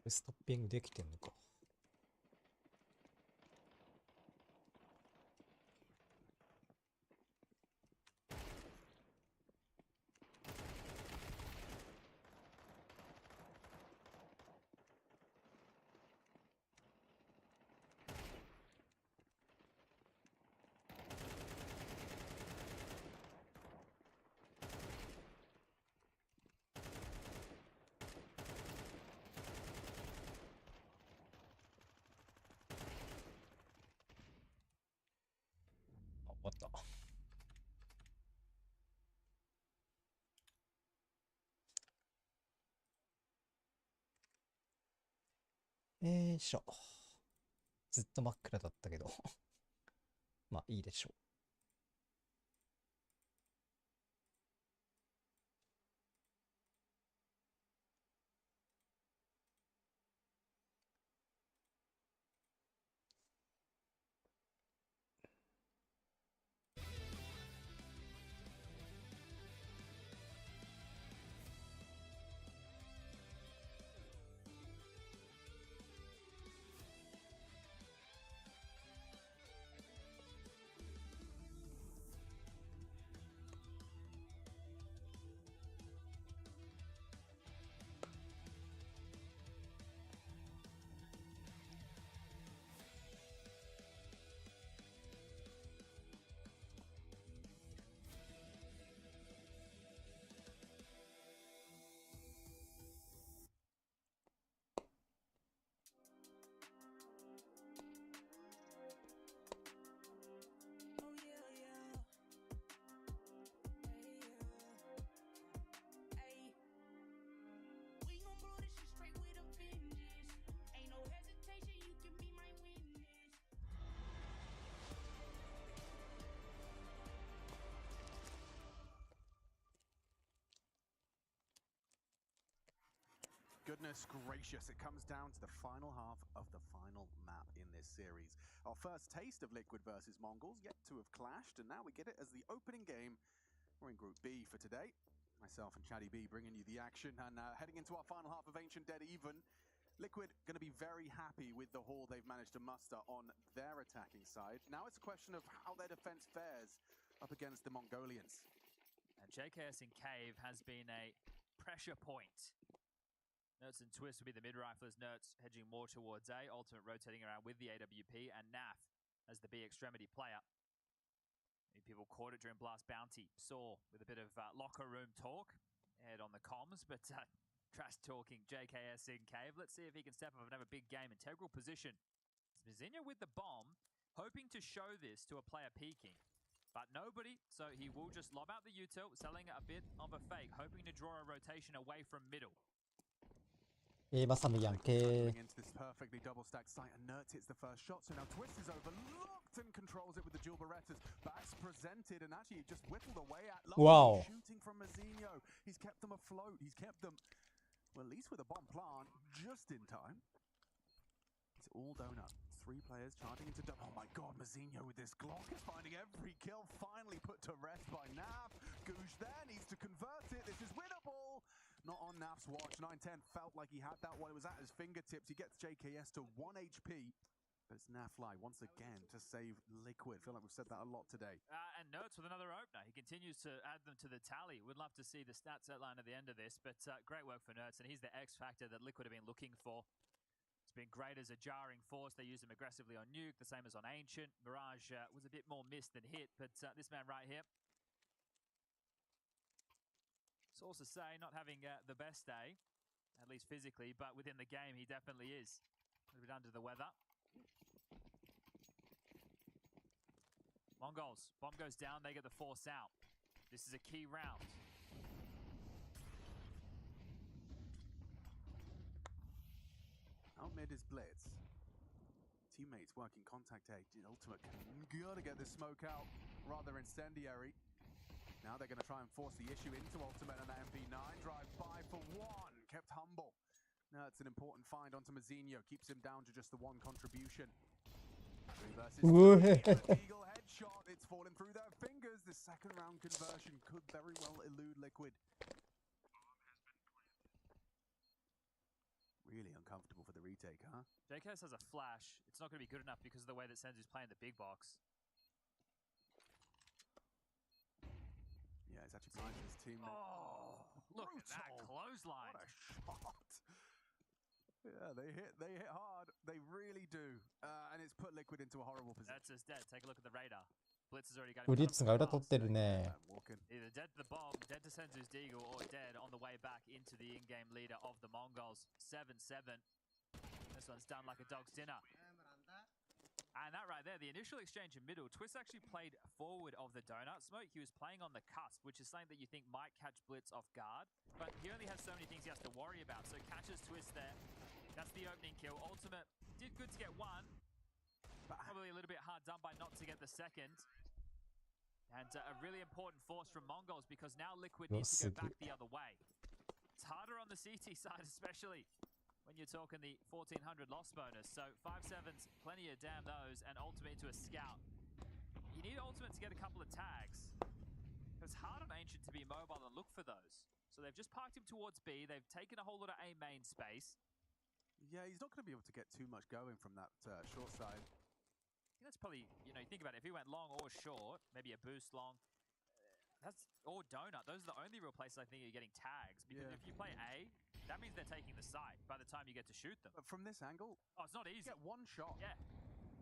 ストッピングできてんのか。終わった。よいしょ。ずっと真っ暗だったけどまあいいでしょう。
Goodness gracious, it comes down to the final half of the final map in this series. Our first taste of Liquid versus Mongols yet to have clashed, and now we get it as the opening game. We're in Group B for today. Myself and Chatty B bringing you the action, and heading into our final half of Ancient Dead Even. Liquid going to be very happy with the haul they've managed to muster on their attacking side. Now it's a question of how their defense fares up against the Mongolians.
And JKS in Cave has been a pressure point. Nertz and Twist will be the mid-riflers, Nertz hedging more towards A, Ultimate rotating around with the AWP, and Naf as the B extremity player. People caught it during Blast Bounty. Saw with a bit of locker room talk, head on the comms, but trash talking JKS in Cave. Let's see if he can step up and have a big game. Integral position. Zmizinho with the bomb, hoping to show this to a player peeking. But nobody, so he will just lob out the util, selling a bit of a fake, hoping to draw a rotation away from middle.
まさむやんけ
into this perfectly double stacked site, and Nertz hits the first shot, so now Twist is overlooked and controls it with the dual Berettas. Backs presented and actually just whittled away at
Wow.
Shooting from Mazinho. He's kept them afloat. He's kept them, well, at least with a bomb plant, just in time. It's all donut. 3 players charging into double. Oh my god, Mazinho with this Glock is finding every kill, finally put to rest by Nav. Goosh there needs to convert it. This is winnable. Not on Naf's watch. 910 felt like he had that while it was at his fingertips. He gets JKS to 1 HP. But it's Nafly once again to save Liquid. Feel like we've said that a lot today.
And Nertz with another opener. He continues to add them to the tally. We'd love to see the stats outline at the end of this, but great work for Nertz, and he's the X factor that Liquid have been looking for. It's been great as a jarring force. They used him aggressively on Nuke, the same as on Ancient. Mirage was a bit more missed than hit, but this man right here, source to say, not having the best day, at least physically, but within the game, he definitely is. A little bit under the weather. Mongols, bomb goes down, they get the force out. This is a key round.
Out mid is Blitz. Teammates working contact A. Ultimate gotta get this smoke out. Rather incendiary. Now they're going to try and force the issue into Ultimate, and that MP9 drive by for 1. Kept humble. Now it's an important find onto Mazinho. Keeps him down to just the 1 contribution. 3 versus 2. Eagle headshot. It's falling through their fingers. The second round conversion could very well elude Liquid. Really uncomfortable. uncomfortable for the retake, huh?
JKS has a flash. It's not going to be good enough because of the way that Senzu's playing the big box.
Yeah, he's actually blind to his teammate.
Oh, look at that clothesline.
What a shot. Yeah, they hit hard. They really do. And it's put Liquid into a horrible position.
That's just dead. Take a look at the radar. Blitz has already got
ブリッツが裏取ってるね。
Either dead to the bomb, dead to Senzu's Deagle, or dead on the way back into the in-game leader of the Mongols. 7-7. This one's done like a dog's dinner. And that right there, the initial exchange in middle, Twist actually played forward of the donut smoke. He was playing on the cusp, which is something that you think might catch Blitz off guard. But he only has so many things he has to worry about. So catches Twist there. That's the opening kill. Ultimate did good to get one. Probably a little bit hard done by not to get the second. And a really important force from Mongols because now Liquid needs to go back the other way. It's harder on the CT side, especially when you're talking the 1400 loss bonus. So 5-7's plenty of damn those, and ultimate into a scout. You need ultimate to get a couple of tags. It's hard on Ancient to be mobile and look for those. So they've just parked him towards B. They've taken a whole lot of A main space.
Yeah, he's not going to be able to get too much going from that short side.
I think that's probably, you know, you think about it, if he went long or short, maybe a boost long, or donut, those are the only real places I think you're getting tags. Because if you play A, that means they're taking the site by the time you get to shoot them.
But from this angle,
it's not easy.
You get one shot.
Yeah.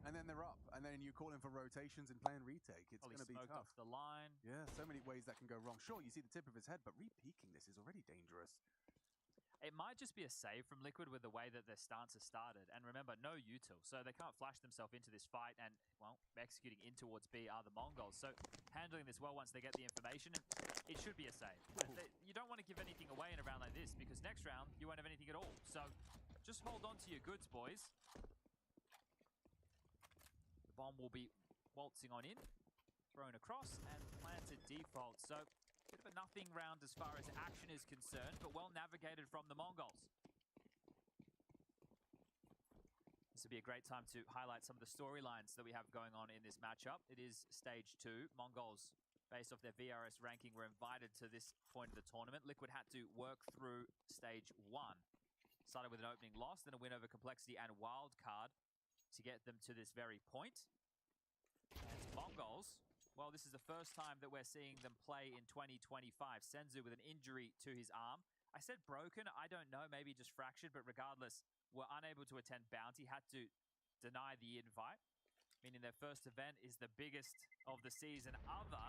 And then they're up. And then you call in for rotations and playing retake. It's going to be tough.
Off the line.
Yeah, so many ways that can go wrong. Sure, you see the tip of his head, but re-peeking this is already dangerous.
It might just be a save from Liquid with the way that their stance has started. And remember, no util, so they can't flash themselves into this fight. And, well, executing in towards B are the Mongols. So handling this well once they get the information, it should be a save. You don't want to give anything away in a round like this, because next round, you won't have anything at all. So just hold on to your goods, boys. The bomb will be waltzing on in, thrown across, and planted default. So bit of a nothing round as far as action is concerned, but well navigated from the Mongols. This would be a great time to highlight some of the storylines that we have going on in this matchup. It is stage 2. Mongols, based off their VRS ranking, were invited to this point of the tournament. Liquid had to work through stage 1. Started with an opening loss, then a win over Complexity and Wildcard to get them to this very point. And Mongols, well, this is the first time that we're seeing them play in 2025. Senzu with an injury to his arm. I said broken, I don't know, maybe just fractured, but regardless, were unable to attend Bounty, had to deny the invite, meaning their first event is the biggest of the season other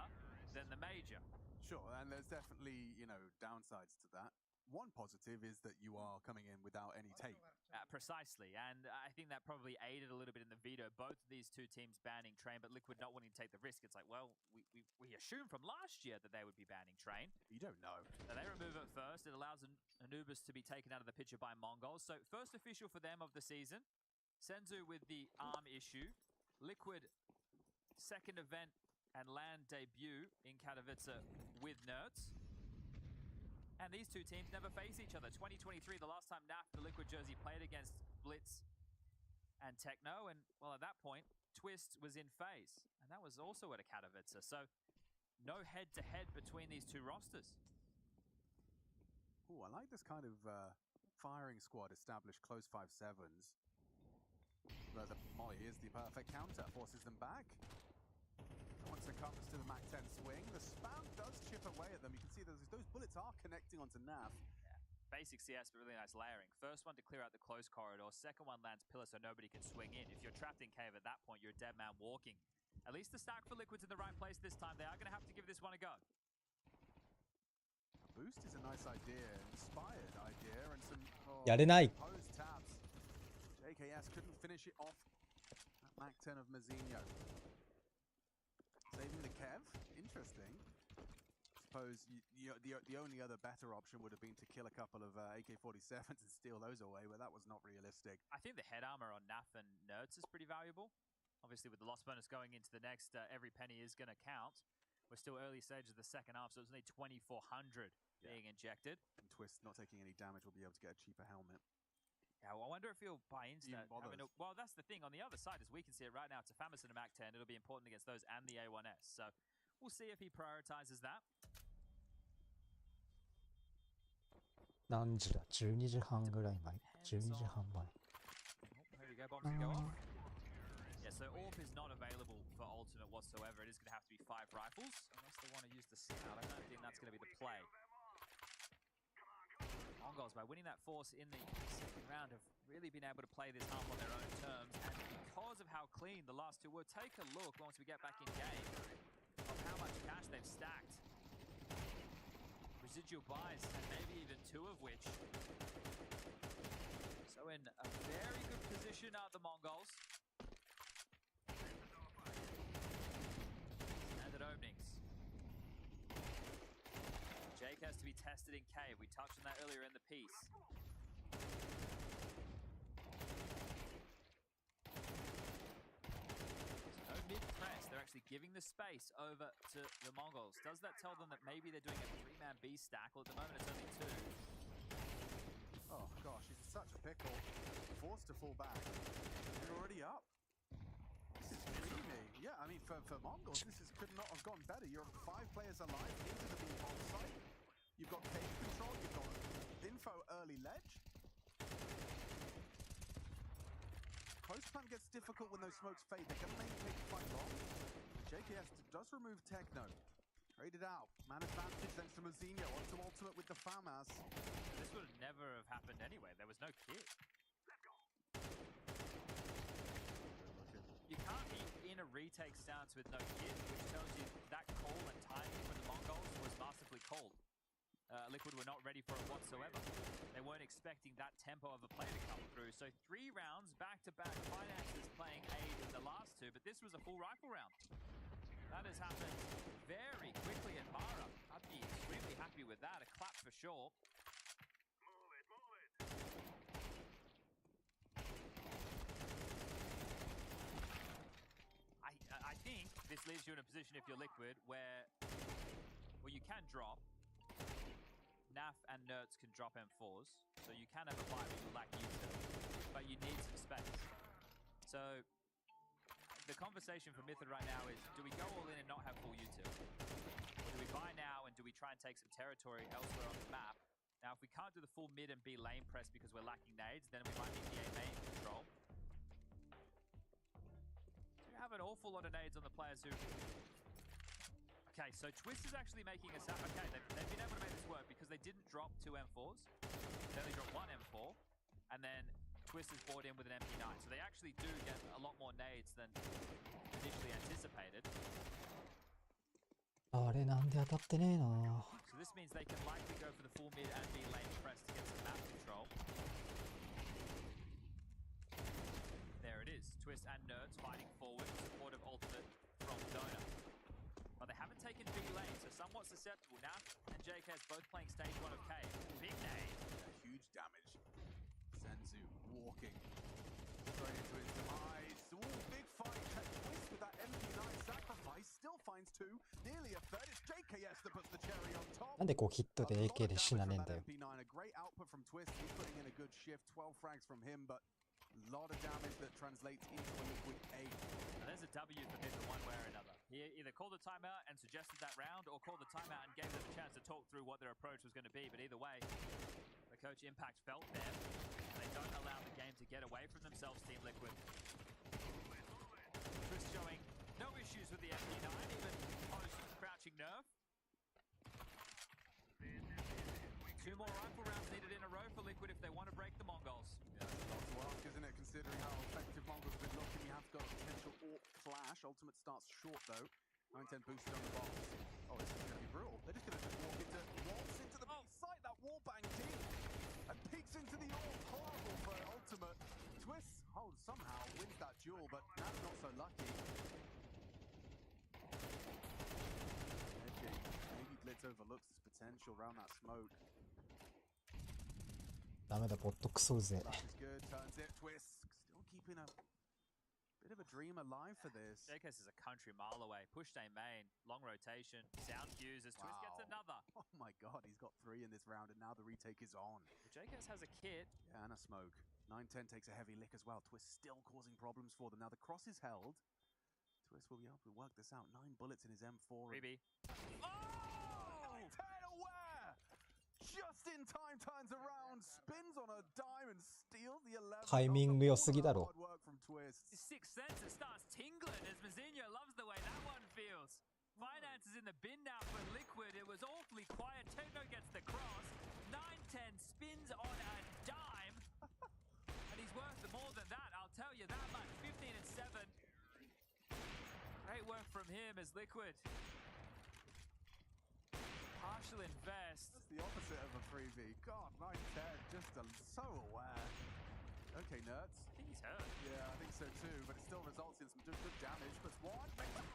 than the major.
Sure, and there's definitely, you know, downsides to that. One positive is that you are coming in without any tape.
Precisely, and I think that probably aided a little bit in the veto. Both of these two teams banning Train, but Liquid not wanting to take the risk. It's like, well, we assumed from last year that they would be banning Train.
You don't know.
So they remove it first. It allows Anubis to be taken out of the picture by Mongols. So first official for them of the season. Senzu with the arm issue. Liquid, second event and land debut in Katowice with Nerds. And these two teams never face each other. 2023, the last time NAF, the Liquid jersey, played against Blitz and Techno. And, well, at that point, Twist was in phase. And that was also at a Katowice. So, no head-to-head between these two rosters.
Oh, I like this kind of firing squad established close 5-7s. But the Molly is the perfect counter, forces them back. Once it comes to the Mach 10 swing, the spam does chip away at them. You can see those bullets are connecting onto NAF.
Yeah. Basic CS, but really nice layering. First one to clear out the close corridor. Second one lands pillar so nobody can swing in. If you're trapped in cave at that point, you're a dead man walking. At least the stack for Liquid's in the right place this time. They are going to have to give this one a go.
Boost is a nice idea, inspired idea, and some opposed tabs. JKS couldn't finish it off at Mach 10 of Mazinho. Saving the Kev, interesting. Suppose the only other better option would have been to kill a couple of AK-47s and steal those away, but that was not realistic.
I think the head armor on NAF and Nerds is pretty valuable. Obviously, with the loss bonus going into the next, every penny is going to count. We're still early stages of the second half, so it's only 2,400 being injected.
And Twist not taking any damage will be able to get a cheaper helmet.
Yeah, well, I wonder if he'll buy into that. Well, that's the thing. On the other side, as we can see it right now, it's a Famous and a Mach 10. It'll be important against those and the A1S. So we'll see if he prioritizes that.
何時だ ?12 時半ぐらい前。12時半前。
Here we go, bombs can go off. Yeah, so AWP is not available for ultimate whatsoever. It is going to have to be 5 rifles, unless they want to use the scout. I don't think that's going to be the play. Mongols, by winning that force in the second round, have really been able to play this half on their own terms. And because of how clean the last two were, take a look once we get back in game of how much cash they've stacked. Residual buys, and maybe even 2 of which. So in a very good position are the Mongols. Standard openings. Jake has to be tested in cave. We touched on that earlier in the piece. So no mid-press. They're actually giving the space over to the Mongols. Does that tell them that maybe they're doing a 3-man B stack? Well, at the moment it's only 2.
Oh gosh, he's in such a pickle. Forced to fall back. They're already up. This is dreamy. Yeah, I mean, for Mongols, could not have gone better. You're 5 players alive into the B bomb site. You've got cave control, you've got info early ledge. Post-plant gets difficult when those smokes fade. They're going to make it quite long. JKS does remove Techno. Traded out. Man advantage thanks to Mozinho. Onto ultimate with the FAMAS.
This would never have happened anyway. There was no kit. You can't be in a retake stance with no kit, which tells you that call and timing for the Mongols was masterfully called. Liquid were not ready for it whatsoever. They weren't expecting that tempo of a play to come through. So 3 rounds back-to-back. Finances playing aid in the last 2, but this was a full rifle round. That has happened very quickly at Mara. I'd be extremely happy with that. A clap for sure. I think this leaves you in a position, if you're Liquid, where you can drop. Naf and Nerds can drop M4s, so you can have a fight when you lack util, but you need some space. So the conversation for Mythod right now is, do we go all in and not have full util? Or do we buy now and do we try and take some territory elsewhere on the map? Now, if we can't do the full mid and B lane press because we're lacking nades, then we might need the A main control. We have an awful lot of nades on the players who... Okay, so Twist is actually making a sound. Okay, they've been able to make this work because they didn't drop 2 M4s. They only dropped 1 M4. And then Twist is brought in with an MP9. So they actually do get a lot more nades than initially anticipated.
あれなんで当たってねえな。
So this means they can likely go for the full mid and B lane press to get some map control. There it is. Twist and Nerds fighting forward in support of ultimate from Donor. But they haven't taken B lane, so somewhat susceptible. Naf and JKS both playing stage 1 of Cave. Big nade.
Huge damage. Senzu walking straight into his demise. Ooh, big fight. Twist with that MP9 sacrifice still finds 2. Nearly a third. It's JKS that puts the cherry on top.
なんでこうヒットで AK で死なねえんだよ。
MP9, a great output from Twist. He's putting in a good shift. 12 frags from him, but a lot of damage that translates into a Liquid 8.
And there's a W for Mythod one way or another. He either called a timeout and suggested that round, or called the timeout and gave them a chance to talk through what their approach was going to be. But either way, the coach Impact felt there, and they don't allow the game to get away from themselves, Team Liquid. Twist showing no issues with the MP9, even post-crouching nerf. 2 more rifle rounds needed in a row for Liquid if they want to break the Mongols.
Yeah, that's a lot to ask, isn't it? Considering how effective Mongols have been looking, you have got a potential AWP flash. Ultimate starts short though. 9-10 boosted on the box. Oh, this is going to be brutal. They're just going to waltz into the site. That wall bang deep and peeks into the AWP. Horrible for Ultimate. Twist somehow wins that duel, but that's not so lucky. Edging. Maybe Blitz overlooks his potential around that smoke.
ダメだ、ボットクソうぜ。
Good, turns it, Twist. Still keeping a bit of a dream alive for this.
JKS is a country mile away. Push day main, long rotation, sound cues as Twist gets another.
Oh my god, he's got 3 in this round and now the retake is on.
Well, JKS has a kit.
Yeah, and a smoke. 9-10 takes a heavy lick as well. Twist still causing problems for them. Now the cross is held. Twist will be able to work this out. 9 bullets in his M4.
Freebie.
Oh! 10 aware! Just Just in time turns around, spins on a dime and steals the 11.
タイミング良すぎだろ。
Hard work from Twist.
Sixth sense, it starts tingling as Mazinho loves the way that one feels. Finance is in the bin now for Liquid. It was awfully quiet. Techno gets the cross. 9-10 spins on a dime. And he's worth more than that, I'll tell you that much. 15 and 7. Great work from him as Liquid. Partial invest.
That's the opposite of a freebie. God, 9-10, just so aware. Okay, Nerds.
I think he's hurt.
Yeah, I think so too, but it still results in some good damage. But one makes that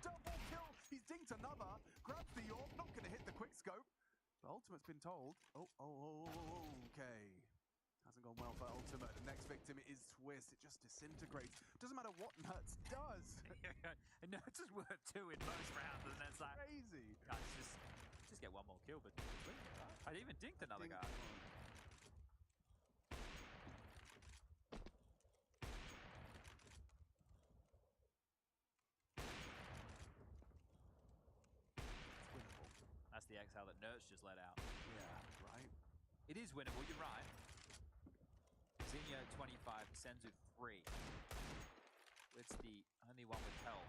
double kill. He's dinked another, grabs the orb, not going to hit the quick scope. The ultimate's been told. Okay. Hasn't gone well for ultimate. The next victim is Twist. It just disintegrates. Doesn't matter what Nerds does.
And Nerds is worth 2 in most rounds, and it's like
Crazy.
guys, just get one more kill, but I even dinked another guy. That's the exhale that Nerds just let out.
Yeah, right.
It is winnable, you're right. Zinho 25, Senzu 3. It's the only one with health.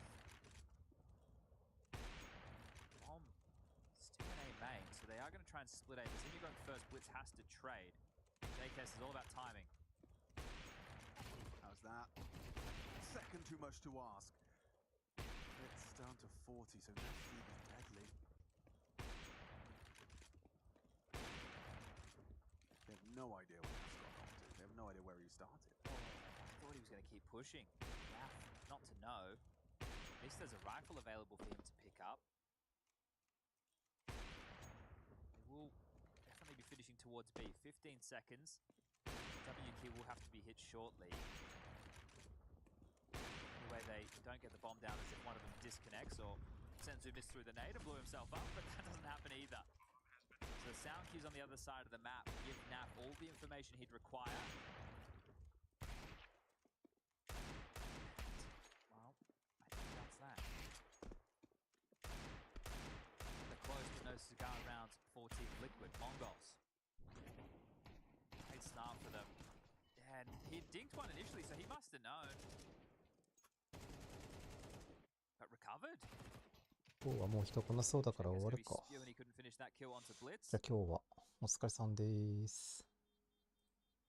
Bomb still in A main, so they are going to try and split A. But Zinho going first, Blitz has to trade. JKS is all about timing.
How's that? Second too much to ask. It's down to 40, so next feed is deadly. They have no idea where he's got onto. They have no idea where he started.
Oh, I thought he was going to keep pushing. Yeah, not to know. At least there's a rifle available for him to pick up. They will definitely be finishing towards B. 15 seconds. W key will have to be hit shortly. Anyway, they don't get the bomb down as if one of them disconnects, or Senzu missed through the nade and blew himself up, but that doesn't happen either. So the sound cues on the other side of the map give Nap all the information he'd require. Well, I think that's that. They're close to no cigar rounds for Team Liquid. Mongols. Great start for them. And he dinked one initially, so he must have known. But recovered.
今日はもう人来なそうだから終わるか。じゃあ今日はお疲れさんです。